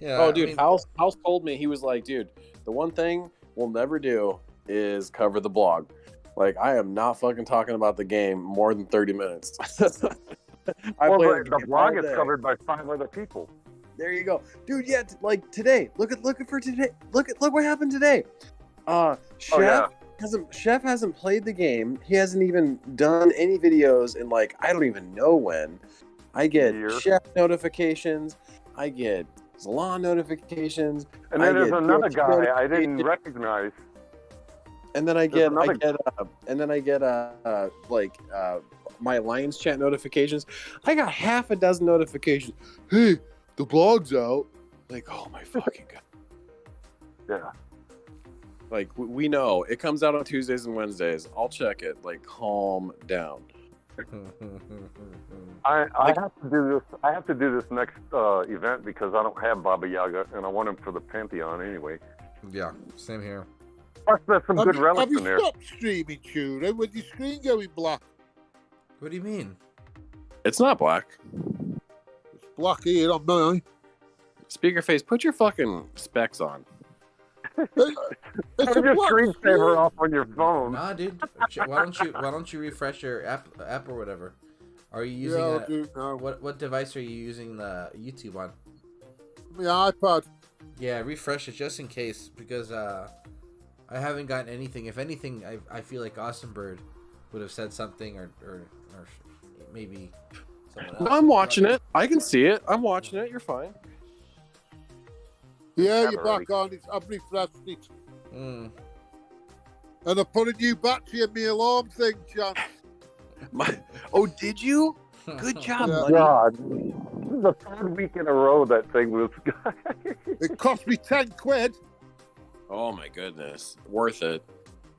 Oh, dude, House told me, he was like, dude, the one thing we'll never do is cover the blog. Like, I am not fucking talking about the game more than 30 minutes. The blog is covered by 5 other people. There you go, dude. Yeah, like today. Look for today. Look what happened today. Chef hasn't played the game. He hasn't even done any videos in like I don't even know when. I get Chef notifications. I get ZALON notifications. And then there's another guy I didn't recognize. And then I get my Lions chat notifications. I got half a dozen notifications. Hey, the blog's out. Like, oh my fucking god. Yeah. Like, we know it comes out on Tuesdays and Wednesdays. I'll check it. Like, calm down. I have to do this. I have to do this next event because I don't have Baba Yaga, and I want him for the Pantheon anyway. Yeah, same here. Plus, there's some good relics Have you in there. stopped streaming, Churro, with your screen going black? What do you mean? It's not black. It's black here on mine. Speaker face, put your fucking specs on. It's Turn a your black screensaver screen. off on your phone. Nah, dude. Why don't you refresh your app or whatever? Are you using Yeah, I'll do it now. what device are you using the YouTube on? My iPad. Yeah, refresh it just in case because I haven't gotten anything. If anything, I feel like Austin Bird would have said something or maybe someone else. No, I'm watching it. I can see it. I'm watching it. You're fine. Yeah, you're back on it. I've refreshed it. Mm. And I put a new battery in my alarm thing, John. Oh, did you? Good job, Yeah. buddy. God, this is the third week in a row that thing was. It cost me 10 quid. Oh my goodness, worth it.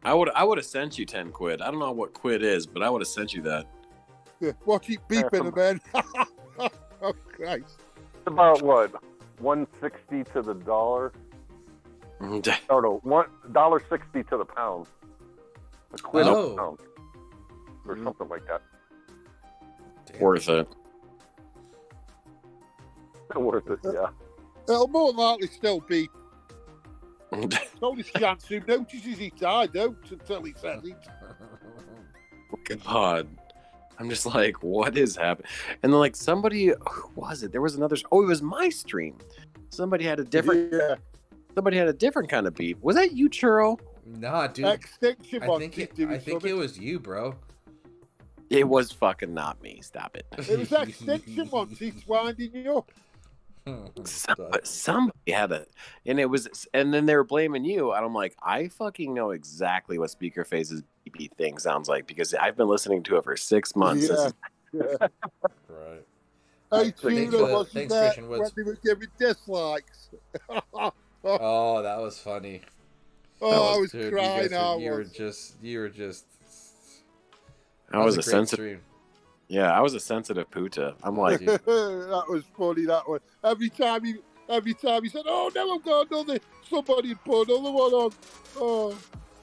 I would have sent you 10 quid. I don't know what quid is, but I would have sent you that. Yeah, watch it beeping, man. Oh, Christ. It's about what, 160 to the dollar? Oh no, $1.60 to the pound. A quid Oh. a pound, or something like that. Damn. Worth it. Worth it, yeah. It'll more than likely still beep. It's only chance who notices it. I don't until he says it. God, I'm just like, what is happening? And then like somebody, who was it? There was another. Oh, it was my stream. Somebody had a different. Yeah. Somebody had a different kind of beep. Was that you, Churro? Nah, dude. Extinction I Bond think keep doing I think it something. was you, bro. It was fucking not me. Stop it. It was Extinction Bond. He's winding you up. Somebody had a, and it was, and then they were blaming you, and I'm like, I fucking know exactly what Speaker Face's beepy thing sounds like because I've been listening to it for 6 months. Yeah. Since- Right. Hey, Thanks Tuna for that. wasn't Thanks, there Christian when Woods. they were giving dislikes. Oh, that was funny. I was Dude, crying. you were just. I was a great sensitive, stream. yeah, I was a sensitive puta. I'm like, That was funny. That one. Every time he said, "Oh no, I've got another," somebody would put another one on. Oh,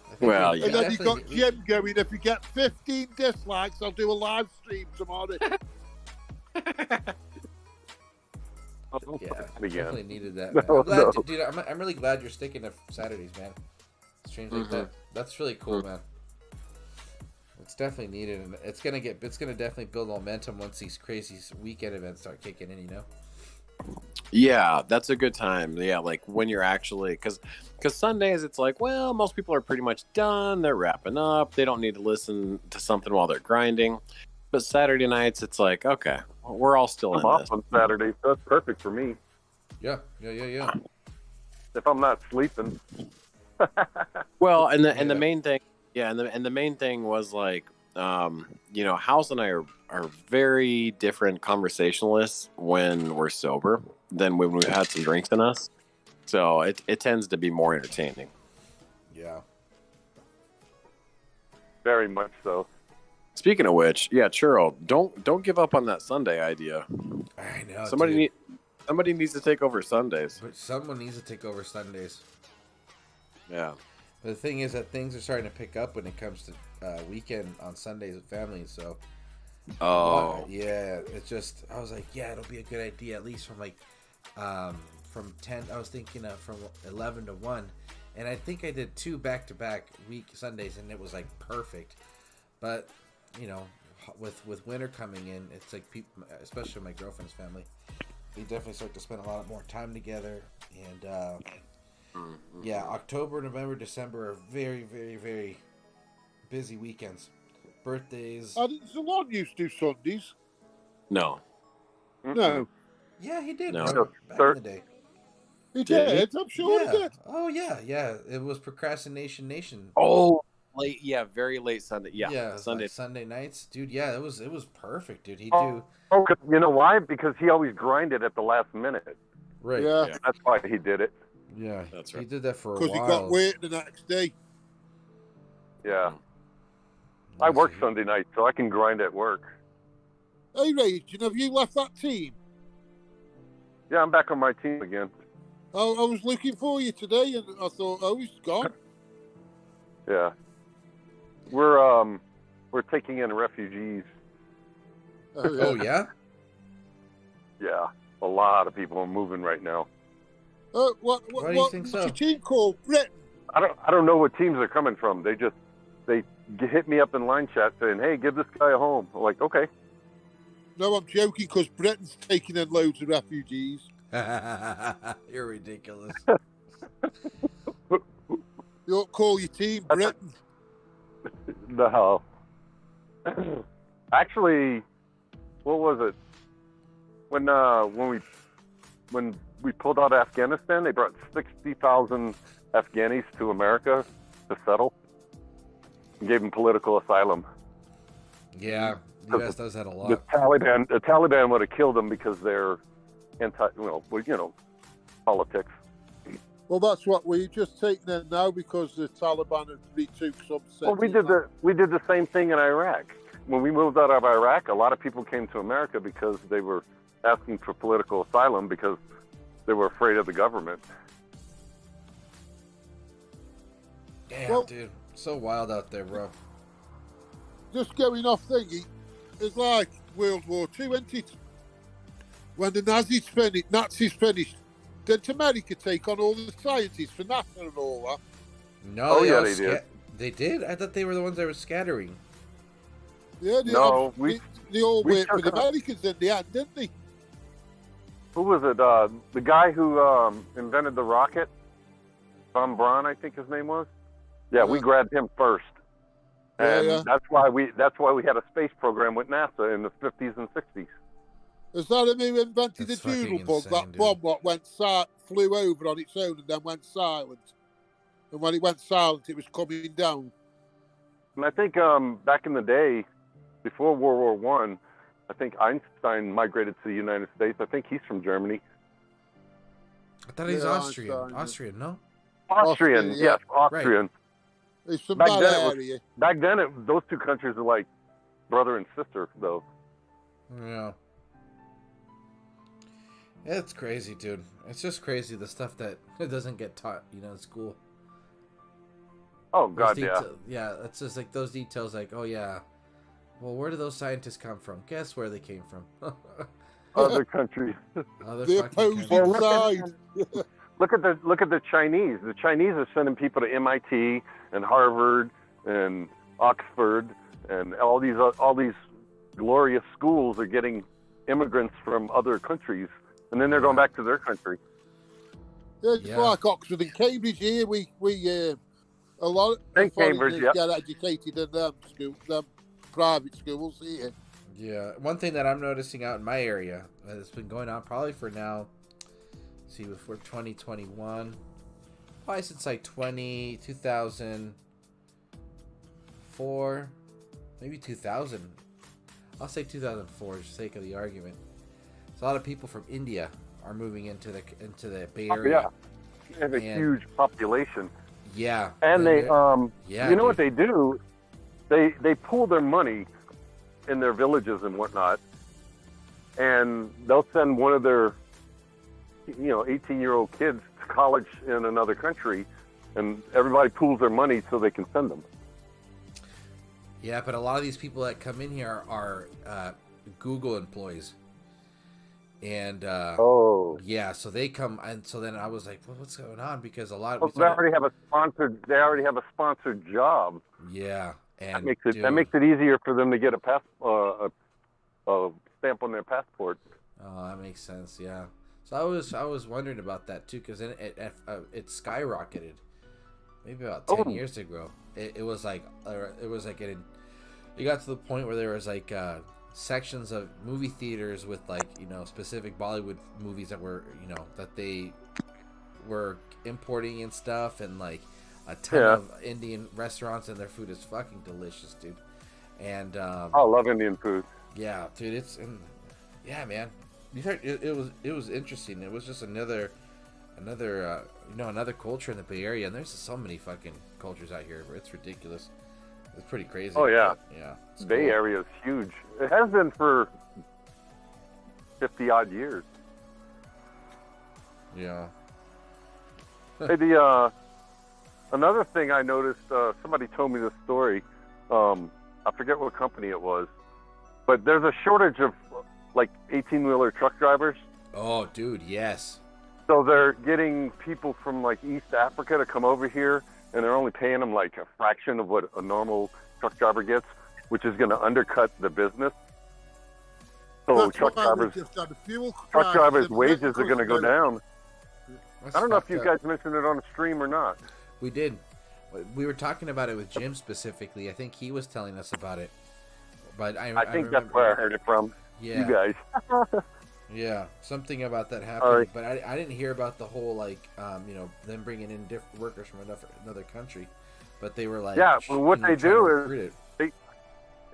I think Well, we- yeah. and then he got definitely- Jim going. If you get 15 dislikes, I'll do a live stream tomorrow. Yeah, Again. definitely needed that. No, Man. I'm glad, no. dude. I'm really glad you're sticking to Saturdays, man. Streams like that. That's really cool, man. It's definitely needed, and it's gonna definitely build momentum once these crazy weekend events start kicking in. You know. yeah, that's a good time. Yeah, like when you're actually, because Sundays it's like, well, most people are pretty much done. They're wrapping up. They don't need to listen to something while they're grinding. But Saturday nights, it's like, okay, we're all still I'm in off this. on Saturday, so that's perfect for me. Yeah. If I'm not sleeping. Well, and the Yeah. main thing, yeah, and the main thing was like, you know, House and I are very different conversationalists when we're sober than when we've had some drinks in us. So it tends to be more entertaining. Yeah. Very much so. Speaking of which, yeah, Churro, don't give up on that Sunday idea. I know. Somebody dude. needs to take over Sundays. But someone needs to take over Sundays. Yeah. The thing is that things are starting to pick up when it comes to weekend on Sundays with families. So, Oh. yeah, it's just I was like, yeah, it'll be a good idea at least from like from 10. I was thinking from 11 to 1, and I think I did 2 back-to-back week Sundays, and it was like perfect. But you know, with winter coming in, it's like people, especially my girlfriend's family, we definitely start to spend a lot more time together, and yeah, October, November, December are very, very, very busy weekends. Birthdays. Didn't Zalon used to do Sundays? No. No, Yeah, he did. No. bro, back in the day. he Did he? did. I'm sure Yeah. he did. Oh yeah, yeah. It was Procrastination Nation. Oh, late. Yeah, very late Sunday. Yeah, yeah, Sunday. like Sunday nights, dude. Yeah, it was perfect, dude. He'd Oh. do Oh, 'cause you know why? Because he always grinded at the last minute. right. Yeah, Yeah. That's why he did it. Yeah, That's He right. did that for a because he while. got weight the next day. Yeah. I work Sunday night, so I can grind at work. Hey, Raging, have you left that team? Yeah, I'm back on my team again. I was looking for you today, and I thought, oh, he's gone. Yeah. We're taking in refugees. Oh yeah. Yeah, a lot of people are moving right now. Why do you think so? What's your team called? Britain? I don't know what teams they're coming from. They hit me up in line chat saying, "Hey, give this guy a home." I'm like, okay. No, I'm joking, because Britain's taking in loads of refugees. You're ridiculous. You don't call your team Britain. No. Actually, what was it? When we pulled out of Afghanistan, they brought 60,000 Afghanis to America to settle and gave them political asylum. Yeah, the U.S. does that a lot. The Taliban would have killed them because they're politics. Well, that's what we're just taking in now, because the Taliban have retook some. Well, we did the same thing in Iraq. When we moved out of Iraq, a lot of people came to America because they were asking for political asylum because they were afraid of the government. Damn, Well, dude, so wild out there, bro. Just going off thingy, it's like World War II, isn't it? When the Nazis finished, did America take on all the scientists for NASA and all that? No, they did. They did? I thought they were the ones that were scattering. Yeah, they all worked for the Americans in the end, didn't they? Who was it? The guy who invented the rocket, Von Braun, I think his name was. Yeah, we grabbed him first, and that's why we had a space program with NASA in the 50s and 60s. Is that him who invented That's the doodle fucking bug? insane, That dude. bomb what flew over on its own and then went silent. And when it went silent, it was coming down. And I think back in the day, before World War I, I think Einstein migrated to the United States. I think he's from Germany. I thought he's Yeah, Austrian. Einstein, yeah. Austrian, no? Austrian, Austrian, yeah. yes, Austrian. It's from Back that then it was- area. Back then, those two countries were like brother and sister, though. Yeah. It's crazy, dude. It's just crazy, the stuff that doesn't get taught, in school. Oh, Those God, yeah. Yeah, it's just like those details, like, oh, yeah. Well, where do those scientists come from? Guess where they came from. Other countries. Other The fucking opposing countries. side. Look at the Chinese. The Chinese are sending people to MIT and Harvard and Oxford, and all these glorious schools are getting immigrants from other countries, and then they're going back to their country. Yeah, it's Yeah. like Oxford and Cambridge here. We a lot And of foreigners Cambridge, yep. get educated in them private schools here. Yeah, one thing that I'm noticing out in my area that's been going on probably for now, before 2021, probably since like 2004, maybe 2000. I'll say 2004 for the sake of the argument. So a lot of people from India are moving into the Bay Area. Yeah, they have a huge population. Yeah, And they, yeah, you know what they do? They pool their money in their villages and whatnot, and they'll send one of their, 18-year-old kids to college in another country, and everybody pools their money so they can send them. Yeah, but a lot of these people that come in here are Google employees. And yeah, so they come, and so then I was like, well, what's going on? Because a lot of They already have a sponsored job. yeah, and That makes it easier for them to get a stamp on their passport. Oh, that makes sense. Yeah. So I was wondering about that too, because then it skyrocketed. Maybe about 10 years ago, it was like it got to the point where there was like sections of movie theaters with like specific Bollywood movies that were that they were importing and stuff, and like a ton of Indian restaurants, and their food is fucking delicious, dude. And I love Indian food. Yeah, dude, yeah, man. It was interesting. It was just another culture in the Bay Area, and there's so many fucking cultures out here. It's ridiculous. It's pretty crazy. Oh, yeah. Yeah. It's Bay cool. Area is huge. It has been for 50 odd years. Yeah. Hey, another thing I noticed, somebody told me this story. I forget what company it was, but there's a shortage of like 18-wheeler truck drivers. Oh, dude, yes. So they're getting people from like East Africa to come over here, and they're only paying them like a fraction of what a normal truck driver gets, which is going to undercut the business. So That's truck why we drivers, just had a fuel truck crisis drivers' in wages are Mexico. going to go down. That's I don't know if fucked you up. guys mentioned it on the stream or not. We did. We were talking about it with Jim specifically. I think he was telling us about it. But I think remember, that's where I heard it from. Yeah. You guys. Yeah, something about that happening. Right. But I didn't hear about the whole, like, them bringing in different workers from another country. But they were like... Yeah, well, what they do is recruit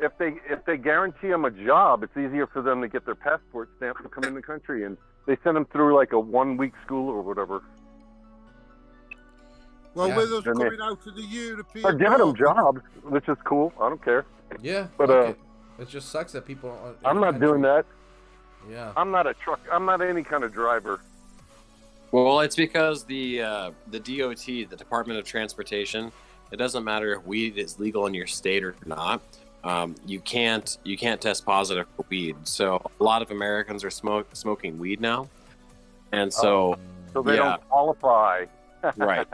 if they guarantee them a job, it's easier for them to get their passport stamped to come in the country, and they send them through like a 1-week school or whatever. Well, Yeah. with us Then they- coming out of the European Or giving them market, jobs, which is cool. I don't care. Yeah, But, fuck it just sucks that people... I'm not doing that. Yeah. I'm not any kind of driver. Well, it's because the DOT, the Department of Transportation, it doesn't matter if weed is legal in your state or not. You can't test positive for weed. So a lot of Americans are smoking weed now, and so So they Yeah. don't qualify. right.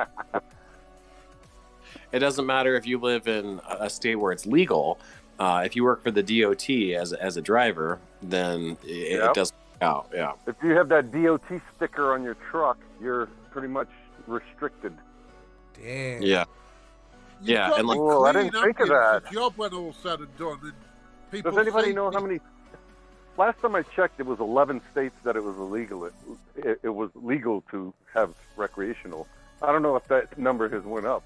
It doesn't matter if you live in a state where it's legal. If you work for the DOT as a driver, then it Yep. doesn't work out. Yeah. If you have that DOT sticker on your truck, you're pretty much restricted. Damn. Yeah. you've Yeah, got and, to like- be Oh, I clean, didn't think of haven't you, that. for the job when all's said and done. And people Does anybody think- know how many? Last time I checked, it was 11 states that it was illegal. It was legal to have recreational. I don't know if that number has went up.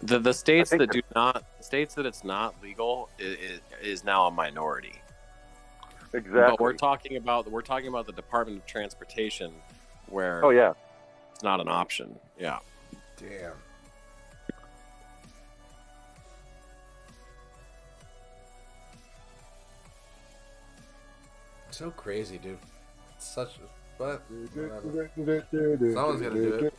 The states I think that it's not legal is now a minority. Exactly. But we're talking about the Department of Transportation, where Oh yeah. it's not an option. Yeah. Damn. So crazy, dude. It's such a... But, whatever. Someone's gonna do it.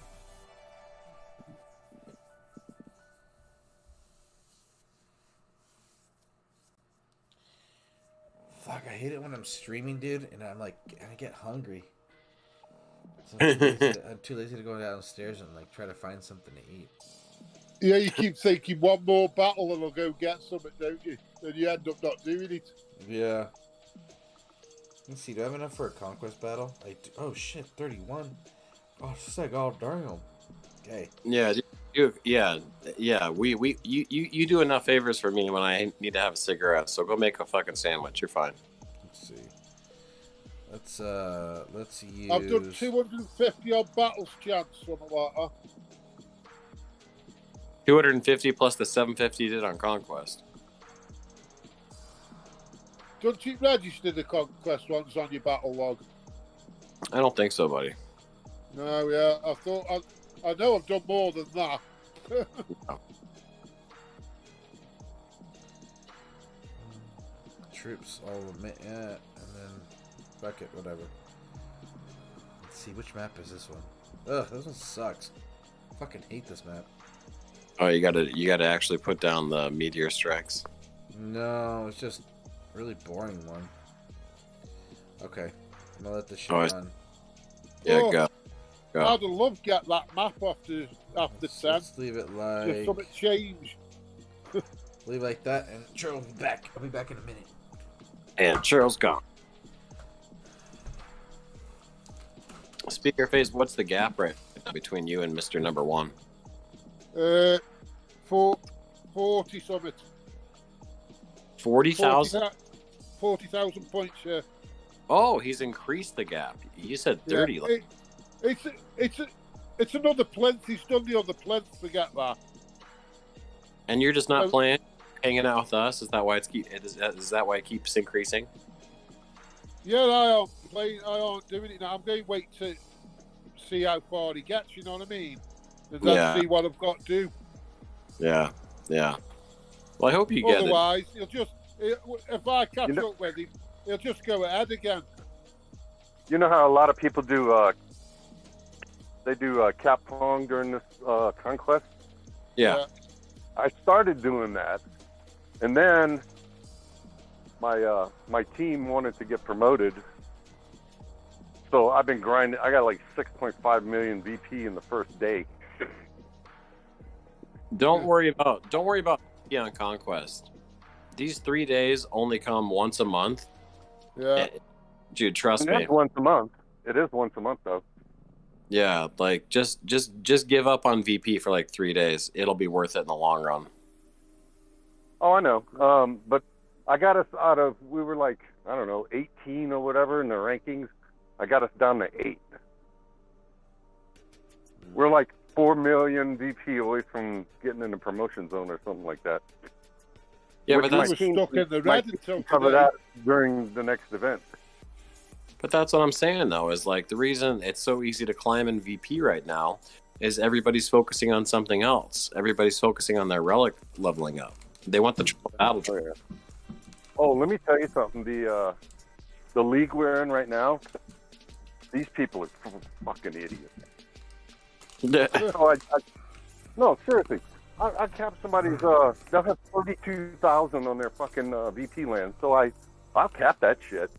Fuck, I hate it when I'm streaming, dude, and I'm like, I get hungry. So I'm too lazy to go downstairs and like try to find something to eat. Yeah, you keep thinking one more battle and I'll go get something, don't you? And you end up not doing it. Yeah. Let's see, do I have enough for a conquest battle? Oh shit, 31. Oh, it's like, oh damn. Okay. Yeah. You do enough favors for me when I need to have a cigarette. So go make a fucking sandwich. You're fine. Let's see. Let's use. I've done 250 odd battles, chance, something like that. 250 plus the 750 you did on Conquest. Don't you register the conquest ones on your battle log? I don't think so, buddy. No, yeah. I know I've done more than that. Troops, all admit, yeah, and then fuck it, whatever. Let's see, which map is this one? Ugh, this one sucks. Fucking hate this map. Oh, you gotta actually put down the meteor strikes. No, it's just a really boring one. Okay, I'm gonna let this shit Oh, run. Yeah, Oh. go. I'd have loved to get that map after 10. Let's leave it Just like something change. leave it like that, and Churro will be back. I'll be back in a minute. And Cheryl's gone. Speaker face, what's the gap right now between you and Mr. Number One? 40 something. 40,000? 40,000 points, yeah. Oh, he's increased the gap. You said 30. Yeah, it's another plinth. He's done the other plinth to get that. And you're just not Well- playing, hanging out with us? Is that why is that why it keeps increasing? Yeah, I aren't playing. I aren't doing it now. I'm going to wait to see how far he gets. You know what I mean? And then Yeah. see what I've got to do. Yeah, yeah. Well, I hope you get it. Otherwise, if I catch up with him, he'll just go ahead again. You know how a lot of people do, they do cap pong during this conquest? Yeah. I started doing that, and then my team wanted to get promoted, so I've been grinding. I got like 6.5 million VP in the first day. Don't worry about VP on Conquest. These 3 days only come once a month. Yeah. Dude, trust me. It is once a month. It is once a month, though. Yeah, like just give up on VP for like 3 days. It'll be worth it in the long run. Oh, I know. But I got us out of, we were like, I don't know, 18 or whatever in the rankings. I got us down to 8. We're like 4 million VP away from getting in the promotion zone or something like that. Yeah, Which but that's stuck in the red until cover today. that during the next event. But that's what I'm saying, though, is like the reason it's so easy to climb in VP right now is everybody's focusing on something else. Everybody's focusing on their relic leveling up. They want the battle. Oh, yeah. Oh, let me tell you something. The league we're in right now, these people are fucking idiots. No, seriously. I capped somebody's, they'll have 32,000 on their fucking VP land, so I'll cap that shit.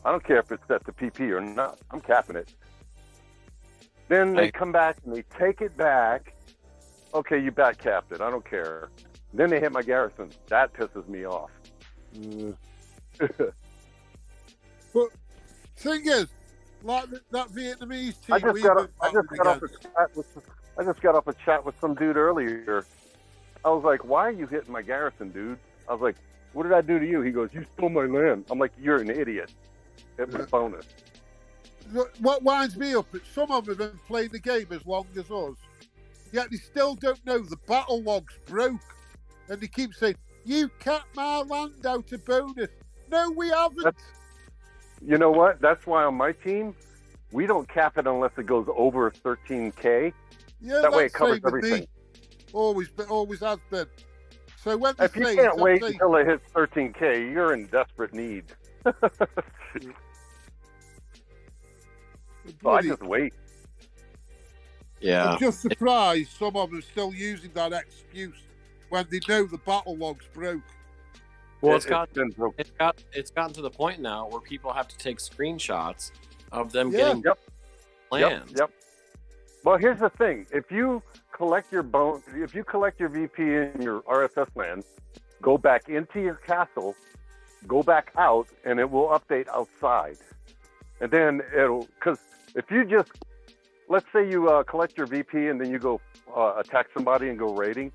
I don't care if it's set to PP or not. I'm capping it. Then they come back and they take it back. Okay, you back capped it. I don't care. Then they hit my garrison. That pisses me off. But thing is, like that Vietnamese team, I just got off a chat with some dude earlier. I was like, "Why are you hitting my garrison, dude?" I was like, "What did I do to you?" He goes, "You stole my land." I'm like, "You're an idiot." It was bonus. What winds me up is some of them have been playing the game as long as us, yet they still don't know the battle log's broke, and they keep saying, "You cut my land out of bonus." No, we haven't. You know what? That's why on my team, we don't cap it unless it goes over 13K. Yeah, that way it covers same with everything. me. Always has been. So when they If you say can't it's wait okay- until it hits 13K, you're in desperate need. So I just wait. Yeah. I'm just surprised some of them are still using that excuse when they know the battle log's broke. Well, It's been broke. it's gotten to the point now where people have to take screenshots of them Yeah. getting lands. Yep. Well, here's the thing: if you collect your VP in your RSS land, go back into your castle, go back out, and it will update outside. And then because if you just, let's say you collect your VP and then you go attack somebody and go raiding,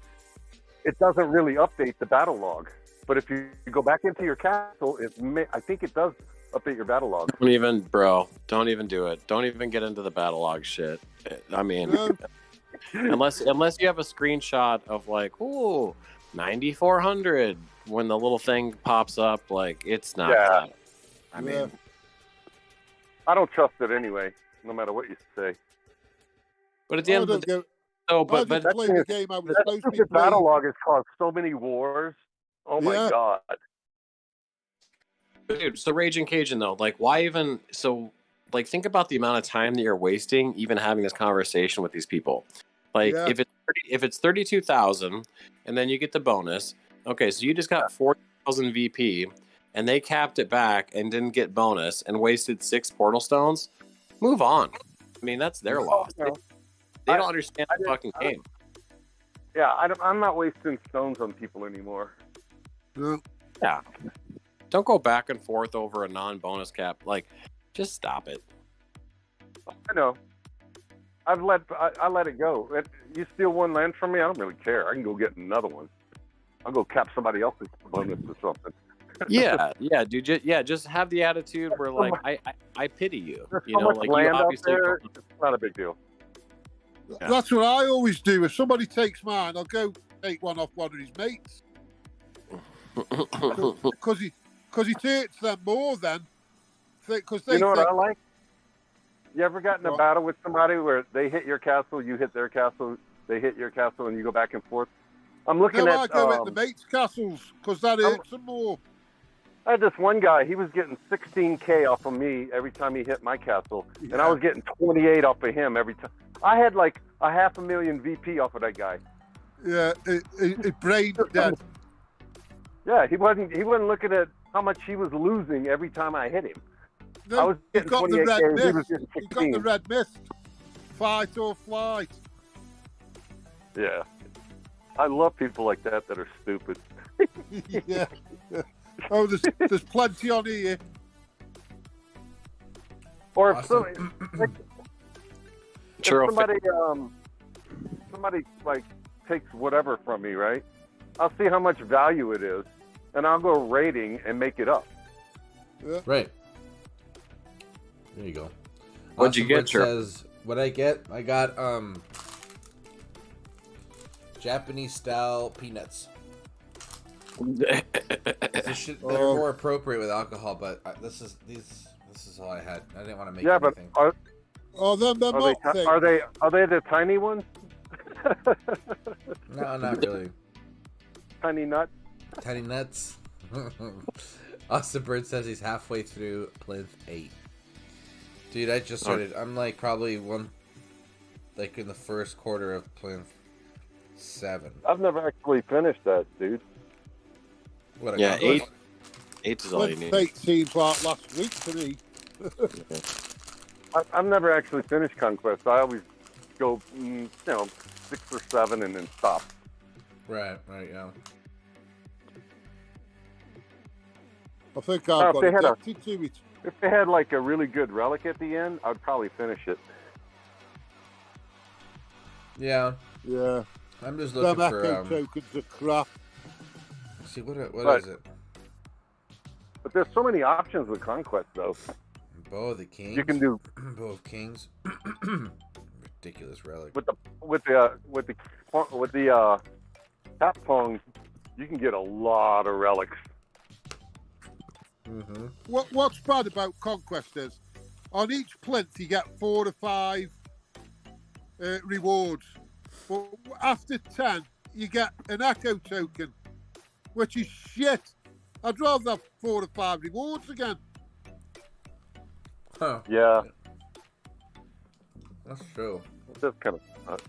it doesn't really update the battle log. But if you go back into your castle, I think it does update your battle log. Don't even do it. Don't even get into the battle log shit. I mean, No. unless you have a screenshot of like, ooh, 9,400 when the little thing pops up, like it's not Yeah. that. I Yeah. mean, I don't trust it anyway, no matter what you say. but at the end of the day, so, but I just played the game I was That supposed to be stupid battle playing. log has caused so many wars. Oh my Yeah. god! dude, so Raging Cajun though, like why even so? Like think about the amount of time that you're wasting even having this conversation with these people. Like Yeah. if it's 32,000 and then you get the bonus, okay, so you just got 4,000 VP and they capped it back and didn't get bonus and wasted 6 portal stones. Move on. I mean that's their loss. No. They don't understand the fucking game. Yeah, I'm not wasting stones on people anymore. No. Yeah. Don't go back and forth over a non-bonus cap. Like, just stop it. I know. I let it go. You steal one land from me, I don't really care. I can go get another one. I'll go cap somebody else's bonus or something. Yeah, dude. Just have the attitude where like I pity you. There's You so know, much like land you out obviously. there. It's not a big deal. Yeah. That's what I always do. If somebody takes mine, I'll go take one off one of his mates. Because he takes them more then. Because they You know what think, I like? You ever got in a What? battle with somebody where they hit your castle, you hit their castle, they hit your castle, and you go back and forth? I'm looking Now I at. go at the mates' castles because that hurts them more. I had this one guy. He was getting 16K off of me every time he hit my castle, and I was getting 28 off of him every time. I had like a 500,000 VP off of that guy. Yeah, it brain dead. Yeah, he wasn't looking at how much he was losing every time I hit him. No, I was he getting got the 28K, red and he was mist. getting He got the 16. red mist. Fight or flight. Yeah, I love people like that are stupid. Yeah. Oh, there's plenty on here. Or if Awesome. somebody like takes whatever from me, right? I'll see how much value it is, and I'll go rating and make it up. Yeah. Right. There you go. What'd you get, Churro? Says, what I get? I got Japanese style peanuts. They're more appropriate with alcohol, but this is all I had. I didn't want to make anything. But Are they the tiny ones? No, not really. Tiny nut. Tiny nuts. Austin Bird says he's halfway through Plinth 8. Dude, I just started. I'm like probably in the first quarter of Plinth 7. I've never actually finished that, dude. What? Yeah, 8 is all you need. 8 seems like last week to me. I've never actually finished Conquest. I always go, 6 or 7 and then stop. Right, yeah. I think I've got addicted to it. If they had like a really good relic at the end, I'd probably finish it. Yeah. Yeah. I'm just looking Them for echo tokens are crap. see what is it? But there's so many options with Conquest, though. Bow of the Kings. You can do Bow of Kings. Ridiculous relic. with the tap pong. You can get a lot of relics. Mm-hmm. What's bad about Conquest is, on each plinth you get 4 or 5 rewards. But after 10, you get an echo token, which is shit. I'd rather have 4 or 5 rewards again. Huh. Yeah, That's true. that's kind of.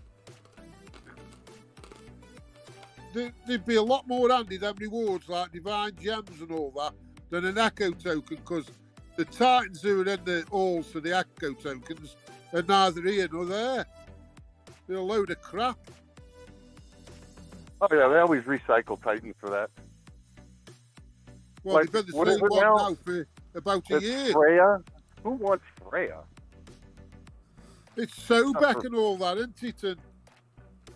There'd be a lot more handy than rewards like divine gems and all that than an echo token, because the titans who are in the halls for the echo tokens are neither here nor there. They're a load of crap. Oh yeah, they always recycle Titans for that. Well, Like, they've been what the is same it one now? now for about a It's year. Freya. Who wants Freya? It's Sobek and all that, isn't it? And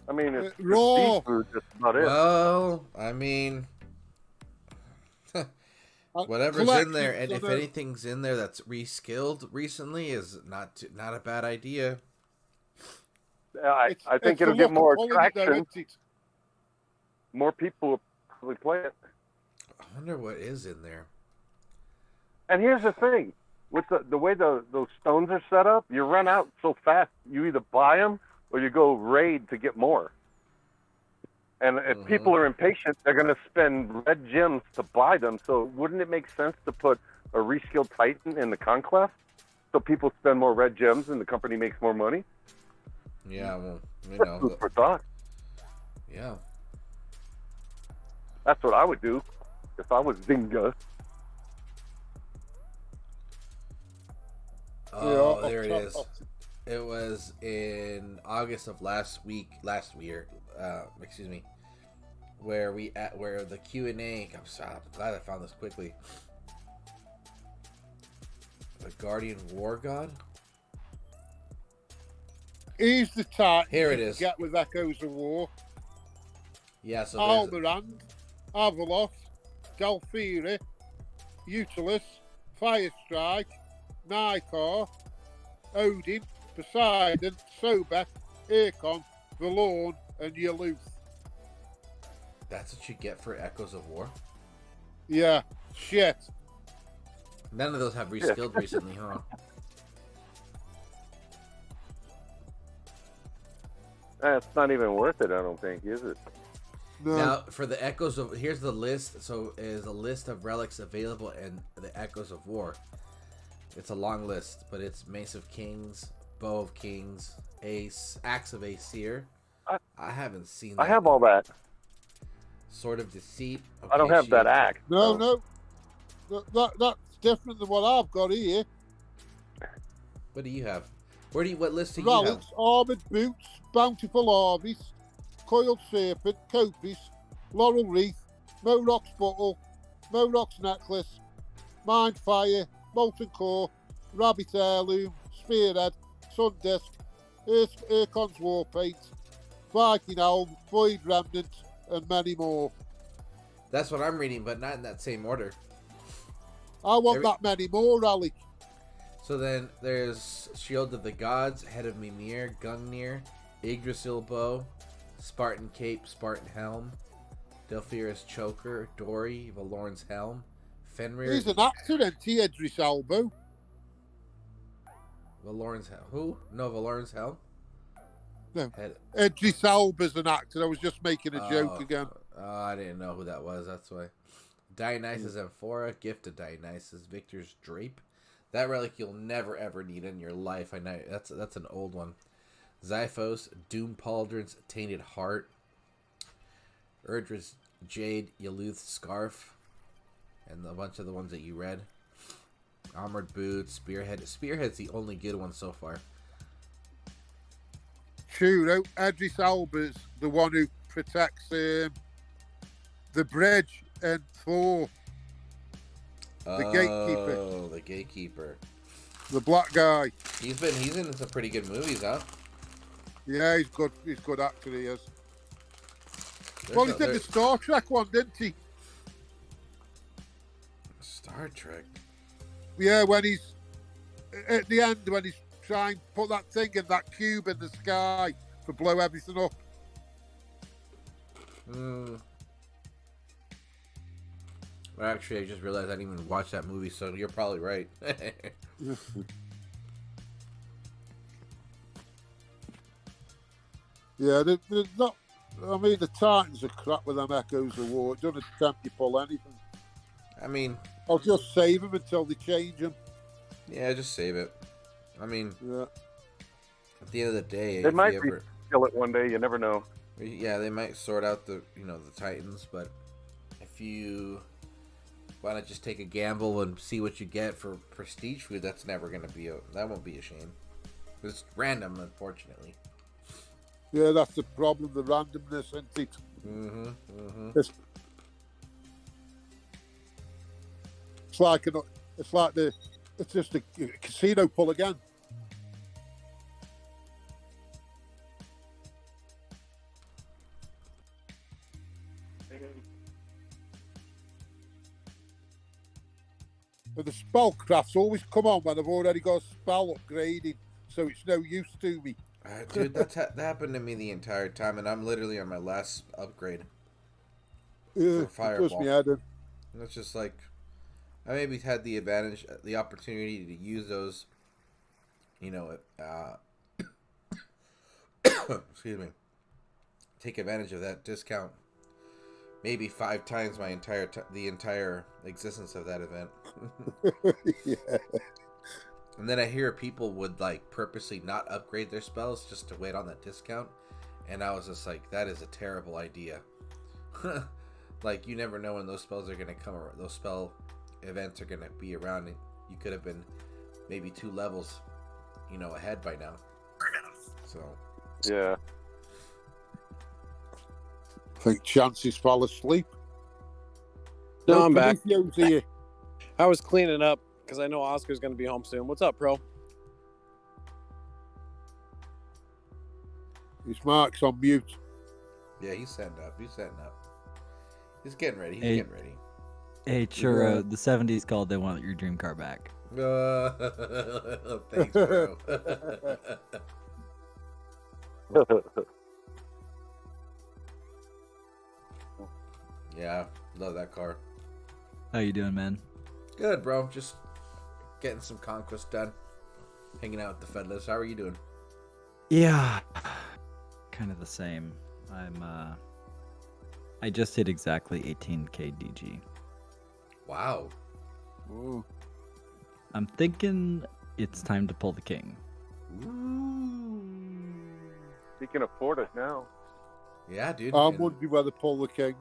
I mean, it's Raw. seafood, that's about it. Well, I mean, whatever's in there, and if collections, anything's in there that's reskilled recently, is not a bad idea. I think it's it'll a get look more of quality though, traction. isn't it? More people will probably play it. I wonder what is in there. And here's the thing. With the way those stones are set up, you run out so fast, you either buy them or you go raid to get more. And if people are impatient, they're going to spend red gems to buy them. So wouldn't it make sense to put a reskilled Titan in the Conquest so people spend more red gems and the company makes more money? Yeah, well, That's food for thought. yeah. That's what I would do if I was Zynga. Oh, there it is. It was in August of last year, excuse me, where the Q&A, I'm glad I found this quickly. The Guardian War God? Here's the Titan. Here it is. Get with Echoes of War. Yeah, so Almirand, Avalok, Galfiri, Utilus, Firestrike, Nikar, Odin, Poseidon, Sobek, Aircon, Valorn, and Yalooth. that's what you get for Echoes of War? Yeah, shit. None of those have reskilled recently, huh? It's not even worth it, I don't think, is it? No. Now, for the Echoes of... Here's the list. So, is a list of relics available in the Echoes of War. It's a long list, but it's Mace of Kings, Bow of Kings, Axe of Aesir. I haven't seen that. I have all that. Sword of Deceit. I don't have that axe. No. That's different than what I've got here. What do you have? What list do you have? Relics, armoured boots, bountiful harvest, coiled serpent, coppice, laurel wreath, Moroc's bottle, Moroc's necklace, mind fire, molten core, rabbit heirloom, spearhead, sun disc, Urkon's war paint, Viking helm, void remnant, and many more. That's what I'm reading, but not in that same order. I want that many more, Alec. So then there's Shield of the Gods, Head of Mimir, Gungnir, Yggdrasil Bow, Spartan Cape, Spartan Helm, Delphira's Choker, Dory, Valorn's Helm, Fenrir. He's an actor, isn't he, Idris Elba? Valorn's Helm. Who? No, Valorn's Helm? No. Idris Elba's an actor. I was just making a joke again. I didn't know who that was, that's why. Dionysus Amphora, Gift of Dionysus, Victor's Drape. That relic you'll never ever need in your life. I know that's an old one. Xiphos, Doom Pauldron's Tainted Heart, Urdri's Jade, Yaluth's Scarf, and a bunch of the ones that you read. Armored Boots, Spearhead. Spearhead's the only good one so far. Churro, Idris Elba's the one who protects the bridge in Thor. The gatekeeper. Oh, the gatekeeper. The black guy. He's in some pretty good movies, huh? Yeah, he's good. He's a good actor, he is. Well, he did the Star Trek one, didn't he? Star Trek? Yeah, when he's at the end, when he's trying to put that thing in that cube in the sky to blow everything up. Well, actually, I just realized I didn't even watch that movie, so you're probably right. Yeah, they're not. I mean, the Titans are crap with them Echoes of War. Don't attempt to pull anything. I mean, I'll just save them until they change them. Yeah, just save it. I mean, yeah. At the end of the day, they might kill it one day. You never know. Yeah, they might sort out the Titans, but if you want to just take a gamble and see what you get for prestige food, that's never going to be that won't be a shame. It's random, unfortunately. Yeah, that's the problem, the randomness, isn't it? It's just a casino pull again. But the spellcrafts always come on when I've already got a spell upgrading, so it's no use to me. Dude, that happened to me the entire time, and I'm literally on my last upgrade. Yeah, Fireball. Me added. And it's just like, I maybe had the advantage, the opportunity to use those, excuse me, take advantage of that discount maybe 5 times the entire existence of that event. Yeah. And then I hear people would purposely not upgrade their spells just to wait on that discount, and I was just like, that is a terrible idea. You never know when those spells are going to come, or those spell events are going to be around, and you could have been maybe 2 levels, ahead by now. So yeah, I think Chances fell asleep. No, I'm back. Here. I was cleaning up because I know Oscar's going to be home soon. What's up, Pro? His Mark's on mute. yeah, he's setting up. He's getting ready. Getting ready. Hey, Churro, the 70s called. They want your dream car back. Thanks, bro. Yeah, love that car. How you doing, man? Good, bro. Just getting some conquest done. Hanging out with the Fedless. How are you doing? Yeah, kind of the same. I'm I just hit exactly 18k DG. Wow. Ooh. I'm thinking it's time to pull the king. He can afford it now. Yeah, dude. I'm and- wondering whether pull the king.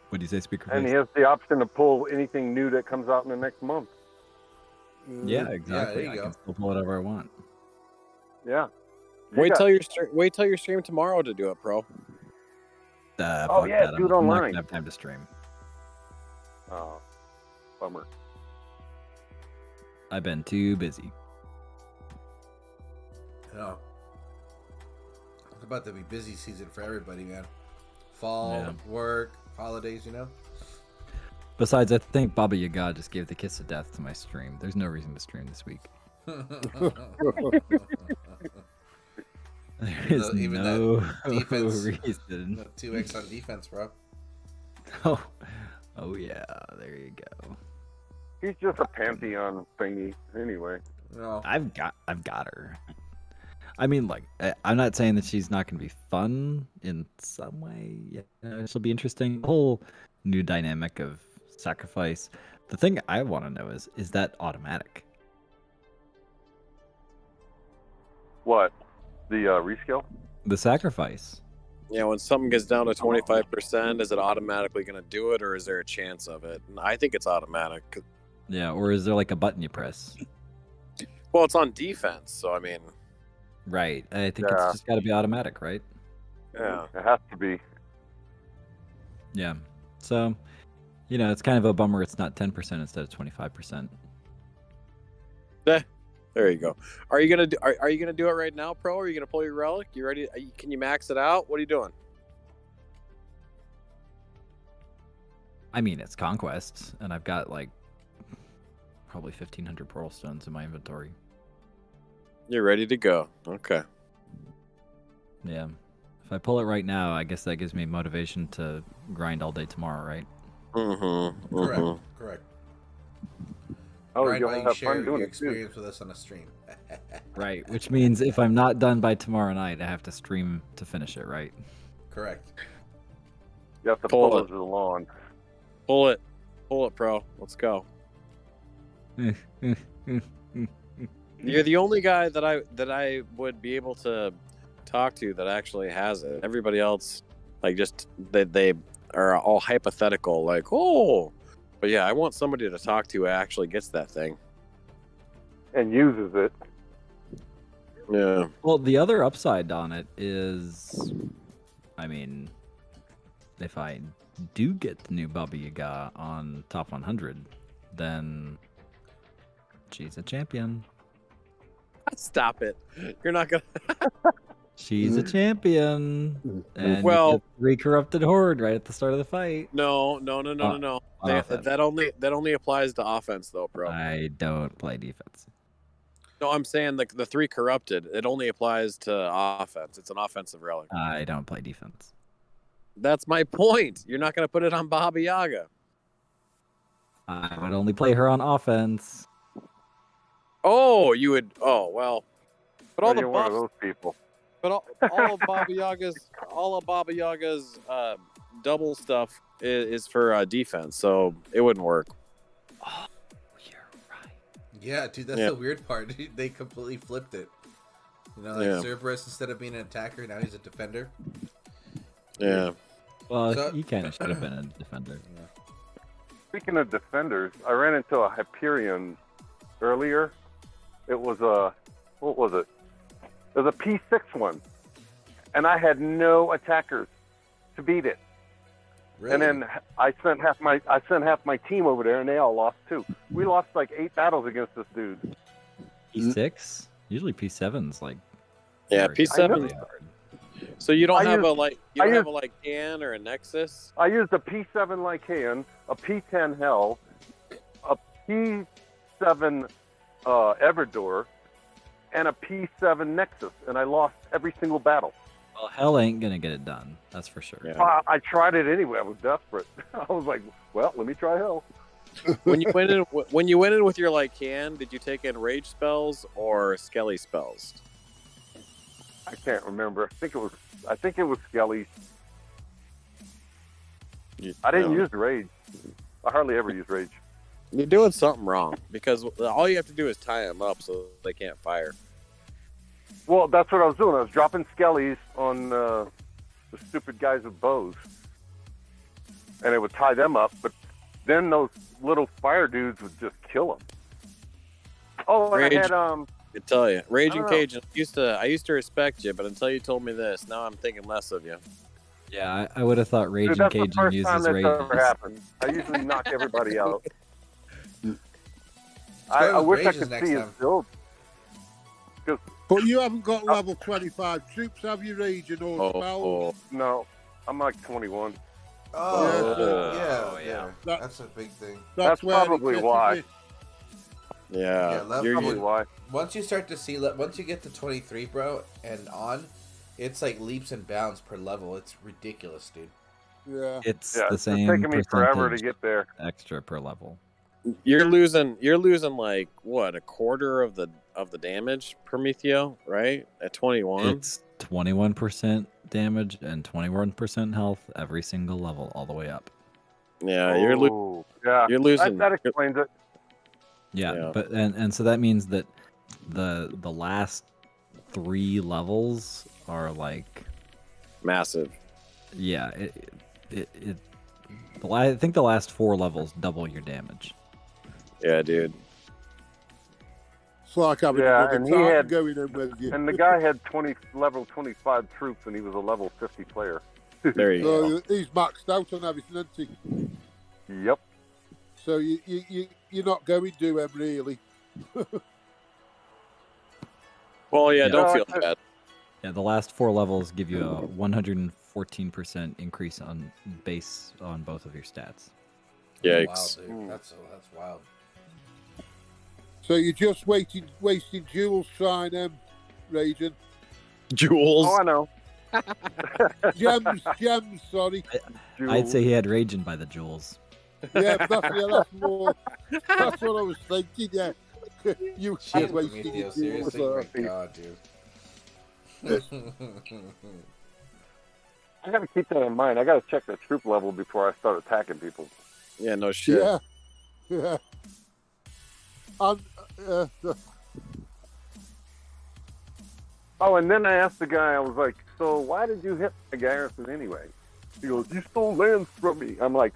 What do you say, Speaker? And he has the option to pull anything new that comes out in the next month. Yeah, exactly. there you I go. can still pull whatever I want. Yeah. Wait till your stream tomorrow to do it, pro. Oh, Fuck yeah, that. do it I'm not online. gonna have time to stream. Oh, bummer. I've been too busy. No. It's about to be busy season for everybody, man. Fall, Yeah. work, holidays, you know? Besides, I think Baba Yaga just gave the kiss of death to my stream. There's no reason to stream this week. There's even no that defense, reason. 2x on defense, bro. Oh yeah, there you go. He's just a pantheon thingy, anyway. No. I've got her. I mean, like, I'm not saying that she's not going to be fun in some way. Yeah, she'll be interesting. The whole new dynamic of sacrifice. The thing I want to know is that automatic? What? The rescale? The sacrifice. Yeah, when something gets down to 25%, is it automatically going to do it, or is there a chance of it? And I think it's automatic. Yeah, or is there like a button you press? Well, it's on defense, so I mean, Right. I think Yeah. it's just got to be automatic, right? yeah. It has to be. Yeah. So, it's kind of a bummer it's not 10% instead of 25%. There you go. Are you gonna do it right now, pro? Or are you gonna pull your relic? You ready? Can you max it out? What are you doing? I mean, it's Conquest, and I've got like probably 1,500 Pearl Stones in my inventory. You're ready to go. Okay. Yeah. If I pull it right now, I guess that gives me motivation to grind all day tomorrow, right? Mm-hmm. Correct. Correct. Oh, Right, you'll while you have share fun doing your it too. experience with us on a stream. Right. Which means if I'm not done by tomorrow night, I have to stream to finish it, right? Correct. You have to Pull pull it. it to the lawn. Pull it, pro. Let's go. You're the only guy that I would be able to talk to that actually has it. Everybody else, like, just they are all hypothetical. Like, oh, but yeah, I want somebody to talk to who actually gets that thing. And uses it. Yeah. Well, the other upside on it is, I mean, if I do get the new Baba Yaga on top 100, then she's a champion. Stop it. You're not gonna. She's a champion. And Well- you get 3 corrupted horde right at the start of the fight. No. On They, offense. that only applies to offense, though, bro. I don't play defense. No, I'm saying the 3 corrupted. It only applies to offense. It's an offensive relic. I don't play defense. That's my point. You're not gonna put it on Baba Yaga. I would only play her on offense. Oh, you would. Oh, well. But all Oh, the you're one of buffs. those people. But all of Baba Yaga's double stuff is for defense, so it wouldn't work. Oh, you're right. Yeah, dude, that's Yeah. the weird part. They completely flipped it. Like Yeah. Cerberus, instead of being an attacker, now he's a defender. Yeah. Well, So- you kind of should have been a defender. Speaking of defenders, I ran into a Hyperion earlier. It was what was it? It was a P6 one. And I had no attackers to beat it. Really? And then I sent half my team over there, and they all lost too. We lost like 8 battles against this dude. P6? Usually P7's like. Yeah, very P7. hard. So you don't I have used- a Lycan or a Nexus? I used a P7 Lycan, a P10 Hell, a P7 Everdor, and a P7 Nexus, and I lost every single battle. Well, hell ain't gonna get it done. That's for sure. Yeah. I tried it anyway. I was desperate. I was like, well, let me try Hell. When you went in with your Lycan, did you take in rage spells or skelly spells? I can't remember. I think it was Skelly. I didn't use rage. I hardly ever use rage. You're doing something wrong because all you have to do is tie them up so they can't fire. Well, that's what I was doing. I was dropping skellies on the stupid guys with bows, and it would tie them up. But then those little fire dudes would just kill them. Oh, and Rage. I had I tell you, Raging I don't know. Cajun. I used to respect you, but until you told me this, now I'm thinking less of you. Yeah, I would have thought dude, Raging that's the Cajun first time uses that's rage. ever happened. I usually knock everybody out. go I with wish I rages could next see his time. build. But you haven't got level 25 troops, have you, Raging or spells? Oh, No, I'm like 21. Oh, yeah. yeah. That- That's a big thing. That's where it probably gets why. a bit- yeah. level- You're- Probably why. Once you start to see, once you get to 23, bro, and on, it's like leaps and bounds per level. It's ridiculous, dude. Yeah. It's Yeah, the it's same taking me forever to percentage get there. extra per level. You're losing like what, a quarter of the damage, Prometheo, right? At 21. It's 21% damage and 21% health every single level, all the way up. Yeah, Oh, yeah. you're losing. That explains it. Yeah, Yeah. but and so that means that the last 3 levels are like, massive. yeah, I think the last 4 levels double your damage. Yeah, dude. It's like having Yeah, another and he Titan had- going in with you. And the guy had level 25 troops, and he was a level 50 player. There you go. So he's maxed out on everything, isn't he? Yep. So you're not going to him, really. Well, yeah, Yeah. don't No, feel it's a- bad. Yeah, the last 4 levels give you a 114% increase on base on both of your stats. Yikes. Wow, dude. That's wild. So you're just wasting jewels trying them, Raging. Jules. Oh, I know. Gems, sorry. I'd say he had Raging by the jewels. Yeah, but that's more. That's what I was thinking, yeah. You Shit, keep wasting Prometheo, your jewels. seriously? My God, dude. I gotta keep that in mind. I gotta check the troop level before I start attacking people. Yeah, no shit. Yeah. Yeah. And, Oh, and then I asked the guy, I was like, so why did you hit my garrison anyway? He goes, you stole lands from me. I'm like,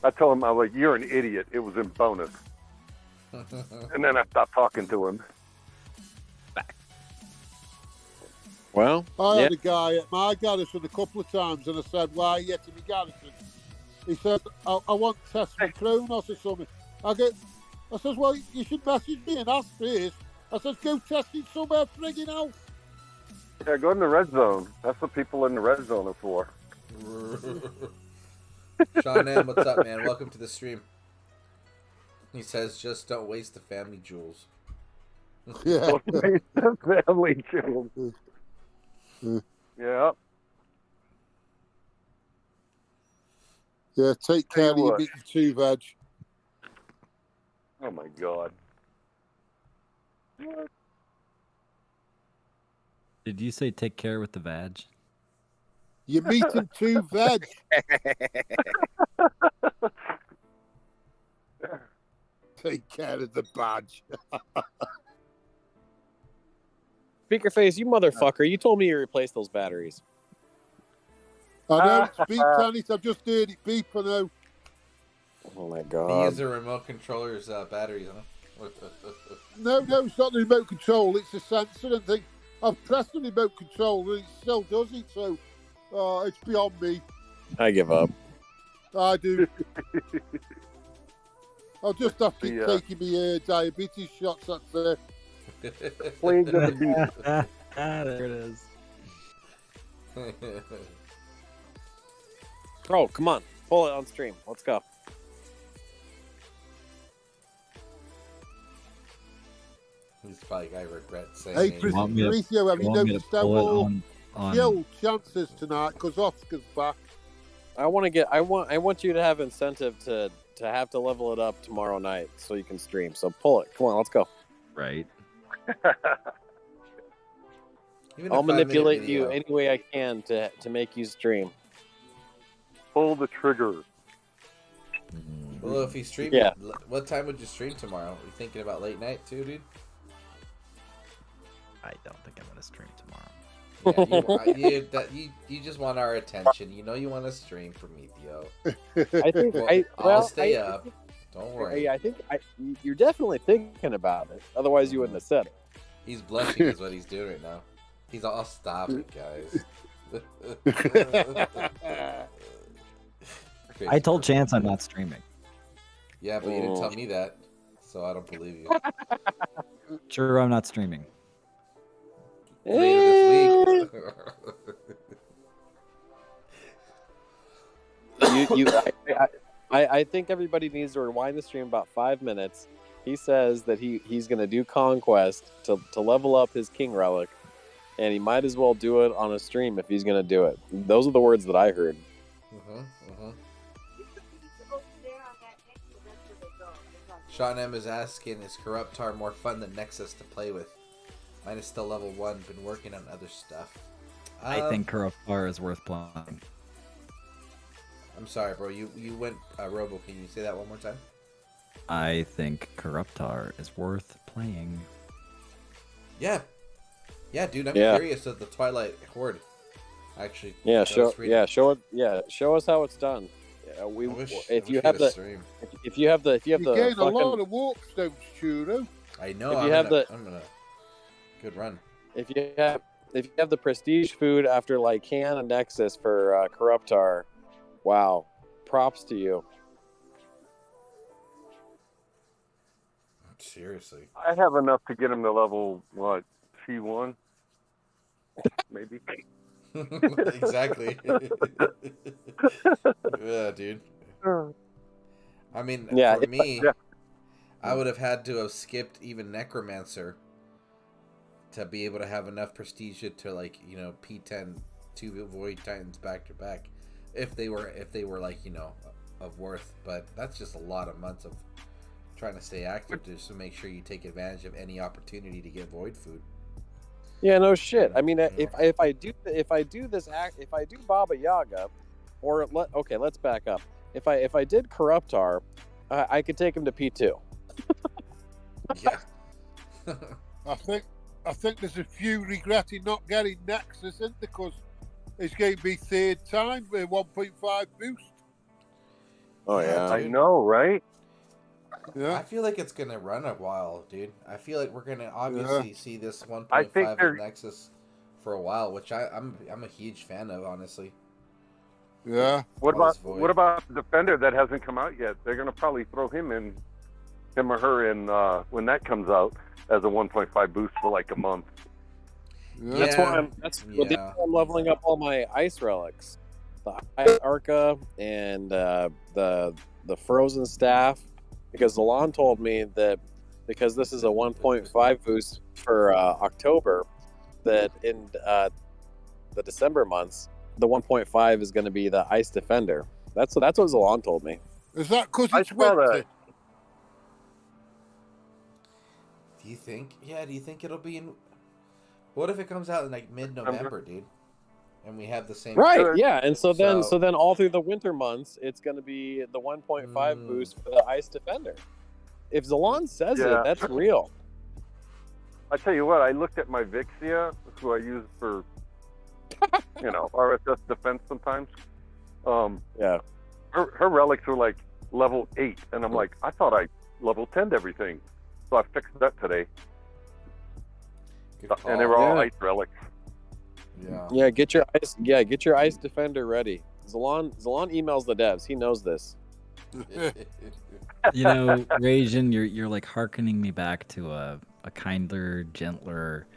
I told him, I was like, you're an idiot. It was in bonus. And then I stopped talking to him. Well, I yeah. had a guy at my garrison a couple of times, and I said, why are you at my garrison? He said, I want to test my Kronos or something. I says, well, you should message me and ask first. I says, go test it somewhere frigging else. Yeah, go in the red zone. That's what people in the red zone are for. Sean M, what's up, man? Welcome to the stream. He says, just don't waste the family jewels. Yeah. Family children. Yeah. Yeah, take care of your what. meat and 2 veg. Oh my God. Did you say take care with the vag? Your meat and 2 veg. Take care of the badge. Speaker face, you motherfucker. You told me you replaced those batteries. I know it's beep, Tanit. I've just heard it beep, I know. Oh my He god. is the remote controller's batteries, huh? No, it's not the remote control. It's the sensor and thing. I've pressed the remote control and it still does it, so it's beyond me. I give up. I do. I'll just have to keep Yeah. taking me diabetes shots, that's it. Plague of the beast. There it is. Bro, come on. Pull it on stream. Let's go. He's probably, I regret saying Hey, it. want me to- Mauricio, have you Want me to noticed how pull it all on kill chances tonight because Oscar's back? I want you to have incentive to have to level it up tomorrow night so you can stream. So pull it. Come on, let's go. right? Even I'll a 5-minute manipulate video. you any way I can to make you stream. Pull the trigger. Well, if he streams, Yeah. what time would you stream tomorrow? Are you thinking about late night too, dude? I don't think I'm gonna stream tomorrow. You just want our attention. You know you want to stream Prometheo. I think I'll stay up. Don't worry. I think you're definitely thinking about it. Otherwise, you wouldn't have said it. He's blushing is what he's doing right now. He's all, stop it, guys. I told Chance I'm not streaming. Yeah, but you didn't tell me that, so I don't believe you. Sure, I'm not streaming. Later this week. I think everybody needs to rewind the stream about 5 minutes. He says that he's going to do Conquest to level up his King Relic, and he might as well do it on a stream if he's going to do it. Those are the words that I heard. Sean M is asking, is Corruptor more fun than Nexus to play with? Mine is still level 1, been working on other stuff. I think Corruptor is worth playing. I'm sorry, bro. You went Robo. Can you say that one more time? I think Corruptor is worth playing. Yeah, dude. I'm curious of the Twilight Horde. Actually, show us how it's done. If you have the you gain a lot of walk stones, Churro. I know. I'm gonna good run. If you have the prestige food after like Can and Nexus for Corruptor, wow, props to you. Seriously, I have enough to get him to level what, C1, maybe. Exactly. Yeah, dude. I mean, for me, I would have had to have skipped even Necromancer to be able to have enough prestige to, like, you know, P10 2 Void Titans back to back, if they were like, you know, of worth. But that's just a lot of months of trying to stay active just to make sure you take advantage of any opportunity to get Void food. Yeah, no shit. I mean, if I do Baba Yaga, or let's back up. If I did Corruptor, I could take him to P2. Yeah. I think there's a few regretting not getting Nexus, isn't there? Because it's going to be third time with 1.5 boost. Oh yeah, I know, right? Yeah. I feel like it's gonna run a while, dude. I feel like we're gonna obviously see this 1.5 of Nexus for a while, which I'm a huge fan of, honestly. Yeah. What about the Defender that hasn't come out yet? They're gonna probably throw him or her in when that comes out as a 1.5 boost for like a month. Yeah. That's why I'm leveling up all my ice relics, the Ice Arca and the Frozen Staff. Because ZALON told me that because this is a 1.5 boost for October, that in the December months, the 1.5 is going to be the Ice Defender. That's what ZALON told me. Is that because it's winter? Do you think? Yeah, do you think it'll be in... What if it comes out in like mid-November, dude? And we have the same... Right, yeah. And so then all through the winter months, it's going to be the 1.5 boost for the Ice Defender. If ZALON says it, that's real. I tell you what, I looked at my Vixia, who I use for, RSS defense sometimes. Yeah. Her relics were like level 8, and I'm like, I thought I level 10'd everything. So I fixed that today. And they were all ice relics. Yeah, get your Ice Defender ready. ZALON emails the devs. He knows this. Rajin, you're like hearkening me back to a kinder, gentler,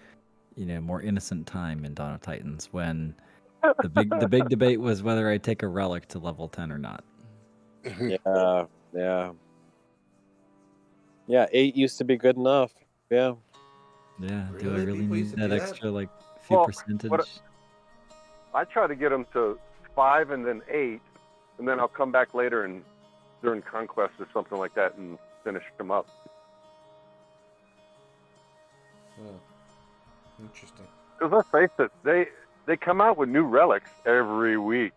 more innocent time in Dawn of Titans when the big debate was whether I take a relic to level 10 or not. Yeah, 8 used to be good enough. Yeah. Yeah. Really? Do I really People need used to do that that? extra few percentage? I try to get them to 5 and then 8, and then I'll come back later and during Conquest or something like that and finish them up. Interesting. Because let's face it, they come out with new relics every week.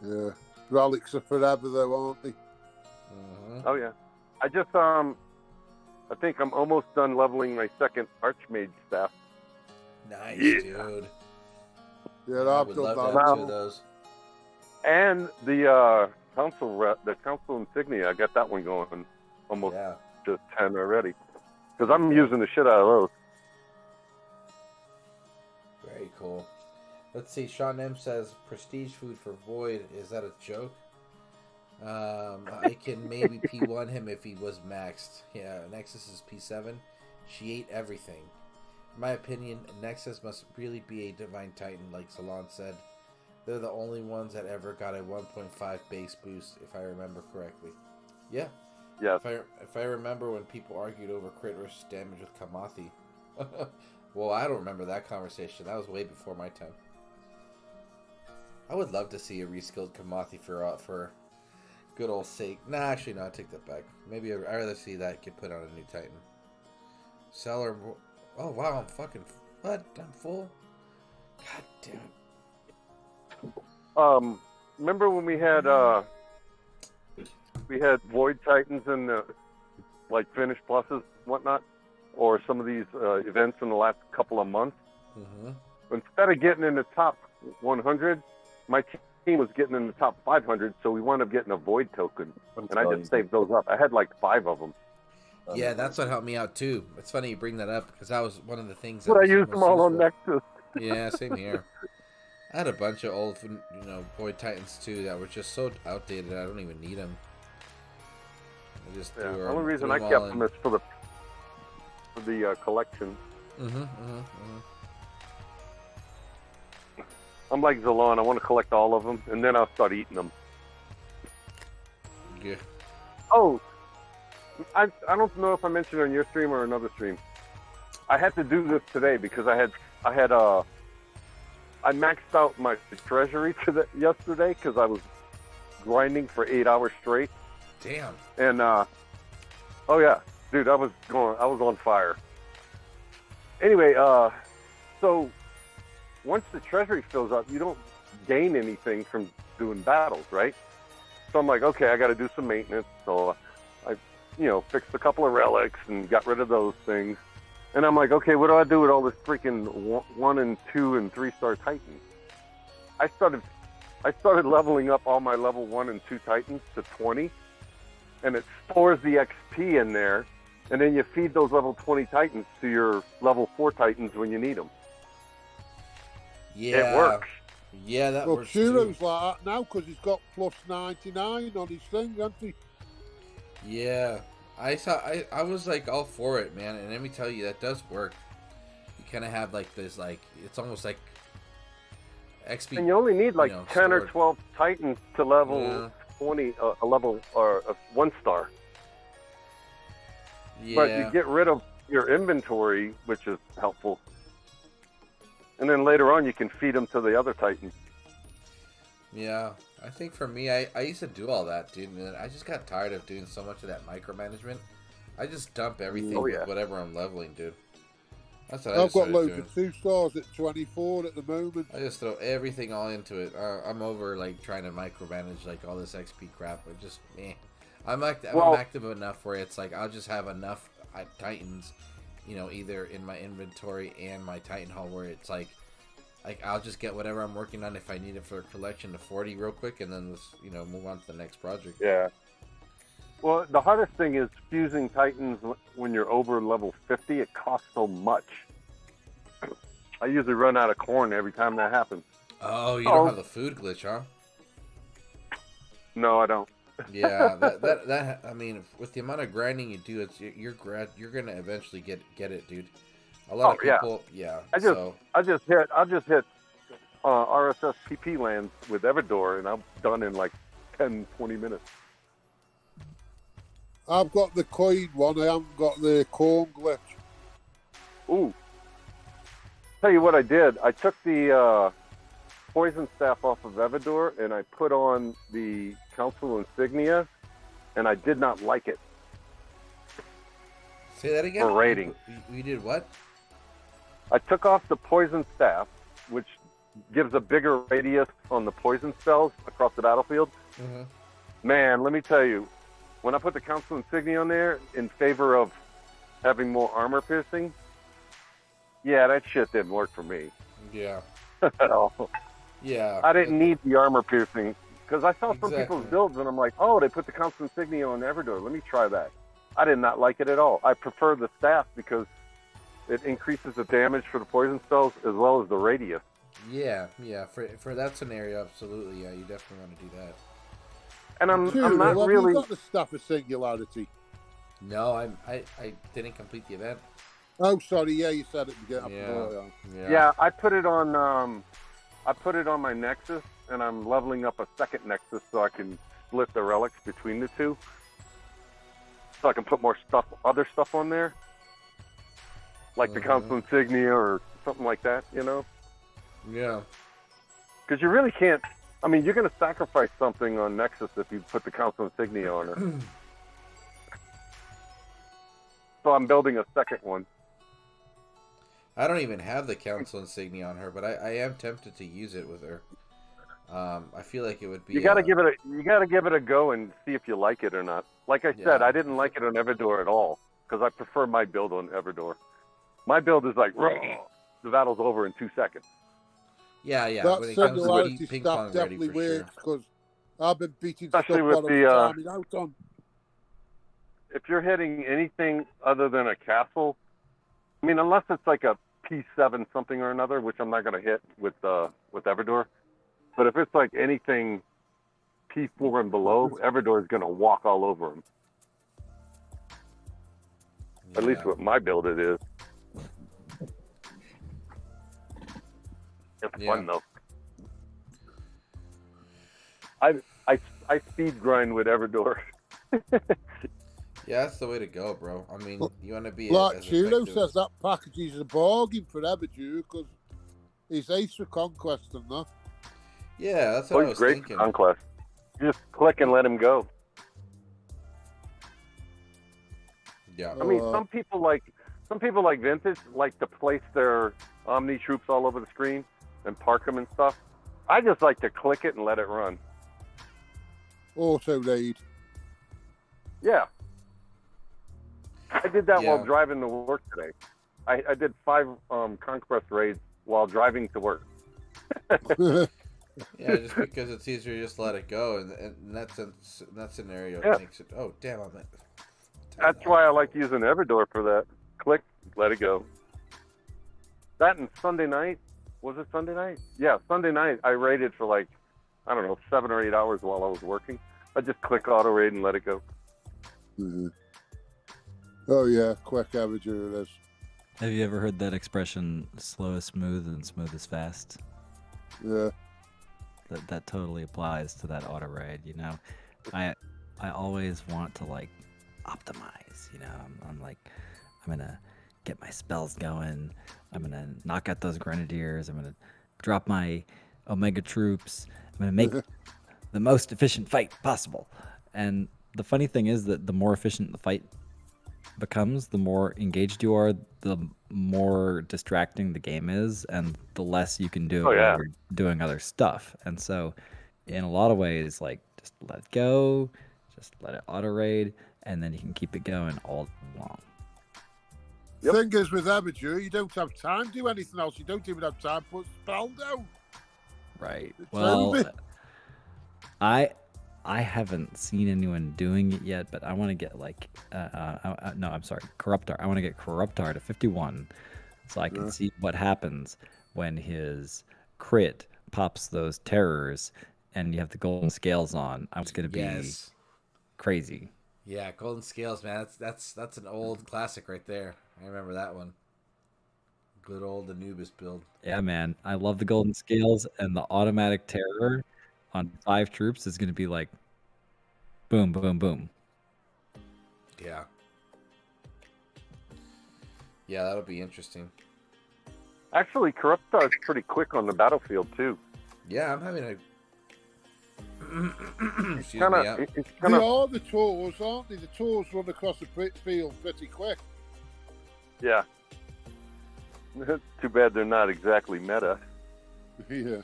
Yeah. Relics are forever, though, aren't they? Mhm. Oh yeah. I just I think I'm almost done leveling my second Archmage staff. Nice, Yeah. dude. Yeah, I I've would done love to that. have Wow. two of those. And the the council insignia, I got that one going almost Yeah. to 10 already. Because I'm using the shit out of those. Very cool. Let's see. Sean M says prestige food for Void. Is that a joke? I can maybe P1 him if he was maxed. Yeah, Nexus is P7. She ate everything. In my opinion, Nexus must really be a Divine Titan, like ZALON said. They're the only ones that ever got a 1.5 base boost, if I remember correctly. Yeah. Yeah. If I remember when people argued over crit versus damage with Kamathi. Well, I don't remember that conversation. That was way before my time. I would love to see a reskilled Kamathi for good old sake. Nah, actually, no, I take that back. Maybe I'd rather see that get put on a new Titan. Seller. Oh, wow, I'm fucking. What? I'm full? God damn it. Remember when we had Void Titans and like Finish Pluses and whatnot, or some of these events in the last couple of months? Mm-hmm. Instead of getting in the top 100, my team was getting in the top 500, so we wound up getting a Void token, and I just saved those up. I had like 5 of them. Yeah, that's what helped me out too. It's funny you bring that up because that was one of the things. But I was used them most all on useful. Nexus. Yeah, same here. I had a bunch of old, Void Titans too that were just so outdated. I don't even need them. I just Yeah, threw the them- only reason threw I them kept all them in. is for the collection. I'm like ZALON. I want to collect all of them, and then I'll start eating them. Yeah. Oh, I don't know if I mentioned on your stream or another stream. I had to do this today because I maxed out my treasury yesterday because I was grinding for 8 hours straight. Damn. And oh yeah, dude, I was on fire. Anyway, so once the treasury fills up, you don't gain anything from doing battles, right? So I'm like, okay, I got to do some maintenance. So I, fixed a couple of relics and got rid of those things. And I'm like, okay, what do I do with all this freaking 1 and 2 and 3-star Titans? I started leveling up all my level 1 and 2 Titans to 20, and it stores the XP in there, and then you feed those level 20 Titans to your level 4 Titans when you need them. Yeah. It works. Yeah, that Well, works Churro's too. like that now because he's got plus 99 on his thing, hasn't he? Yeah. I was like all for it, man, and let me tell you, that does work. You kind of have like this, like it's almost like XP. And you only need like 10 or stored. 12 Titans to level Yeah. 20, a level or a 1-star. Yeah. But you get rid of your inventory, which is helpful. And then later on, you can feed them to the other Titans. Yeah, I think for me, I used to do all that, dude, and I just got tired of doing so much of that micromanagement. I just dump everything Oh, yeah. with whatever I'm leveling, dude. That's what I I've just got started loads doing. of 2 stars at 24 at the moment. I just throw everything all into it. I'm over like trying to micromanage like all this XP crap. I just I'm active enough where it's like I'll just have enough Titans, either in my inventory and my Titan Hall where it's like I'll just get whatever I'm working on if I need it for a collection to 40 real quick, and then move on to the next project. Yeah. Well, the hardest thing is fusing Titans when you're over level 50. It costs so much. I usually run out of corn every time that happens. Oh, you don't have the food glitch, huh? No, I don't. Yeah, that I mean, with the amount of grinding you do, you're gonna eventually get it, dude. A lot of people, yeah. I just hit RSS PP lands with Everdor, and I'm done in like 10, 20 minutes. I've got the coin one, I haven't got the corn glitch. Ooh. Tell you what I did. I took the poison staff off of Everdor, and I put on the council insignia, and I did not like it. Say that again. For rating. You did what? I took off the poison staff, which gives a bigger radius on the poison spells across the battlefield. Mm-hmm. Man, let me tell you, when I put the Council Insignia on there in favor of having more armor piercing, yeah, that shit didn't work for me. Yeah. At all. Yeah. I didn't need the armor piercing because I saw some Exactly. people's builds and I'm like, oh, they put the Council Insignia on Everdor. Let me try that. I did not like it at all. I prefer the staff because it increases the damage for the poison spells as well as the radius. Yeah. For that scenario, absolutely. Yeah, you definitely want to do that. And I'm Churro, not have really. you got the Staff of Singularity? No, I didn't complete the event. Oh, sorry. Yeah, you said it again. Yeah, I put it on. I put it on my Nexus, and I'm leveling up a second Nexus so I can split the relics between the two, so I can put more stuff, other stuff on there, like the Council Insignia or something like that. You know? Yeah. Because you really can't. I mean, you're going to sacrifice something on Nexus if you put the Council Insignia on her. So I'm building a second one. I don't even have the Council Insignia on her, but I am tempted to use it with her. I feel like it would be. You got to give it a go and see if you like it or not. Like I said, I didn't like it on Everdor at all because I prefer my build on Everdor. My build is like, the battle's over in 2 seconds. Yeah. That When it comes to Singularity ping stuff pong ready definitely for sure. works because I've been beating Especially stuff with out of the, timing out on. If you're hitting anything other than a castle, I mean, unless it's like a P7 something or another, which I'm not going to hit with Everdor. But if it's like anything P4 and below, Everdor is going to walk all over them. At least with my build, it is. It's fun though. I speed grind with Everdor. Yeah, that's the way to go, bro. I mean, you want to be Like as Churro effective says, that package is a bargain for Everdor because he's ace for Conquest and that. Yeah, that's what I He's was great thinking. for Conquest. You just click and let him go. Yeah. I mean, some people like Vintage like to place their Omni troops all over the screen and park them and stuff. I just like to click it and let it run. Auto raid. Yeah. I did that Yeah. while driving to work today. I did 5 Conquest raids while driving to work. Yeah, just because it's easier to just let it go, and in that sense, in that scenario, Yeah. it makes it. Oh, damn! That's why I like using Everdor for that. Click, let it go. That and Sunday night. Was it Sunday night? Yeah, Sunday night I raided for like, I don't know, 7 or 8 hours while I was working. I just click auto raid and let it go. Mm-hmm. Oh yeah, quick Everdor it is. Have you ever heard that expression, slow is smooth and smooth is fast? Yeah. That totally applies to that auto raid, you know. I always want to like optimize, you know. I'm like, I'm gonna get my spells going. I'm gonna knock out those grenadiers. I'm gonna drop my Omega troops. I'm gonna make the most efficient fight possible. And the funny thing is that the more efficient the fight becomes, the more engaged you are, the more distracting the game is, and the less you can do while you're doing other stuff. And so in a lot of ways, like, just let it go, just let it auto raid, and then you can keep it going all along. Yep. Thing is with Everdor, you don't have time to do anything else. You don't even have time to put spell down. Right. It's Well, over. I haven't seen anyone doing it yet, but I want to get like, no, I'm sorry, Corruptor. I want to get Corruptor to 51 so I can see what happens when his crit pops those terrors and you have the golden scales on. It's going to be crazy. Yeah, golden scales, man. That's an old classic right there. I remember that one. Good old Anubis build. Yeah, man. I love the golden scales, and the automatic terror on 5 troops is going to be like boom, boom, boom. Yeah. Yeah, that'll be interesting. Actually, Corruptor is pretty quick on the battlefield, too. Yeah, I'm having a... It's kind of... They are the tours, aren't they? The tours run across the field pretty quick. Yeah. Too bad they're not exactly meta. Yeah.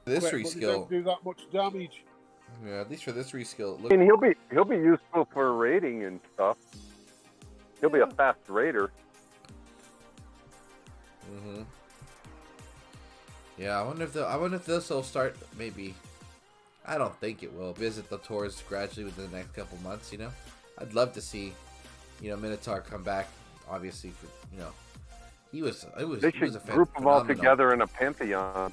This But they reskill, don't do that much damage. yeah, at least for this reskill, I look, mean, he'll be useful for raiding and stuff. He'll be a fast raider. mm-hmm. Yeah, I wonder if this will start maybe. I don't think it will. Visit the tours gradually within the next couple months. You know, I'd love to see, Minotaur come back. Obviously, for he was. They he was should a group them all phenomenal. together in a pantheon.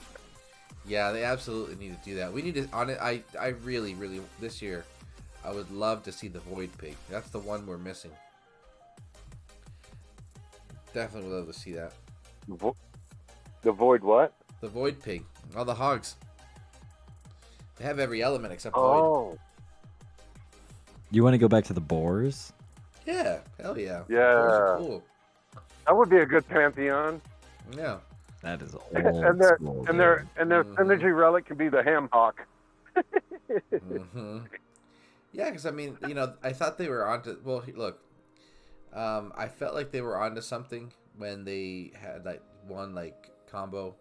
Yeah, they absolutely need to do that. We need to on it. I really this year, I would love to see the Void Pig. That's the one we're missing. Definitely would love to see that. The void what? The Void Pig. All the hogs. They have every element except void. Oh, You want to go back to the boars? Yeah, hell yeah. Yeah. Those are cool. that would be a good pantheon. Yeah. That is old and their school, and their dude. and their Mhm. synergy relic could be the ham hawk. hmm Yeah, because I mean, I thought they were onto. Well, look, I felt like they were onto something when they had that one combo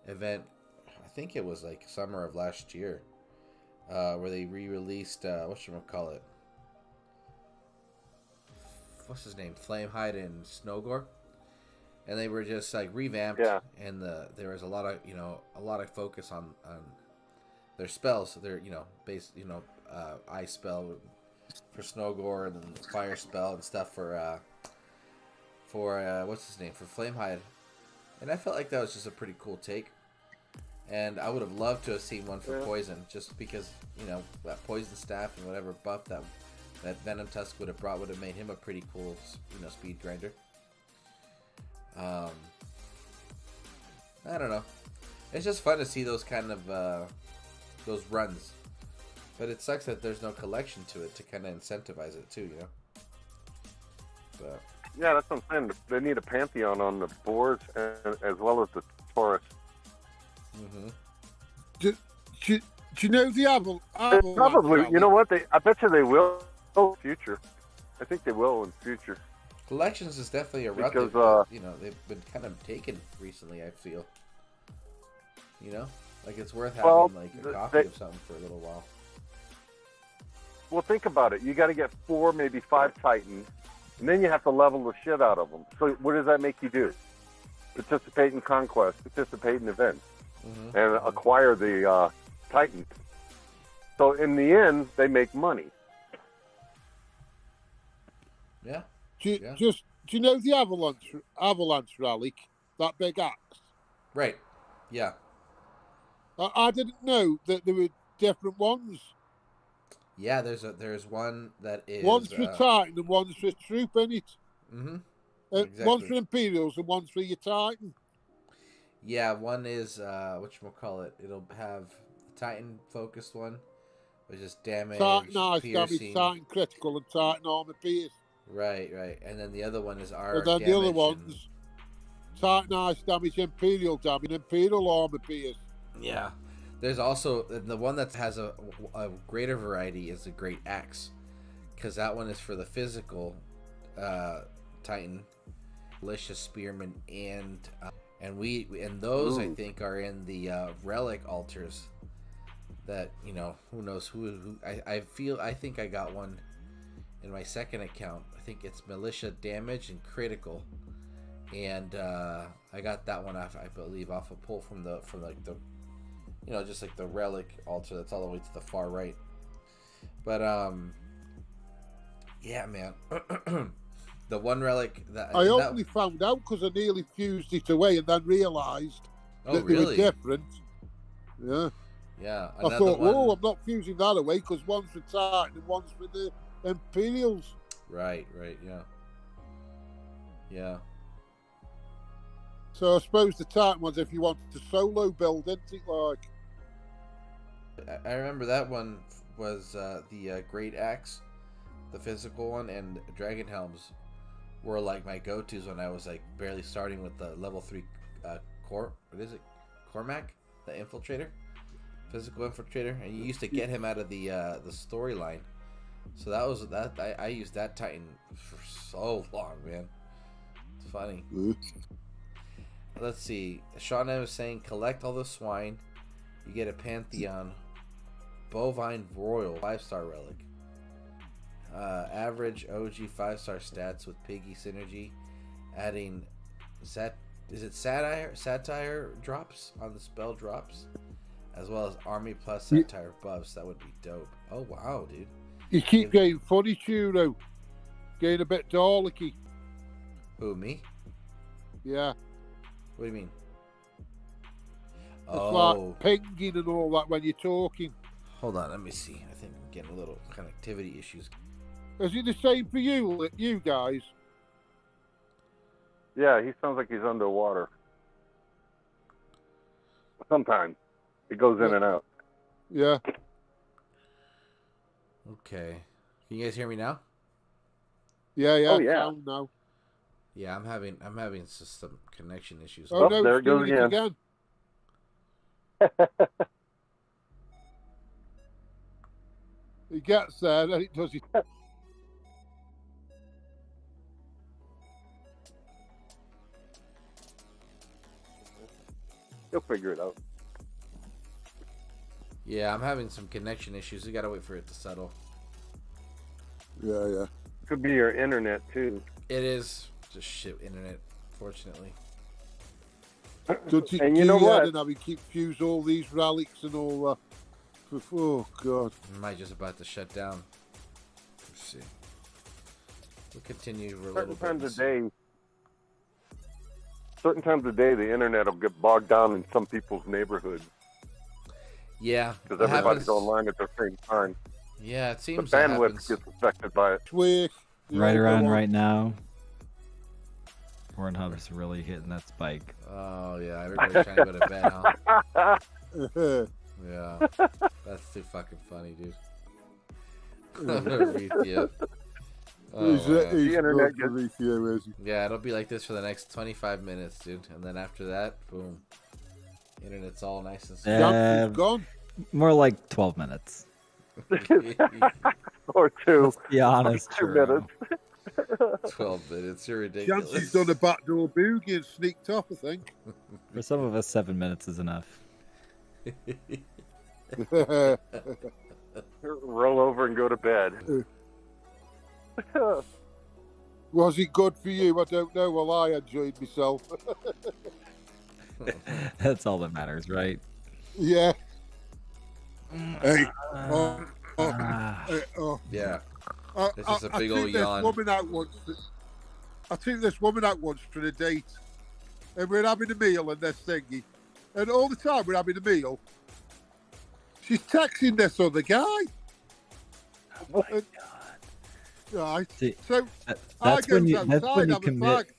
event. I think it was like summer of last year, where they re-released whatchamacallit. What's his name? Flamehide and Snowgore, and they were just like revamped. Yeah. And there was a lot of focus on their spells. So their ice spell for Snowgore and then fire spell and stuff for what's his name, for Flamehide. And I felt like that was just a pretty cool take. And I would have loved to have seen one for Poison, just because, that Poison Staff and whatever buff that Venom Tusk would have brought would have made him a pretty cool, speed grinder. I don't know. It's just fun to see those kind of, those runs. But it sucks that there's no collection to it to kind of incentivize it too, But Yeah, that's what I'm saying. They need a pantheon on the boards as well as the Taurus. mm-hmm. Do you know the Avalanche? Probably. Rally? You know what? I bet you they will in future. I think they will in future. Collections is definitely a route Because, that, they've been kind of taken recently, I feel. Like it's worth Well, having a copy of something for a little while. Well, think about it. You got to get 4, maybe 5 Titans, and then you have to level the shit out of them. So what does that make you do? Participate in Conquest, participate in events, Mm-hmm. and acquire the Titans. So in the end, they make money. Yeah. Do Yeah. do you know the Avalanche relic? That big axe. Right. Yeah. I didn't know that there were different ones. Yeah. There's one that is One's for Titan and one's for Troop in it. Mm-hmm. One's Exactly. for Imperials and one's for your Titan. Yeah. One is whatchamacallit. It'll have the Titan focused one, which is damage, Titan Ice piercing. Damage, Titan Critical, and Titan Armor Pierce. Right. And then the other one is our. And then the other ones, Titan Ice Damage, Imperial Damage, Imperial Armor Pierce. Yeah. There's also the one that has a greater variety is the Great Axe, because that one is for the physical Titan, Malicious Spearman, and those Ooh. I think are in the relic altars. That who knows who I think I got one in my second account. I think it's militia damage and critical, and I got that one off, I believe, off a pull from the just like the relic altar that's all the way to the far right. But yeah, man, the one relic that I only found out because I nearly fused it away and then realised that they were really? different. Yeah. Yeah, I thought, oh, I'm not fusing that away because one's for Titan and one's for the Imperials. Right, yeah. So I suppose the Titan ones, if you want to solo build, isn't it? Like, I remember that one was the Great Axe, the physical one, and Dragon Helms were like my go-tos when I was like barely starting with the level 3 core. What is it? Cormac, the infiltrator, physical infiltrator, and you used to get him out of the storyline. So that was that. I used that Titan for so long, man. It's funny. let's see. Sean M is saying collect all the swine. You get a Pantheon Bovine Royal 5-star relic. Average OG 5-star stats with Piggy synergy. Adding satire drops on the spell drops, as well as army plus satire buffs. That would be dope. Oh wow, dude! You keep getting funny, Churro. Getting a bit darlicky. Who, me? Yeah. What do you mean? It's like pinging and all that when you're talking. Hold on, let me see. I think I'm getting a little connectivity issues. Is it the same for you guys? Yeah, he sounds like he's underwater. Sometimes it goes in and out. Yeah. Okay. Can you guys hear me now? Yeah. Oh, yeah. Sound now. Yeah, I'm having some connection issues. Oh, Oh, no, there it's it goes doing it again. It gets there, then it does it. He'll figure it out. Yeah, I'm having some connection issues. We gotta wait for it to settle. Yeah. Could be your internet too. It is just shit internet, fortunately. And you know what? And we keep fuse all these relics and all that. Oh God! I might just about to shut down. Let's see. We'll continue for a Certain little times bit. of day. Certain times of day, the internet will get bogged down in some people's neighborhoods Yeah, because it everybody's happens. online at the same time. Yeah, it The seems that bandwidth happens. gets affected by it. Twig. Right around right now. Pornhub's really hitting that spike. Oh yeah, everybody's trying to go to bed, huh? now. Yeah, that's too fucking funny, dude. I'm gonna read you. Oh, He's man. The internet good for you, is he? Yeah, it'll be like this for the next 25 minutes, dude. And then after that, boom. Internet's all nice and slow. Jansen's gone. More like 12 minutes. Or two. Let's be honest. 2 Churro. minutes. 12 minutes, you're ridiculous. Jansen's done a backdoor boogie and sneaked off, I think. For some of us, 7 minutes is enough. Roll over and go to bed. Was it good for you? I don't know. Well, I enjoyed myself. That's all that matters, right? Yeah. Hey. Ah. Yeah. This is a I big took old this yawn. woman out once. I took this woman out once for a date, and we're having a meal and this thingy, and all the time we're having a meal, she's texting this other guy. Oh my Right. See, So That's when you outside, commit.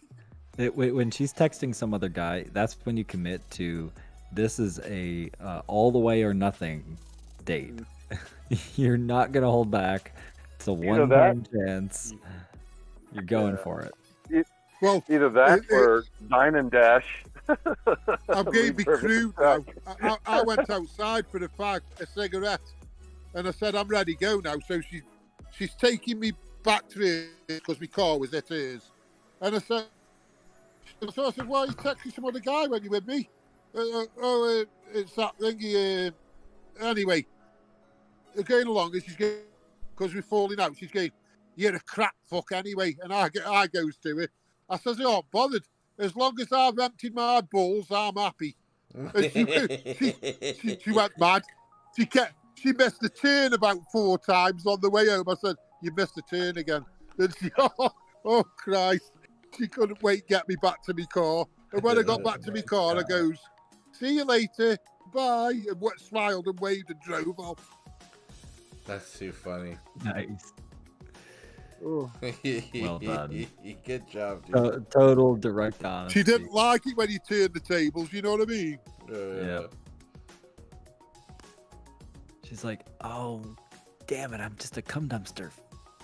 When she's texting some other guy, that's when you commit to this is a all the way or nothing date. You're not gonna hold back. It's a one-time chance. You're going for it. Well, Either that or dine and dash. I'm getting me Leave crude her now. I went outside for a cigarette, and I said, I'm ready to go now. So she's taking me back to her because my car was at hers. And I said, why are you texting some other guy when you're with me? It's that thingy. Anyway, going along, and she's going, because we're falling out, she's going, you're a crap fuck anyway. And I goes to her. I says, I'm not bothered. As long as I've emptied my balls, I'm happy. And she went mad. She missed the turn about 4 times on the way home. I said, you missed the turn again. And she, oh Christ. She couldn't wait to get me back to my car. And when I got back to my car, I goes, see you later. Bye. And smiled and waved and drove off. That's too funny. Nice. Oh. Well done. Good job, dude. Total direct honesty. She didn't like it when he turned the tables, you know what I mean? Yeah. She's like, oh, damn it, I'm just a cum dumpster.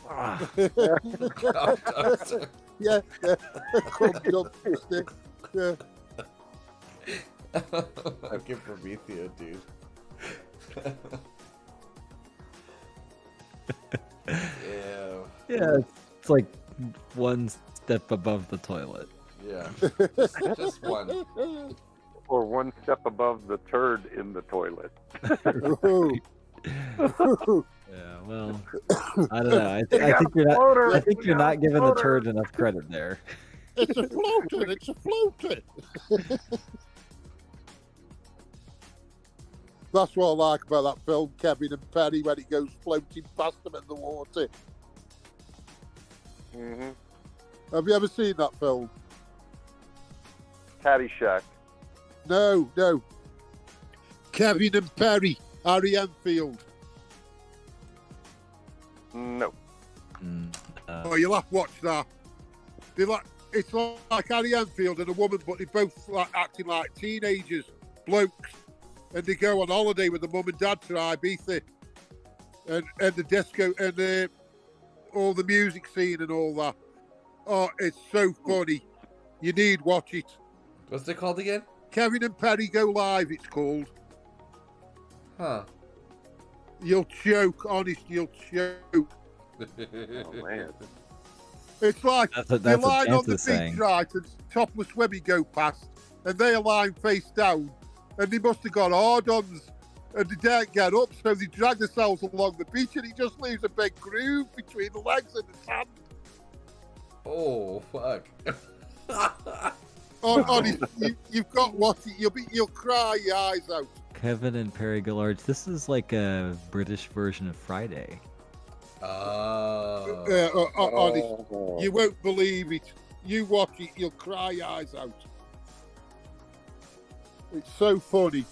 Ah. Yeah. Come stick. Yeah. Fucking Prometheo, dude. Yeah. Yeah, it's like one step above the toilet. Yeah. Yeah. Just one. Or one step above the turd in the toilet. Yeah, well, I don't know. I think you're not giving the turd enough credit there. It's a floater. It's a floater. That's what I like about that film, Kevin and Perry, when it goes floating past them in the water. Mm-hmm. Have you ever seen that film? Caddyshack. No. Kevin and Perry, Harry Enfield. No. Oh, you'll have to watch that. It's like Harry Enfield and a woman, but they're both acting like teenagers, blokes, and they go on holiday with the mum and dad to Ibiza, and the disco and all the music scene and all that. Oh, it's so funny. You need watch it. What's it called again? Kevin and Perry Go Live, it's called. Huh. You'll choke, honest, you'll choke. Oh, man. It's like That's you lie on the beach, saying. right, and topless women go past, and they are lying face down, and they must have got hard-ons, and they don't get up, so they drag themselves along the beach, and he just leaves a big groove between the legs and the sand. Oh, fuck. Honest, you've got to watch it. You'll cry your eyes out. Kevin and Perry Gillarge. This is like a British version of Friday. Honest, you won't believe it. You watch it, you'll cry your eyes out. It's so funny.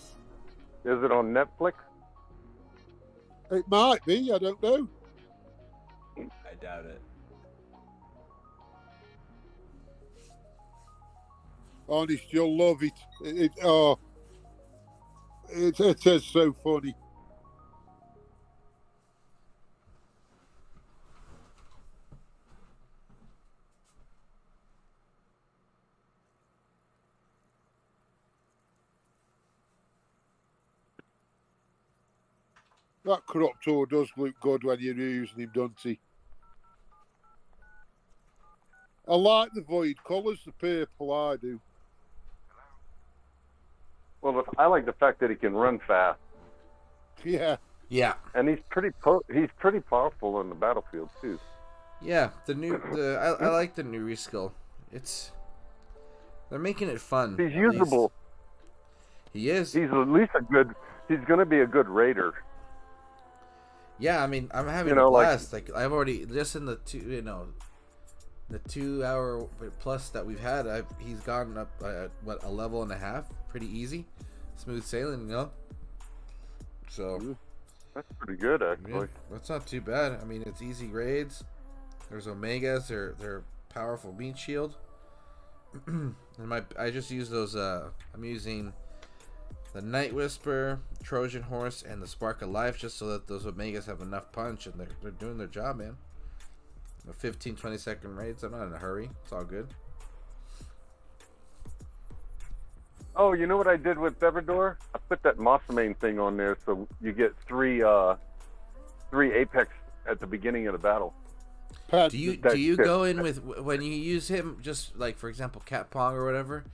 Is it on Netflix? It might be, I don't know. I doubt it. Honest, you'll love it. It is so funny. That Corruptor does look good when you're using him, doesn't he? I like the void colours, the purple, I do. Well, I like the fact that he can run fast, Yeah. Yeah. and he's pretty powerful on the battlefield too. Yeah, I like the new reskill. They're making it fun. He's at least. usable. He is. He's at least he's going to be a good raider. Yeah, I mean, I'm having You know, a blast. Like I've already just in the 2 hour plus that we've had, he's gone up a level and a half, pretty easy, smooth sailing, So That's pretty good, actually. yeah, that's not too bad. I mean, it's easy raids. There's Omegas, they're powerful meat shield. And I just use those. I'm using the Night Whisper, Trojan Horse, and the Spark of Life, just so that those Omegas have enough punch, and they're doing their job, man. 15-20 second raids. I'm not in a hurry. It's all good. Oh, you know what I did with Everdor? I put that Mossamain thing on there, so you get three Apex at the beginning of the battle. Do you go in with, when you use him, just like for example Cat Pong or whatever?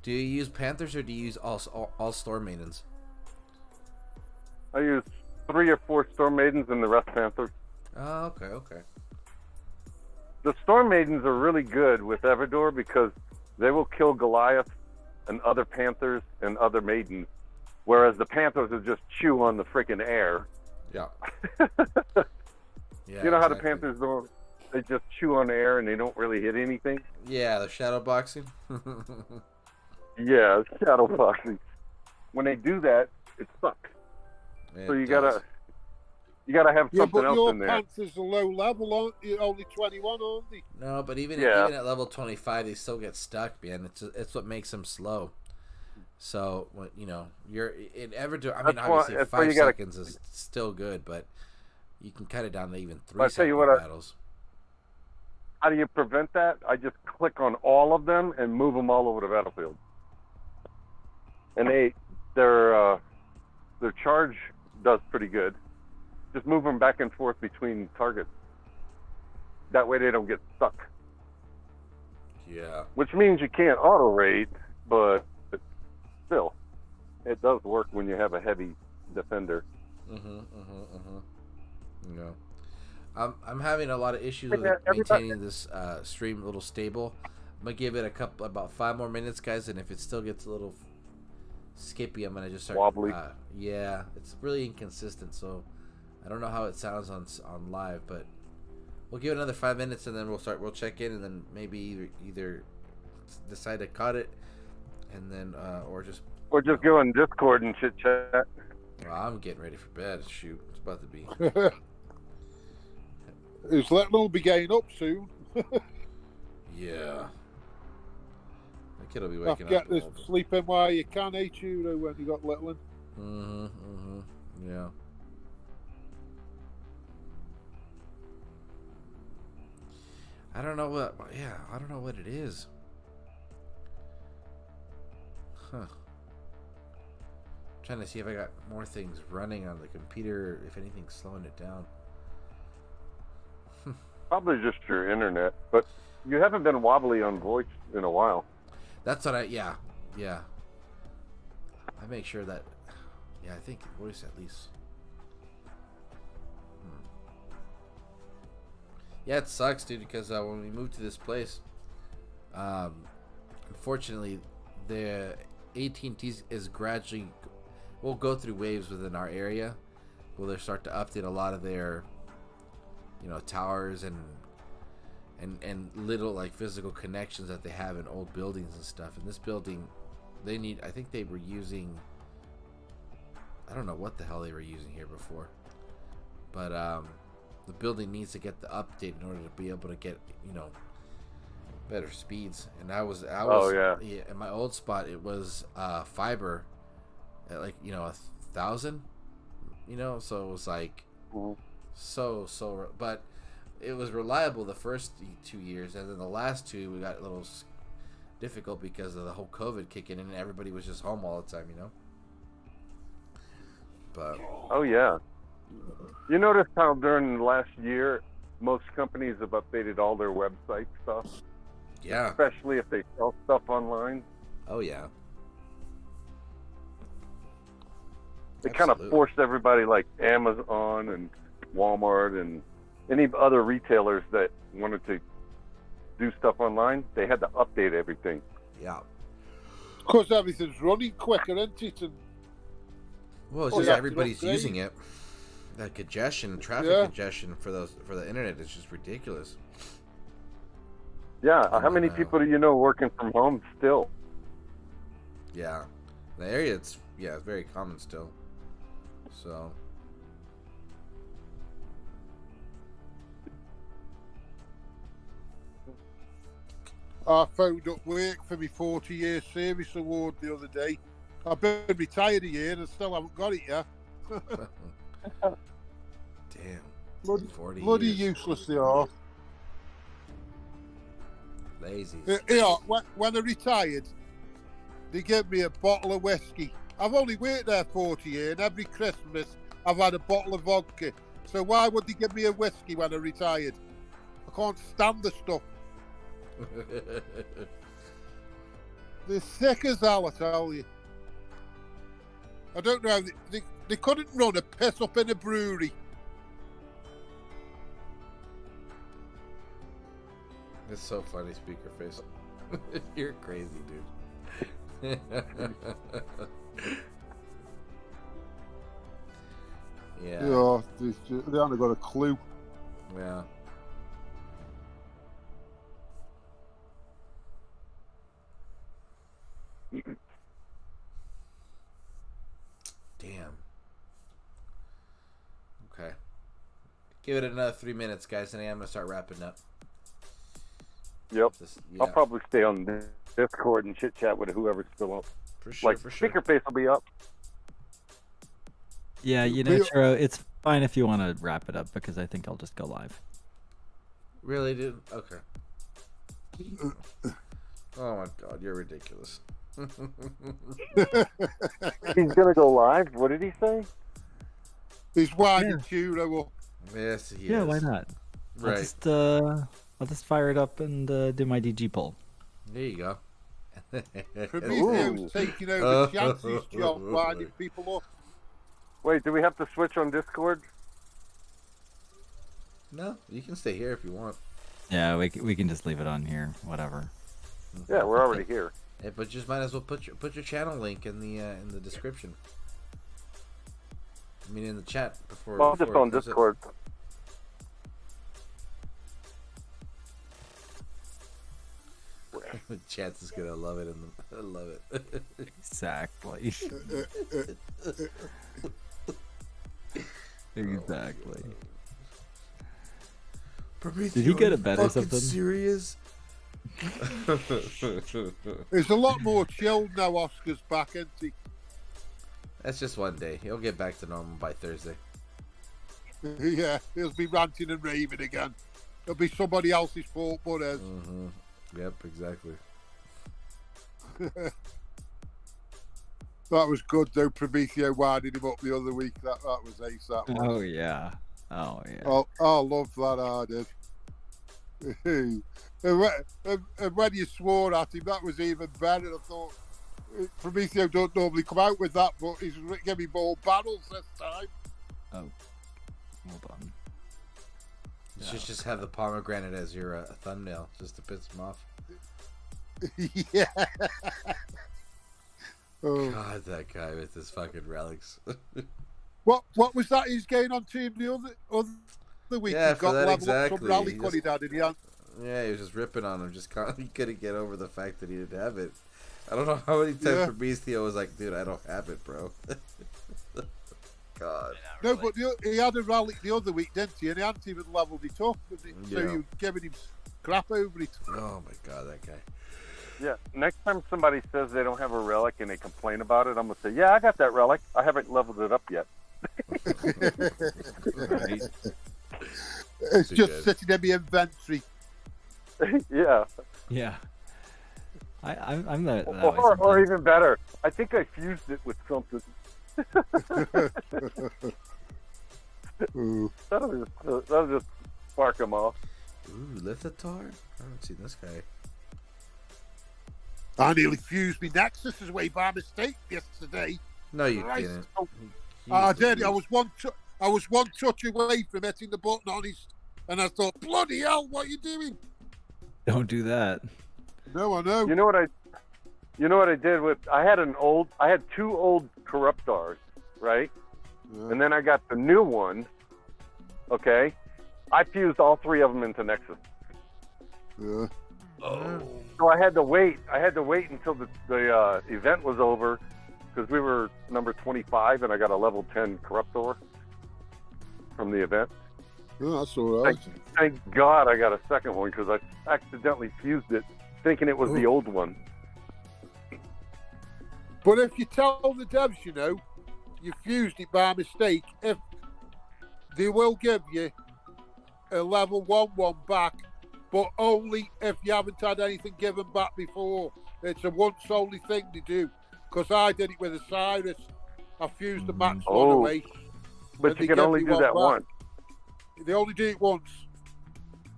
Do you use Panthers or do you use all Storm Maidens? I use 3 or 4 Storm Maidens and the rest Panthers. Oh, okay. The Storm Maidens are really good with Everdor because they will kill Goliath and other Panthers and other Maidens, whereas the Panthers will just chew on the freaking air. Yeah. Yeah. You know how the Panthers don't? They just chew on the air and they don't really hit anything. Yeah, the shadow boxing. Yeah, shadow boxing. When they do that, it sucks. So you gotta have something else in there. Your Panthers are low level, aren't you? Only 21, aren't they? No, but even at level 25, they still get stuck, man. It's what makes them slow. So when you're in Everdor, I mean, obviously 5 seconds is still good, but you can cut it down to even 3 second battles. How do you prevent that? I just click on all of them and move them all over the battlefield. And their charge does pretty good. Just move them back and forth between targets. That way they don't get stuck. Yeah. which means you can't auto raid, but still, it does work when you have a heavy defender. Yeah. I'm having a lot of issues with maintaining this stream a little stable. I'm gonna give it about 5 more minutes, guys, and if it still gets a little skippy, I'm gonna just start wobbly. Yeah, it's really inconsistent, so I don't know how it sounds on live, but we'll give it another 5 minutes and then we'll check in, and then maybe either decide to cut it and then or just go on Discord and chit chat. Well, I'm getting ready for bed. Shoot, it's about to be. His little will be getting up soon. Yeah. The kid will be Have waking to up. get this sleeping while you can, Churro, when you got little one. Yeah. I don't know what. Yeah, I don't know what it is. Huh. Trying to see if I got more things running on the computer, if anything's slowing it down. Probably just your internet, but you haven't been wobbly on voice in a while. That's what yeah. I make sure that, I think voice at least. Yeah, it sucks, dude, because when we moved to this place, unfortunately, the AT&T is gradually, we'll go through waves within our area where they start to update a lot of their, towers and little like physical connections that they have in old buildings and stuff. In this building, I think they were using, I don't know what the hell they were using here before, but the building needs to get the update in order to be able to get better speeds. And I was in my old spot, it was fiber at like 1,000, so it was like so, but it was reliable the first 2 years, and then the last 2 we got a little difficult because of the whole COVID kicking in and everybody was just home all the time, but oh yeah, you noticed how during the last year most companies have updated all their website stuff, especially if they sell stuff online. Oh yeah, they kind of forced everybody, like Amazon and Walmart and any other retailers that wanted to do stuff online, they had to update everything. Yeah. Because everything's running quicker, isn't it? And well, it's just everybody's using it. That congestion, traffic congestion for the internet is just ridiculous. Yeah, how many people do you know working from home still? Yeah. In the area, it's very common still. So. I found up work for my 40-year service award the other day. I've been retired a year and still haven't got it yet. Damn. Bloody useless they are. Lazy. When I retired, they gave me a bottle of whiskey. I've only worked there 40 years, and every Christmas I've had a bottle of vodka. So why would they give me a whiskey when I retired? I can't stand the stuff. They're thick as hell, I tell you. I don't know. They couldn't run a piss up in a brewery. It's so funny, speaker face. You're crazy, dude. Yeah. Yeah, they haven't got a clue. Yeah. Damn. Okay. Give it another 3 minutes, guys, and I'm gonna start wrapping up. Yep. I'll probably stay on Discord and chit chat with whoever's still up. For sure. Speaker face will be up. Yeah, Churro, it's fine if you want to wrap it up because I think I'll just go live. Really, dude? Okay. Oh my God, you're ridiculous. He's gonna go live. What did he say? He's winding Churro up. Yes, he is. Yeah, why not? Right. I'll just fire it up and do my DG poll. There you go. Prometheo's taking over Chance's job, winding people up. Wait, do we have to switch on Discord? No, you can stay here if you want. Yeah, we can just leave it on here. Whatever. Yeah, we're already here. Yeah, but just might as well put your channel link in the description. I mean, in the chat before. Well, just on Discord. Chance is gonna love it. I love it. Exactly. Exactly. Prometheo, Did he get a bet or fucking something? Serious? There's a lot more chilled now. Oscar's back, isn't he? That's just one day. He'll get back to normal by Thursday. Yeah, he'll be ranting and raving again. It'll be somebody else's fault, but his. Mm-hmm. Yep, exactly. That was good though. Prometheo winding him up the other week. That was ace. That was. Oh yeah. Oh yeah. Oh, I love that. I did. and when you swore at him, that was even better. I thought Prometheo don't normally come out with that, but he's giving me more battles this time. Oh, hold on. You should just have the pomegranate as your thumbnail, just to piss him off. Yeah. Oh. God, that guy with his fucking relics. What was that he's getting on team the other week? Yeah, he for got that level exactly. up some rally He cut just- he had in the end. Yeah, he was just ripping on him. He couldn't get over the fact that he didn't have it. I don't know how many times Prometheo was like, "Dude, I don't have it, bro." God. No, but he had a rally the other week, didn't he? And he hadn't even leveled it up. So Yeah. you were giving him crap over it. Oh my God, that guy. Yeah, next time somebody says they don't have a relic and they complain about it, I'm going to say, yeah, I got that relic. I haven't leveled it up yet. Right. It's Too just good. sitting in my inventory. Yeah. Yeah. I'm that way Or sometimes. even better, I think I fused it with something. Ooh. That'll just spark them off. Ooh, Lithatar? I haven't seen this guy. I nearly fused me Nexus away by mistake yesterday. No, you Christ. didn't. I did. I was one touch away from hitting the button on his, and I thought, bloody hell, what are you doing? Don't do that. No, I know. You know what I did with? I had two old Corruptors, right? Yeah. And then I got the new one. Okay, I fused all three of them into Nexus. Yeah. So I had to wait. Until the event was over, because we were number 25, and I got a level 10 Corruptor from the event. Yeah, that's all right. Thank God I got a second one, because I accidentally fused it, thinking it was the old one. But if you tell the devs, you fused it by mistake, if they will give you a level 1 back, but only if you haven't had anything given back before. It's a once only thing to do. Because I did it with Osiris. I fused the max one away. But and you they can gave only me do one that back. once. They only do it once.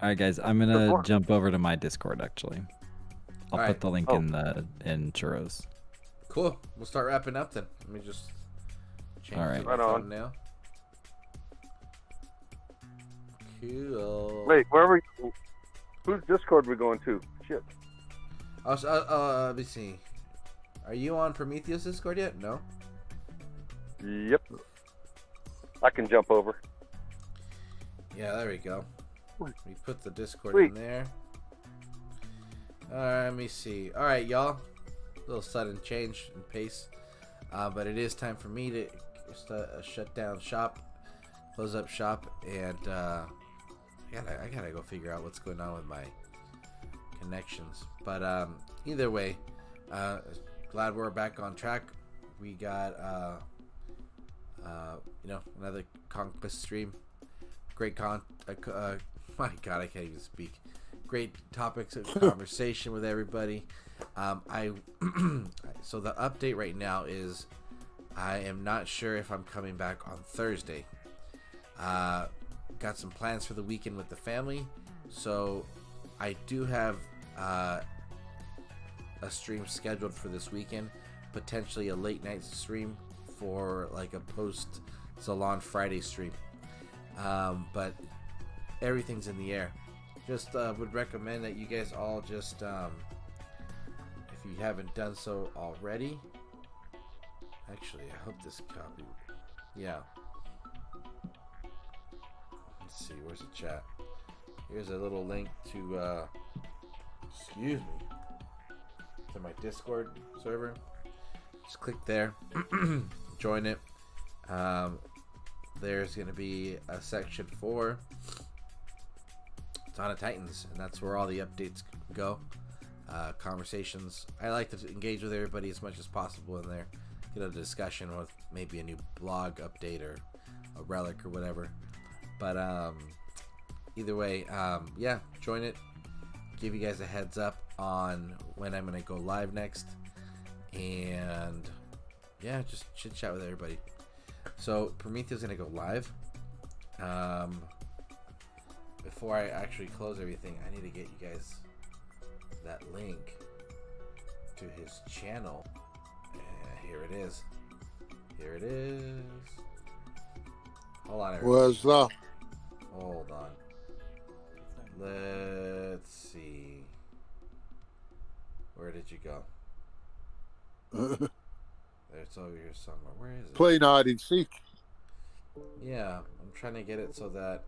All right, guys. I'm gonna jump over to my Discord. Actually, I'll All put right. the link in Churros. Cool. We'll start wrapping up then. Let me just change All right. to my Right on. thumbnail. Cool. Wait, where are we? Whose Discord we going to? Shit. Let me see. Are you on Prometheo's Discord yet? No. Yep. I can jump over. Yeah, there we go. We put the Discord Sweet. in there. Let me see. All right, y'all. A little sudden change in pace, but it is time for me to shut down shop, close up shop, and I gotta go figure out what's going on with my connections. But either way, glad we're back on track. We got another Conquest stream. Great my God, I can't even speak. Great topics of conversation with everybody. So the update right now is I am not sure if I'm coming back on Thursday. Got some plans for the weekend with the family, so I do have a stream scheduled for this weekend, potentially a late night stream for like a post ZALON Friday stream. But everything's in the air. Just would recommend that you guys all just, if you haven't done so already, actually, I hope this copy, yeah. Let's see, where's the chat? Here's a little link to, excuse me, to my Discord server. Just click there, join it. There's going to be a section for Dawn of Titans, and that's where all the updates go. Conversations. I like to engage with everybody as much as possible in there. Get a discussion with maybe a new blog update or a relic or whatever. But either way, yeah, join it. Give you guys a heads up on when I'm going to go live next. And yeah, just chit chat with everybody. So Prometheo's going to go live. Before I actually close everything, I need to get you guys that link to his channel. Here it is. Here it is. Hold on, everybody. Where's that? Hold on. Let's see. Where did you go? It's over here somewhere. Where is it? Playing hide and seek. Yeah, I'm trying to get it so that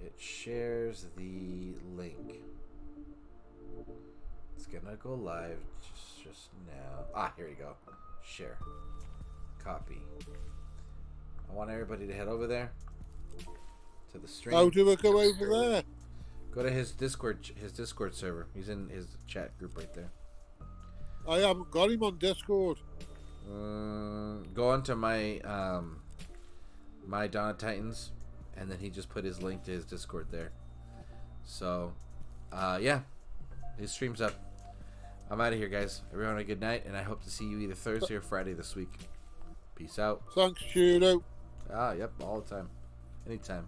it shares the link. It's gonna go live just now. Ah, here we go. Share. Copy. I want everybody to head over there to the stream. How do I go over there? Go to his Discord server. He's in his chat group right there. I haven't got him on Discord. Go onto my my Dawn of Titans, and then he just put his link to his Discord there. So, yeah, his stream's up. I'm out of here, guys. Everyone, a good night, and I hope to see you either Thursday or Friday this week. Peace out. Thanks, Churro. Ah, yep, all the time, anytime.